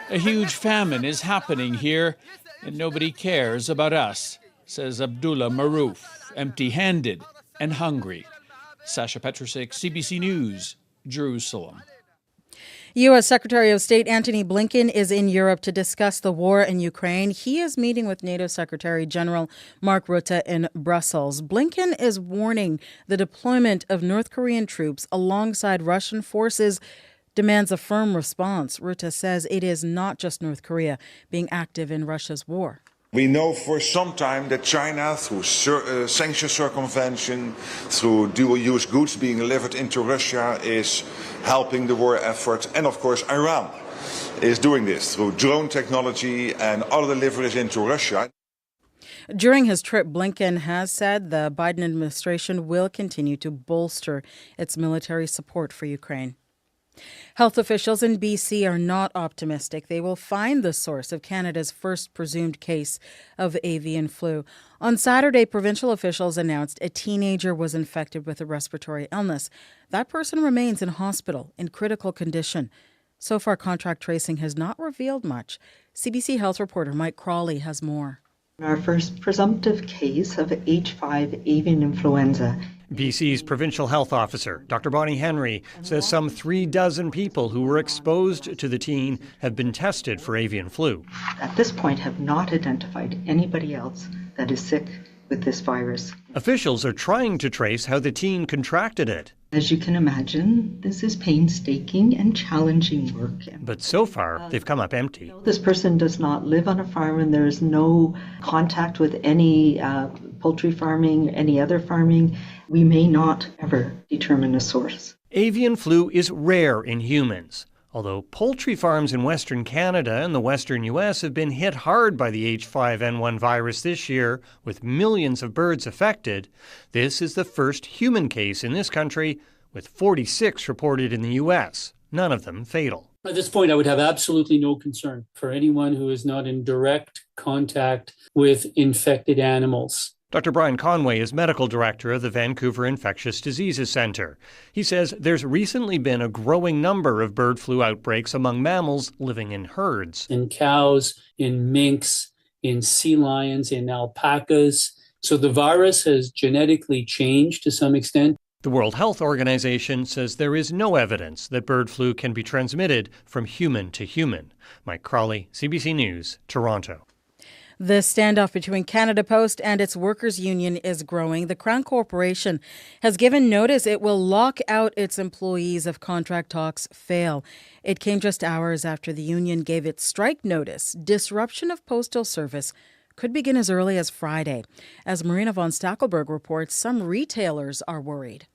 A huge famine is happening here, and nobody cares about us, says Abdullah Marouf, empty-handed and hungry. Sasha Petrusik, CBC News, Jerusalem. U.S. Secretary of State Antony Blinken is in Europe to discuss the war in Ukraine. He is meeting with NATO Secretary General Mark Rutte in Brussels. Blinken is warning the deployment of North Korean troops alongside Russian forces demands a firm response. Rutte says it is not just North Korea being active in Russia's war. We know for some time that China, through sanction circumvention, through dual-use goods being delivered into Russia, is helping the war effort. And of course, Iran is doing this through drone technology and other deliveries into Russia. During his trip, Blinken has said the Biden administration will continue to bolster its military support for Ukraine. Health officials in BC are not optimistic they will find the source of Canada's first presumed case of avian flu. On Saturday, provincial officials announced a teenager was infected with a respiratory illness. That person remains in hospital in critical condition. So far, contact tracing has not revealed much. CBC Health reporter Mike Crawley has more. Our first presumptive case of H5 avian influenza. BC's provincial health officer, Dr. Bonnie Henry, says some 36 people who were exposed to the teen have been tested for avian flu. At this point, have not identified anybody else that is sick with this virus. Officials are trying to trace how the teen contracted it. As you can imagine, this is painstaking and challenging work. But so far, they've come up empty. This person does not live on a farm and there is no contact with any poultry farming, any other farming. We may not ever determine a source. Avian flu is rare in humans. Although poultry farms in Western Canada and the Western U.S. have been hit hard by the H5N1 virus this year, with millions of birds affected, this is the first human case in this country, with 46 reported in the U.S., none of them fatal. At this point, I would have absolutely no concern for anyone who is not in direct contact with infected animals. Dr. Brian Conway is medical director of the Vancouver Infectious Diseases Centre. He says there's recently been a growing number of bird flu outbreaks among mammals living in herds. In cows, in minks, in sea lions, in alpacas. So the virus has genetically changed to some extent. The World Health Organization says there is no evidence that bird flu can be transmitted from human to human. Mike Crawley, CBC News, Toronto. The standoff between Canada Post and its workers' union is growing. The Crown Corporation has given notice it will lock out its employees if contract talks fail. It came just hours after the union gave its strike notice. Disruption of postal service could begin as early as Friday. As Marina von Stackelberg reports, some retailers are worried.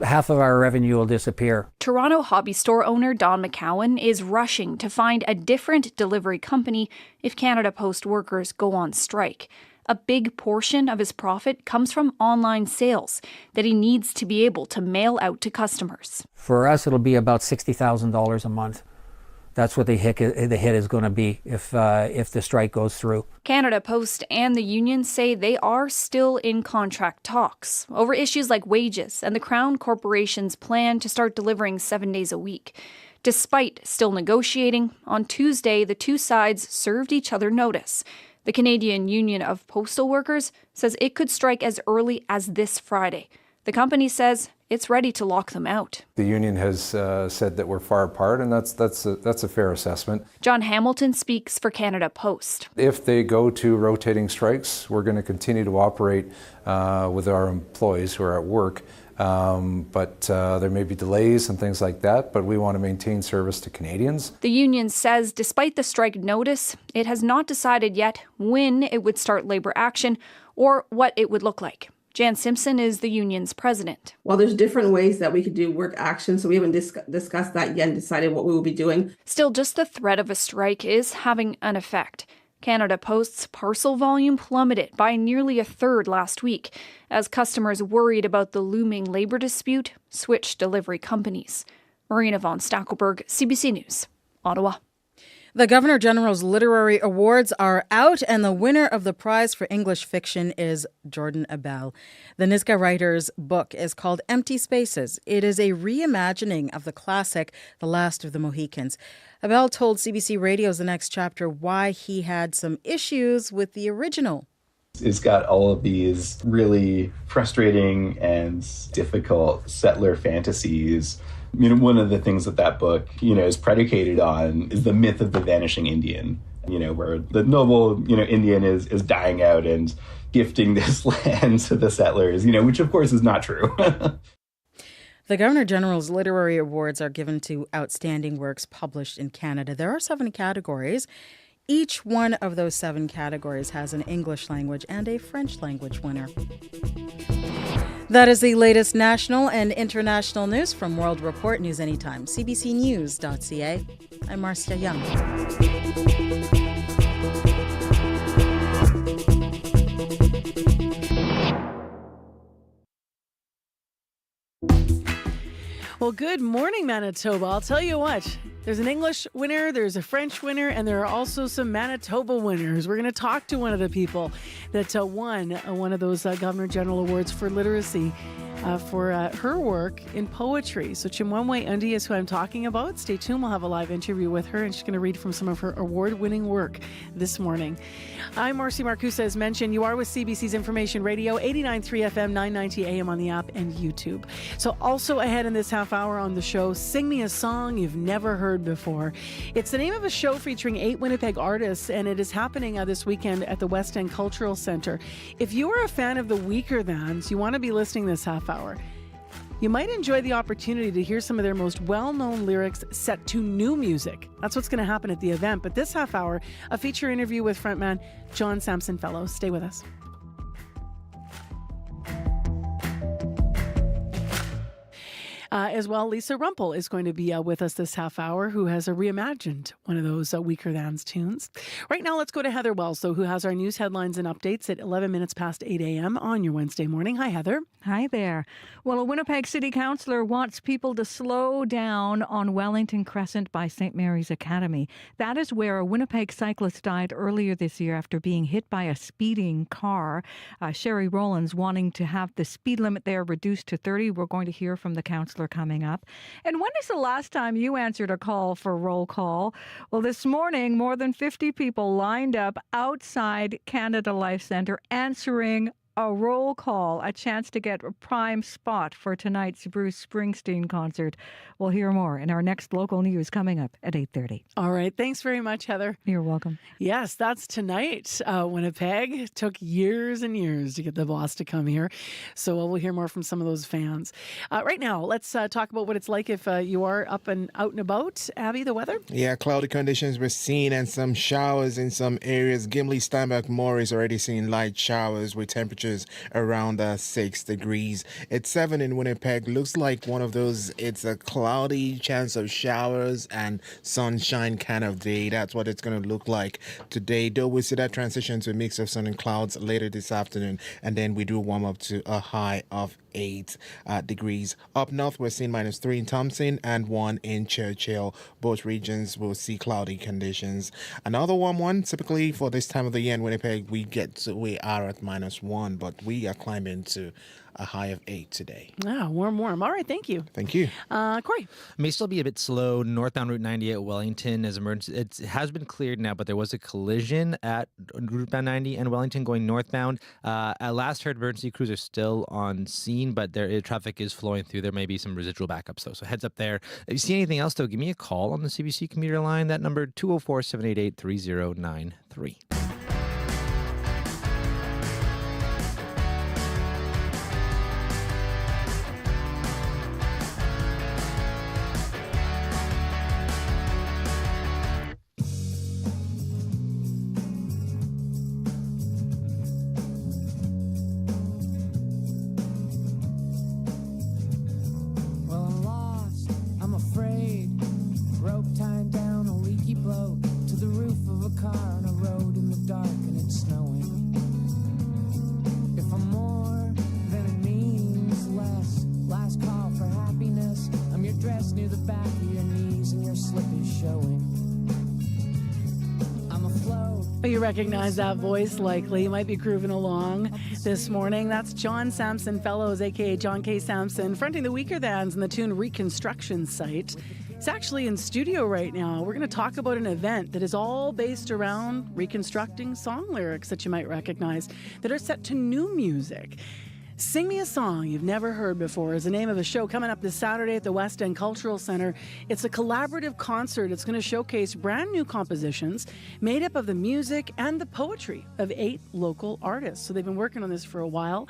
Half of our revenue will disappear. Toronto hobby store owner Don McCowan is rushing to find a different delivery company if Canada Post workers go on strike. A big portion of his profit comes from online sales that he needs to be able to mail out to customers. For us, it'll be about $60,000 a month. That's what the hit is going to be if the strike goes through. Canada Post and the union say they are still in contract talks over issues like wages and the Crown Corporation's plan to start delivering 7 days a week. Despite still negotiating, on Tuesday, the two sides served each other notice. The Canadian Union of Postal Workers says it could strike as early as this Friday. The company says it's ready to lock them out. The union has said that we're far apart, and that's a fair assessment. John Hamilton speaks for Canada Post. If they go to rotating strikes, we're going to continue to operate with our employees who are at work, but there may be delays and things like that, but we want to maintain service to Canadians. The union says despite the strike notice, it has not decided yet when it would start labor action or what it would look like. Jan Simpson is the union's president. Well, there's different ways that we could do work action, so we haven't discussed that yet and decided what we will be doing. Still, just the threat of a strike is having an effect. Canada Post's parcel volume plummeted by nearly a third last week as customers worried about the looming labor dispute switched delivery companies. Marina von Stackelberg, CBC News, Ottawa. The Governor General's Literary Awards are out, and the winner of the prize for English fiction is Jordan Abel. The Niska writer's book is called Empty Spaces. It is a reimagining of the classic The Last of the Mohicans. Abel told CBC Radio's The Next Chapter why he had some issues with the original. It's got all of these really frustrating and difficult settler fantasies. One of the things that book, is predicated on is the myth of the vanishing Indian, where the noble, Indian is dying out and gifting this land to the settlers, which of course is not true. The Governor General's Literary Awards are given to outstanding works published in Canada. There are 7 categories. Each one of those 7 categories has an English language and a French language winner. That is the latest national and international news from World Report News Anytime, cbcnews.ca. I'm Marcia Young. Well, good morning, Manitoba. I'll tell you what. There's an English winner, there's a French winner, and there are also some Manitoba winners. We're going to talk to one of the people that won one of those Governor General Awards for literacy for her work in poetry. So Chimwemwe Undi is who I'm talking about. Stay tuned. We'll have a live interview with her, and she's going to read from some of her award-winning work this morning. I'm Marcy Marcusa, as mentioned. You are with CBC's Information Radio, 89.3 FM, 990 AM on the app and YouTube. So also ahead in this half hour on the show, Sing Me a Song You've Never Heard Before. It's the name of a show featuring 8 Winnipeg artists, and it is happening this weekend at the West End Cultural Centre. If you are a fan of the Weaker Thans, you want to be listening this half hour. You might enjoy the opportunity to hear some of their most well-known lyrics set to new music. That's what's going to happen at the event. But this half hour, a feature interview with frontman John Sampson Fellows. Stay with us. As well, Lisa Rumpel is going to be with us this half hour, who has reimagined one of those Weaker Thans tunes. Right now, let's go to Heather Wells, though, who has our news headlines and updates at 11 minutes past 8 a.m. on your Wednesday morning. Hi, Heather. Hi there. Well, a Winnipeg City Councillor wants people to slow down on Wellington Crescent by St. Mary's Academy. That is where a Winnipeg cyclist died earlier this year after being hit by a speeding car. Sherry Rowlands wanting to have the speed limit there reduced to 30. We're going to hear from the councillor coming up. And when is the last time you answered a call for roll call? Well, this morning, more than 50 people lined up outside Canada Life Centre answering a roll call, a chance to get a prime spot for tonight's Bruce Springsteen concert. We'll hear more in our next local news coming up at 8:30. All right. Thanks very much, Heather. You're welcome. Yes, that's tonight. Winnipeg took years and years to get the boss to come here. So we'll hear more from some of those fans. Right now, let's talk about what it's like if you are up and out and about. Abby, the weather? Yeah, cloudy conditions we're seeing and some showers in some areas. Gimli, Steinbach, Moore is already seeing light showers with temperatures around 6 degrees. It's 7 in Winnipeg. Looks like one of those, it's a cloudy chance of showers and sunshine kind of day. That's what it's going to look like today. Though we see that transition to a mix of sun and clouds later this afternoon. And then we do warm up to a high of 8 degrees. Up north, we're seeing -3 in Thompson and 1 in Churchill. Both regions will see cloudy conditions. Another warm one, typically for this time of the year in Winnipeg, we are at -1, but we are climbing to a high of 8 today. Warm. All right, thank you. Thank you. Corey. May still be a bit slow. Northbound Route 90 at Wellington is emergency. It has been cleared now, but there was a collision at Route 90 and Wellington going northbound. At last heard, emergency crews are still on scene, but traffic is flowing through. There may be some residual backups, though, so heads up there. If you see anything else, though, give me a call on the CBC commuter line. That number, 204-788-3093. You recognize that voice likely. You might be grooving along this morning. That's John Sampson Fellows, a.k.a. John K. Sampson, fronting the Weaker Thans in the tune Reconstruction Site. He's actually in studio right now. We're going to talk about an event that is all based around reconstructing song lyrics that you might recognize that are set to new music. Sing Me a Song You've Never Heard Before is the name of a show coming up this Saturday at the West End Cultural Center. It's a collaborative concert. It's going to showcase brand new compositions made up of the music and the poetry of 8 local artists. So they've been working on this for a while.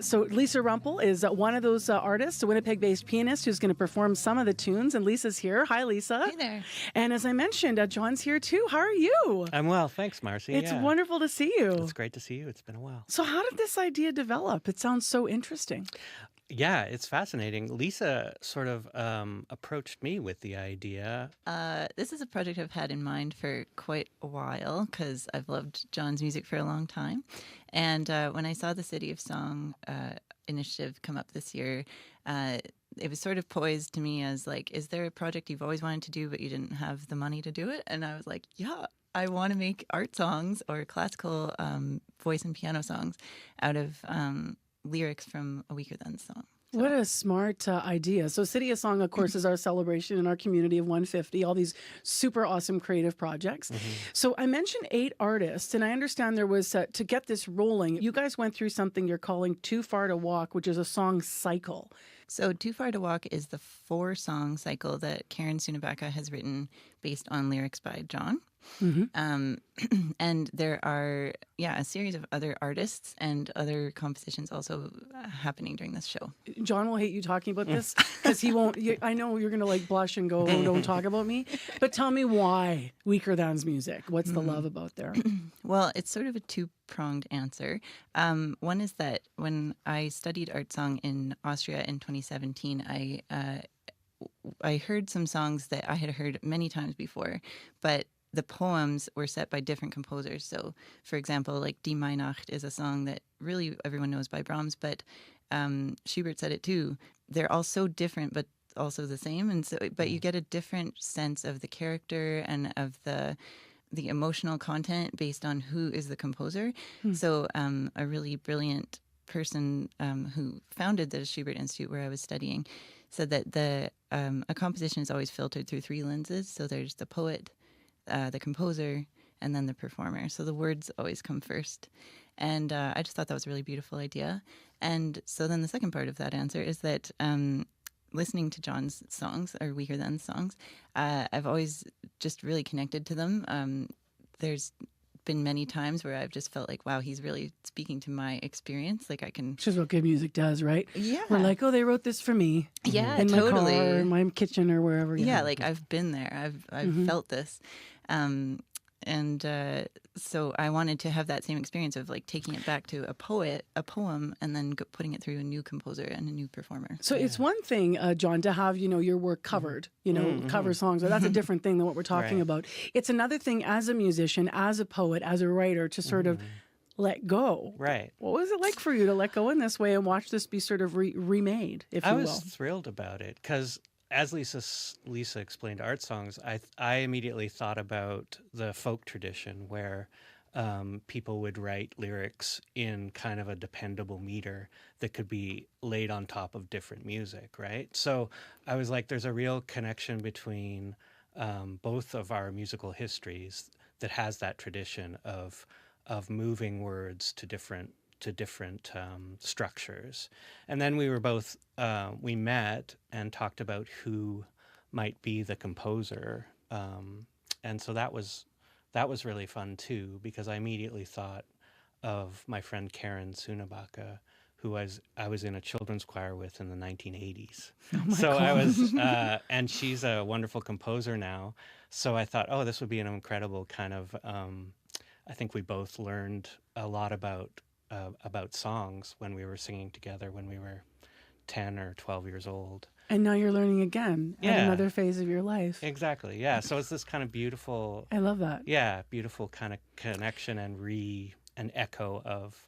So Lisa Rumpel is one of those artists, a Winnipeg-based pianist who's going to perform some of the tunes. And Lisa's here. Hi, Lisa. Hey there. And as I mentioned, John's here too. How are you? I'm well. Thanks, Marcy. It's wonderful to see you. It's great to see you. It's been a while. So how did this idea develop? It sounds so interesting. Yeah, it's fascinating. Lisa sort of approached me with the idea. This is a project I've had in mind for quite a while because I've loved John's music for a long time. And when I saw the City of Song initiative come up this year, it was sort of poised to me as like, is there a project you've always wanted to do but you didn't have the money to do it? And I was like, yeah, I want to make art songs or classical voice and piano songs out of lyrics from a Weaker Than song. So. What a smart idea. So City of Song, of course, is our celebration in our community of 150, all these super awesome creative projects. So I mentioned 8 artists, and I understand there was, to get this rolling, you guys went through something you're calling Too Far to Walk, which is a song cycle. So Too Far to Walk is the 4-song cycle that Karen Sunabaka has written based on lyrics by John. And there are, a series of other artists and other compositions also happening during this show. John will hate you talking about this because he won't. I know you're going to like blush and go, oh, don't talk about me. But tell me why Weaker Than's music. What's the love about there? Well, it's sort of a two-pronged answer. One is that when I studied art song in Austria in 2017, I heard some songs that I had heard many times before, but the poems were set by different composers. So, for example, like Die Weihnacht is a song that really everyone knows by Brahms, but Schubert said it too. They're all so different, but also the same. And so, but you get a different sense of the character and of the emotional content based on who is the composer. So, a really brilliant person who founded the Schubert Institute where I was studying said that a composition is always filtered through 3 lenses. So there's the poet, the composer, and then the performer. So the words always come first. And I just thought that was a really beautiful idea. And so then the second part of that answer is that listening to John's songs, or Weaker Than songs, I've always just really connected to them. There's been many times where I've just felt like, wow, he's really speaking to my experience. Like I can... Which is what good music does, right? Yeah. We're like, oh, they wrote this for me. Yeah, in totally. my car, or my kitchen, or wherever. Yeah, like I've been there. I've felt this. So I wanted to have that same experience of like taking it back to a poem, and then putting it through a new composer and a new performer. So it's one thing, John, to have, your work covered, cover songs. That's a different thing than what we're talking about. It's another thing as a musician, as a poet, as a writer to sort of let go. Right. What was it like for you to let go in this way and watch this be sort of remade, if you will? I was thrilled about it because as Lisa explained art songs, I immediately thought about the folk tradition where people would write lyrics in kind of a dependable meter that could be laid on top of different music, right? So I was like, there's a real connection between both of our musical histories that has that tradition of moving words to different structures. And then we were both, we met and talked about who might be the composer. And so that was really fun too, because I immediately thought of my friend Karen Sunabaka, who I was in a children's choir with in the 1980s. So God. I was, and she's a wonderful composer now. So I thought, oh, this would be an incredible kind of, I think we both learned a lot about songs when we were singing together when we were 10 or 12 years old. And now you're learning again at another phase of your life. Exactly, yeah. So it's this kind of beautiful... I love that. Yeah, beautiful kind of connection and an echo of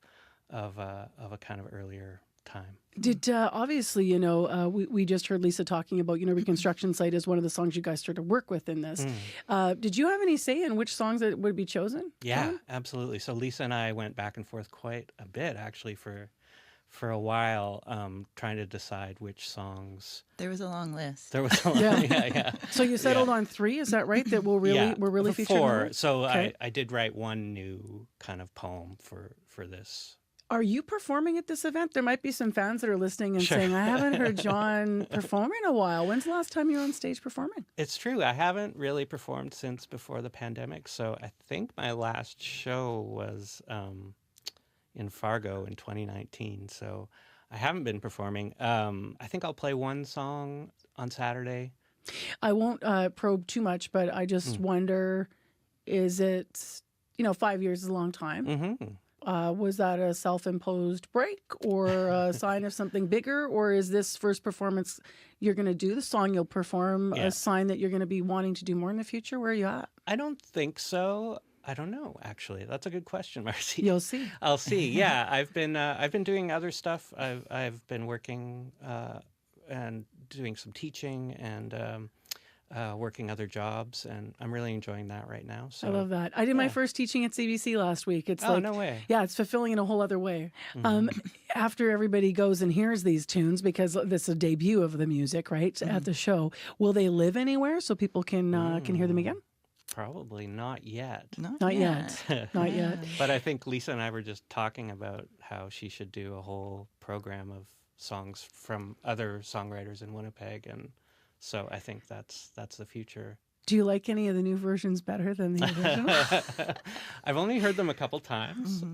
a kind of earlier time. Did obviously, we just heard Lisa talking about, Reconstruction Site is one of the songs you guys started to work with in this. Did you have any say in which songs that would be chosen? Yeah, John? absolutely. So Lisa and I went back and forth quite a bit, actually, for a while, trying to decide which songs. There was a long list. There was a long, yeah. So you settled on 3, is that right? That we're really featuring 4. So okay. I did write one new kind of poem for this. Are you performing at this event? There might be some fans that are listening and saying, I haven't heard John perform in a while. When's the last time you were on stage performing? It's true. I haven't really performed since before the pandemic. So I think my last show was in Fargo in 2019. So I haven't been performing. I think I'll play one song on Saturday. I won't probe too much, but I just wonder, is it, 5 years is a long time. Mm-hmm. Was that a self-imposed break or a sign of something bigger? Or is this first performance you're going to do, the song you'll perform, a sign that you're going to be wanting to do more in the future? Where are you at? I don't think so. I don't know, actually. That's a good question, Marcy. You'll see. I'll see. Yeah, I've been doing other stuff. I've been working and doing some teaching and working other jobs, and I'm really enjoying that right now. So I love that. I did my first teaching at CBC last week. It's no way. Yeah, it's fulfilling in a whole other way. After everybody goes and hears these tunes, because this is a debut of the music, right, at the show, will they live anywhere so people can hear them again? Probably not yet. Not yet. Not yet. But I think Lisa and I were just talking about how she should do a whole program of songs from other songwriters in Winnipeg, and so I think that's the future. Do you like any of the new versions better than the original? I've only heard them a couple times.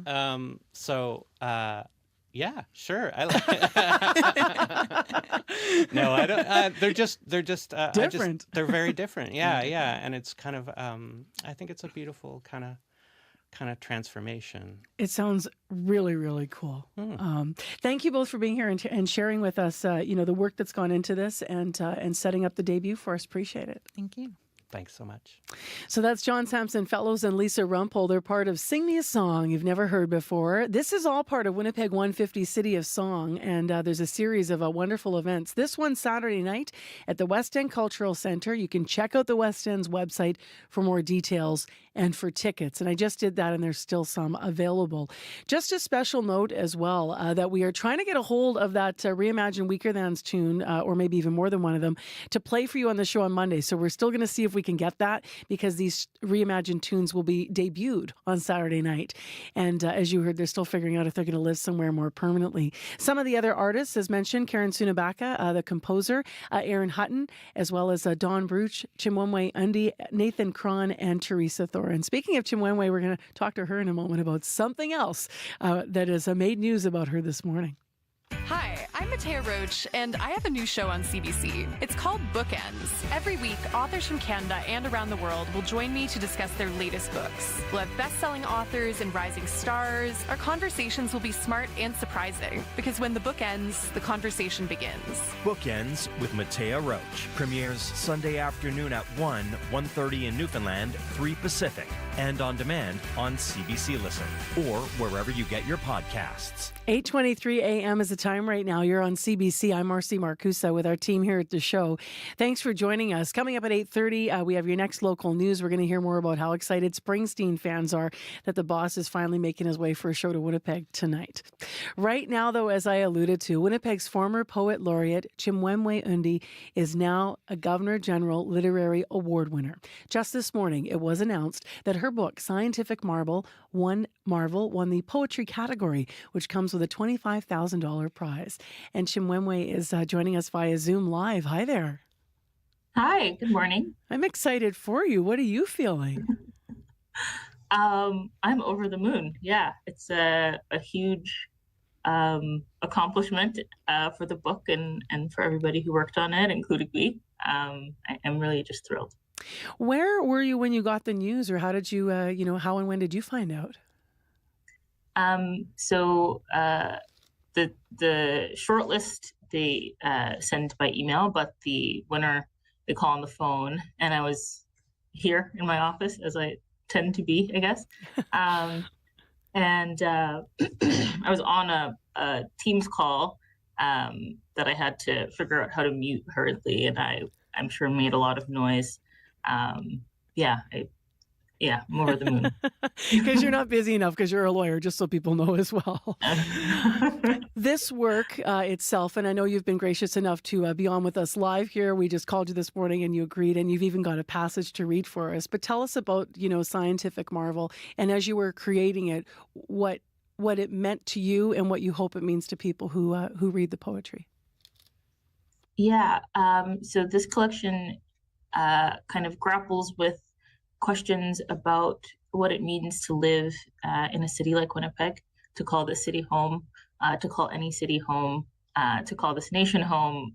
Yeah, sure. I like No, I don't. They're just different. They're very different. Yeah. And it's kind of, I think it's a beautiful kind of transformation. It sounds really, really cool. Thank you both for being here and sharing with us, the work that's gone into this and setting up the debut for us. Appreciate it. Thank you. Thanks so much. So that's John Sampson Fellows and Lisa Rumpel. They're part of Sing Me a Song You've Never Heard Before. This is all part of Winnipeg 150 City of Song, and there's a series of wonderful events. This one Saturday night at the West End Cultural Centre. You can check out the West End's website for more details and for tickets. And I just did that, and there's still some available. Just a special note as well that we are trying to get a hold of that Reimagine Weaker Thans tune, or maybe even more than one of them, to play for you on the show on Monday. So we're still going to see if we can get that, because these reimagined tunes will be debuted on Saturday night. And as you heard, they're still figuring out if they're going to live somewhere more permanently. Some of the other artists, as mentioned, Karen Sunabaka, the composer, Aaron Hutton, as well as Don Bruch, Chimwemwe Undi, Nathan Cron, and Teresa Thorin. Speaking of Chimwemwe, we're going to talk to her in a moment about something else that has made news about her this morning. Hi, I'm Matea Roach, and I have a new show on CBC. It's called Bookends. Every week, authors from Canada and around the world will join me to discuss their latest books. We'll have best-selling authors and rising stars. Our conversations will be smart and surprising, because when the book ends, the conversation begins. Bookends with Matea Roach premieres Sunday afternoon at 1:30 in Newfoundland, 3 Pacific, and on demand on CBC Listen or wherever you get your podcasts. 8:23 a.m. is the time right now. You're on CBC. I'm Marcy Marcusa with our team here at the show. Thanks for joining us. Coming up at 8:30, we have your next local news. We're going to hear more about how excited Springsteen fans are that the boss is finally making his way for a show to Winnipeg tonight. Right now, though, as I alluded to, Winnipeg's former poet laureate, Chimwemwe Undi, is now a Governor General Literary Award winner. Just this morning, it was announced that her book, Scientific Marvel, won the poetry category, which comes with a $25,000 prize. And Chimwemwe is joining us via Zoom Live. Hi there. Hi, good morning. I'm excited for you. What are you feeling? I'm over the moon. Yeah, it's a huge accomplishment for the book and for everybody who worked on it, including me. I'm really just thrilled. Where were you when you got the news, or how did you, how and when did you find out? So the shortlist they send by email, but the winner they call on the phone, and I was here in my office, as I tend to be, I guess. And I was on a Teams call that I had to figure out how to mute hurriedly, and I'm sure made a lot of noise. I'm over the moon. Because you're not busy enough, because you're a lawyer, just so people know as well. This work itself, and I know you've been gracious enough to be on with us live here. We just called you this morning and you agreed, and you've even got a passage to read for us. But tell us about, Scientific Marvel, and as you were creating it, what it meant to you and what you hope it means to people who read the poetry. Yeah, so this collection kind of grapples with questions about what it means to live in a city like Winnipeg, to call this city home, to call any city home, to call this nation home,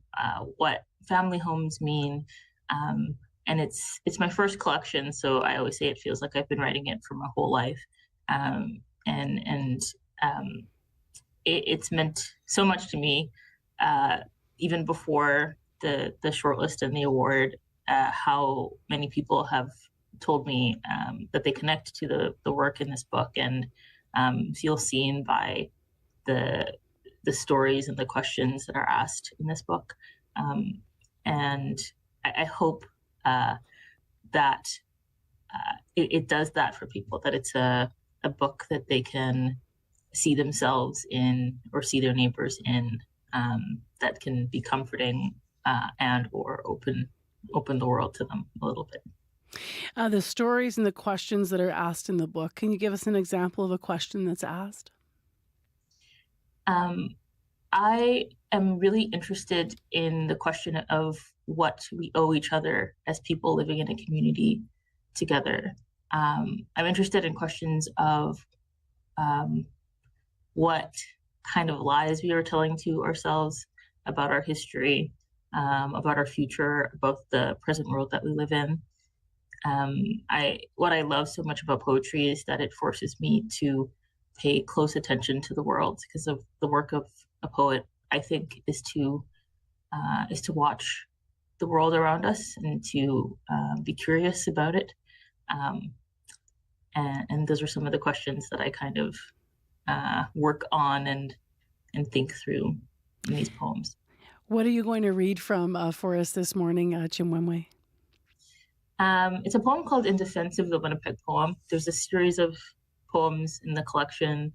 what family homes mean. And it's my first collection, so I always say it feels like I've been writing it for my whole life. It's meant so much to me, even before the shortlist and the award, how many people have told me that they connect to the work in this book and feel seen by the stories and the questions that are asked in this book. And I hope that it does that for people, that it's a book that they can see themselves in or see their neighbors in, that can be comforting and or open the world to them a little bit. The stories and the questions that are asked in the book, can you give us an example of a question that's asked? I am really interested in the question of what we owe each other as people living in a community together. I'm interested in questions of what kind of lies we are telling to ourselves about our history, about our future, about the present world that we live in. What I love so much about poetry is that it forces me to pay close attention to the world, because of the work of a poet, I think, is to watch the world around us and to be curious about it. And those are some of the questions that I kind of work on and think through in these poems. What are you going to read from for us this morning, Chimwemwe? It's a poem called In Defense of the Winnipeg Poem. There's a series of poems in the collection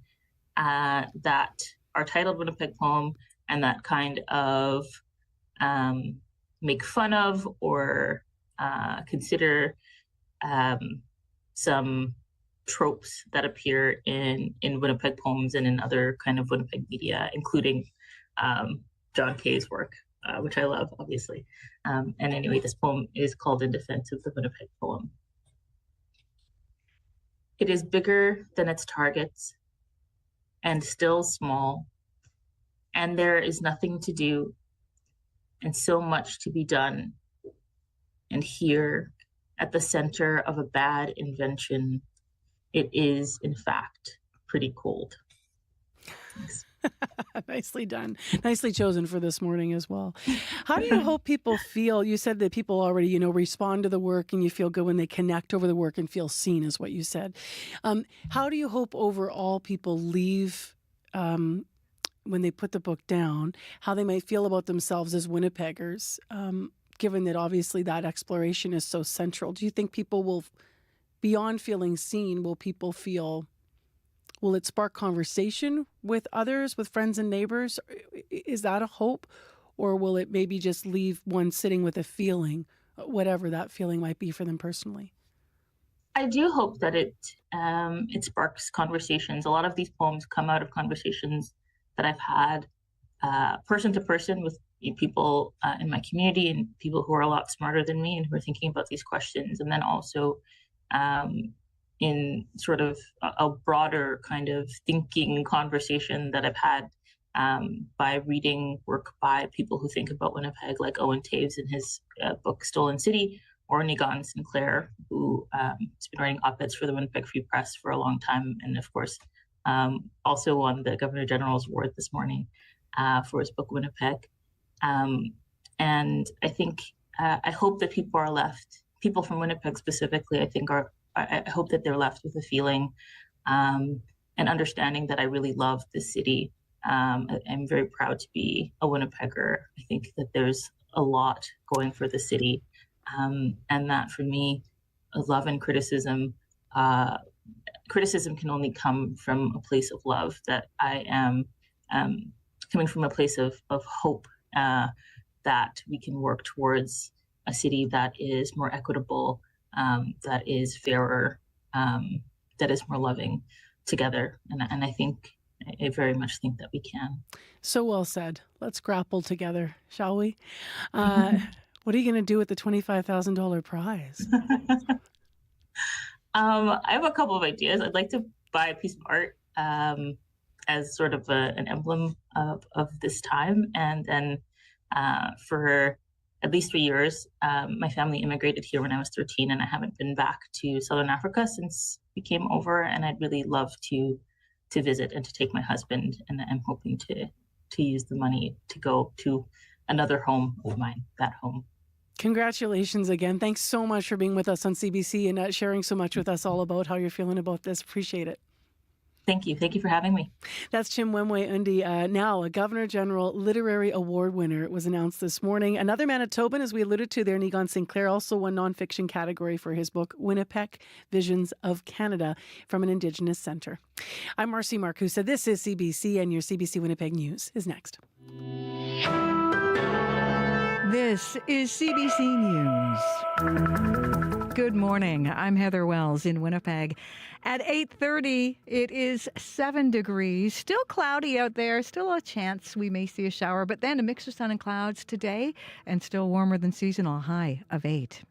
that are titled Winnipeg Poem and that kind of make fun of or consider some tropes that appear in Winnipeg poems and in other kind of Winnipeg media, including John Kay's work, which I love, obviously. And anyway, this poem is called In Defense of the Winnipeg Poem. It is bigger than its targets and still small, and there is nothing to do and so much to be done. And here, at the center of a bad invention, it is, in fact, pretty cold. Thanks. Nicely done. Nicely chosen for this morning as well. How do you hope people feel? You said that people already, respond to the work and you feel good when they connect over the work and feel seen, is what you said. How do you hope overall people leave when they put the book down, how they might feel about themselves as Winnipeggers, given that obviously that exploration is so central? Do you think people will, beyond feeling seen, will it spark conversation with others, with friends and neighbors? Is that a hope? Or will it maybe just leave one sitting with a feeling, whatever that feeling might be for them personally? I do hope that it sparks conversations. A lot of these poems come out of conversations that I've had person to person with people in my community and people who are a lot smarter than me and who are thinking about these questions. And then also in sort of a broader kind of thinking conversation that I've had by reading work by people who think about Winnipeg, like Owen Taves in his book Stolen City, or Nigan Sinclair, who has been writing op-eds for the Winnipeg Free Press for a long time, and of course also won the Governor General's Award this morning for his book Winnipeg. And I think, I hope that people are left, people from Winnipeg specifically, I hope that they're left with a feeling and understanding that I really love this city I'm very proud to be a Winnipegger. I think that there's a lot going for the city, and that for me, love and criticism. Criticism can only come from a place of love. That I am coming from a place of hope that we can work towards a city that is more equitable, that is fairer, that is more loving together. And I very much think that we can. So well said. Let's grapple together, shall we? What are you going to do with the $25,000 prize? I have a couple of ideas. I'd like to buy a piece of art as sort of an emblem of this time. And then for at least 3 years, my family immigrated here when I was 13, and I haven't been back to Southern Africa since we came over. And I'd really love to visit and to take my husband. And I'm hoping to use the money to go to another home of mine, that home. Congratulations again. Thanks so much for being with us on CBC and sharing so much with us all about how you're feeling about this. Appreciate it. Thank you. Thank you for having me. That's Chimwemwe Undi. Now, a Governor General Literary Award winner was announced this morning. Another Manitoban, as we alluded to there, Negon Sinclair, also won nonfiction category for his book, Winnipeg, Visions of Canada, from an Indigenous Centre. I'm Marcy Marcusa. This is CBC, and your CBC Winnipeg News is next. This is CBC News. Good morning. I'm Heather Wells in Winnipeg. At 8:30, it is 7 degrees. Still cloudy out there. Still a chance we may see a shower, but then a mix of sun and clouds today, and still warmer than seasonal, high of 8.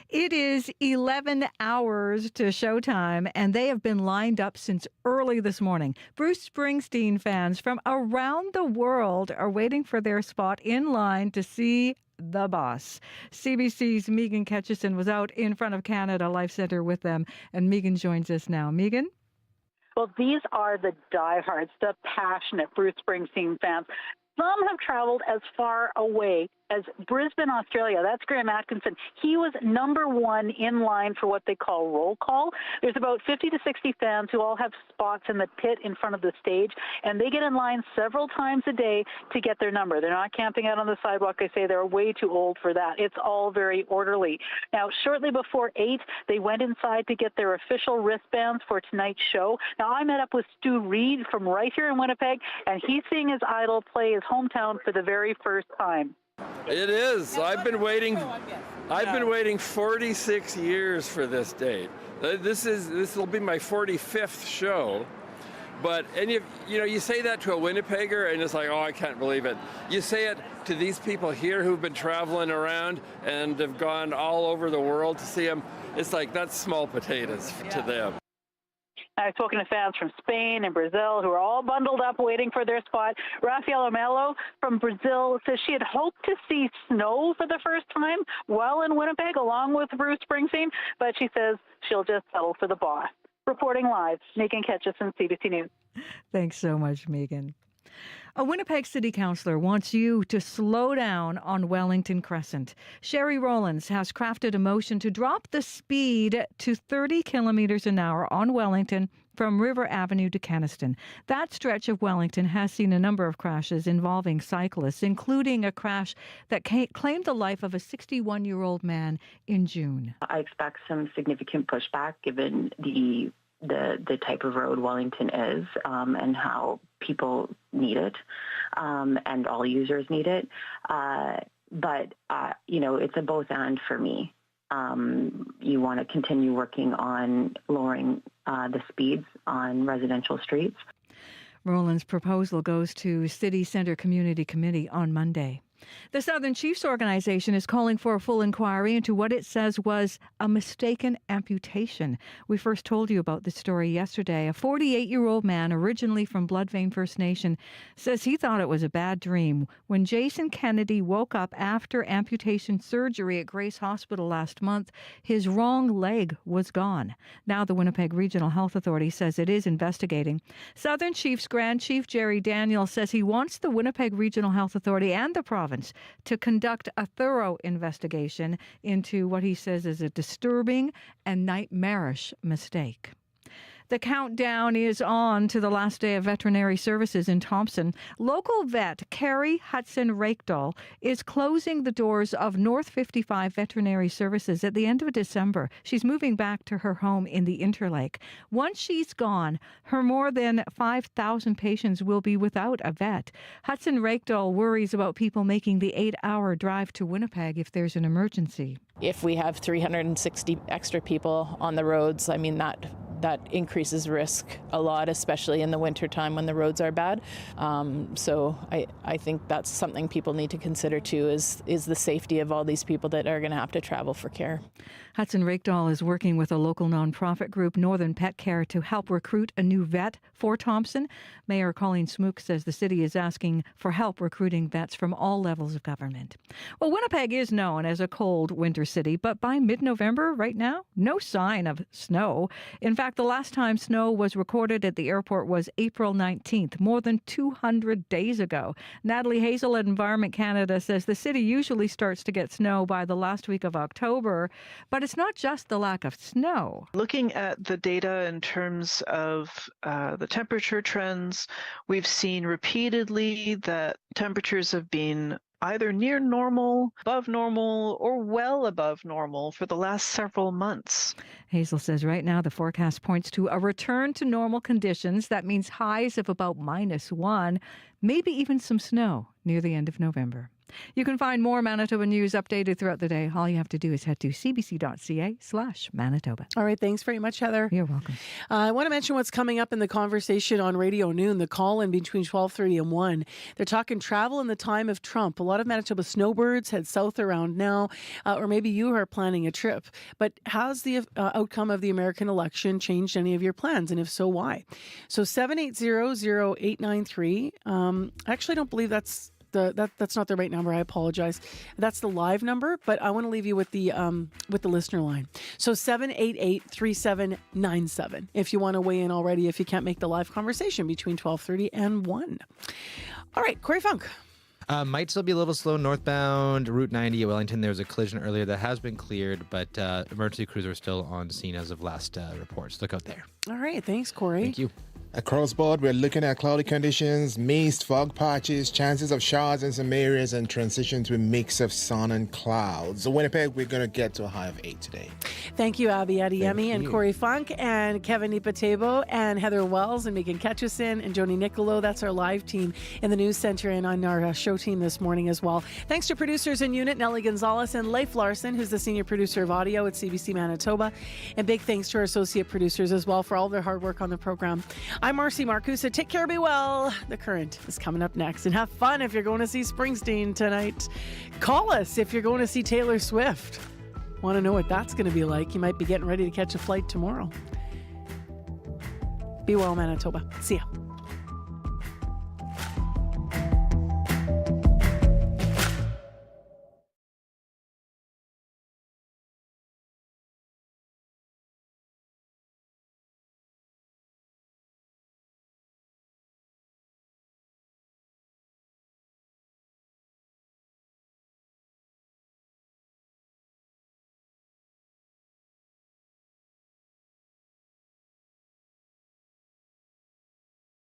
It is 11 hours to showtime, and they have been lined up since early this morning. Bruce Springsteen fans from around the world are waiting for their spot in line to see the boss. CBC's Megan Ketchison was out in front of Canada Life Centre with them, and Megan joins us now. Megan? Well, these are the diehards, the passionate Bruce Springsteen fans. Some have traveled as far away as Brisbane, Australia. That's Graham Atkinson. He was number one in line for what they call roll call. There's about 50 to 60 fans who all have spots in the pit in front of the stage, and they get in line several times a day to get their number. They're not camping out on the sidewalk. They say they're way too old for that. It's all very orderly. Now, shortly before 8, they went inside to get their official wristbands for tonight's show. Now, I met up with Stu Reed from right here in Winnipeg, and he's seeing his idol play his hometown for the very first time. It is. I've been waiting 46 years for this date. This will be my 45th show. But you say that to a Winnipegger and it's like, oh, I can't believe it. You say it to these people here who've been traveling around and have gone all over the world to see him. It's like that's small potatoes to them. I've spoken to fans from Spain and Brazil who are all bundled up waiting for their spot. Rafaela Melo from Brazil says she had hoped to see snow for the first time while in Winnipeg along with Bruce Springsteen, but she says she'll just settle for the boss. Reporting live, Megan Ketchison, CBC News. Thanks so much, Megan. A Winnipeg City Councillor wants you to slow down on Wellington Crescent. Sherry Rowlands has crafted a motion to drop the speed to 30 kilometres an hour on Wellington from River Avenue to Kenaston. That stretch of Wellington has seen a number of crashes involving cyclists, including a crash that claimed the life of a 61-year-old man in June. I expect some significant pushback given the type of road Wellington is and how people need it and all users need it. But it's a both and for me. You want to continue working on lowering the speeds on residential streets. Roland's proposal goes to City Centre Community Committee on Monday. The Southern Chiefs Organization is calling for a full inquiry into what it says was a mistaken amputation. We first told you about this story yesterday. A 48-year-old man, originally from Bloodvein First Nation, says he thought it was a bad dream when Jason Kennedy woke up after amputation surgery at Grace Hospital last month. His wrong leg was gone. Now the Winnipeg Regional Health Authority says it is investigating. Southern Chiefs Grand Chief Jerry Daniel says he wants the Winnipeg Regional Health Authority and the province to conduct a thorough investigation into what he says is a disturbing and nightmarish mistake. The countdown is on to the last day of veterinary services in Thompson. Local vet Carrie Hudson Rakedahl is closing the doors of North 55 Veterinary Services at the end of December. She's moving back to her home in the Interlake. Once she's gone, her more than 5,000 patients will be without a vet. Hudson Rakedahl worries about people making the 8-hour drive to Winnipeg if there's an emergency. If we have 360 extra people on the roads, I mean, that increases risk a lot, especially in the wintertime when the roads are bad. So I think that's something people need to consider too, is the safety of all these people that are going to have to travel for care. Hudson Rakedahl is working with a local nonprofit group, Northern Pet Care, to help recruit a new vet for Thompson. Mayor Colleen Smook says the city is asking for help recruiting vets from all levels of government. Well, Winnipeg is known as a cold winter city, but by mid-November, right now, no sign of snow. In fact, the last time snow was recorded at the airport was April 19th, more than 200 days ago. Natalie Hazel at Environment Canada says the city usually starts to get snow by the last week of October, but it's not just the lack of snow. Looking at the data in terms of the temperature trends, we've seen repeatedly that temperatures have been either near normal, above normal, or well above normal for the last several months. Hazel says right now the forecast points to a return to normal conditions. That means highs of about -1, maybe even some snow near the end of November. You can find more Manitoba news updated throughout the day. All you have to do is head to cbc.ca/Manitoba. All right. Thanks very much, Heather. You're welcome. I want to mention what's coming up in the conversation on Radio Noon, the call-in between 12:30 and 1. They're talking travel in the time of Trump. A lot of Manitoba snowbirds head south around now, or maybe you are planning a trip. But has the outcome of the American election changed any of your plans? And if so, why? So 780-0893. I actually don't believe that's not the right number. I apologize. That's the live number, but I want to leave you with the listener line. So 788-3797. If you want to weigh in already, if you can't make the live conversation between 12:30 and 1. All right, Corey Funk. Might still be a little slow northbound Route 90 at Wellington. There was a collision earlier that has been cleared, but emergency crews are still on scene as of last reports. Look out there. All right, thanks, Corey. Thank you. Across board, we're looking at cloudy conditions, mist, fog patches, chances of showers in some areas, and transition to a mix of sun and clouds. So Winnipeg, we're going to get to a high of 8 today. Thank you, Abby Adeyemi and you. Corey Funk and Kevin Ipatebo and Heather Wells and Megan Ketchison and Joni Nicolo. That's our live team in the news center and on our show team this morning as well. Thanks to producers in unit, Nellie Gonzalez and Leif Larson, who's the senior producer of audio at CBC Manitoba. And big thanks to our associate producers as well for all their hard work on the program. I'm Marcy Marcusa. Take care, be well. The Current is coming up next. And have fun if you're going to see Springsteen tonight. Call us if you're going to see Taylor Swift. Want to know what that's going to be like? You might be getting ready to catch a flight tomorrow. Be well, Manitoba. See ya.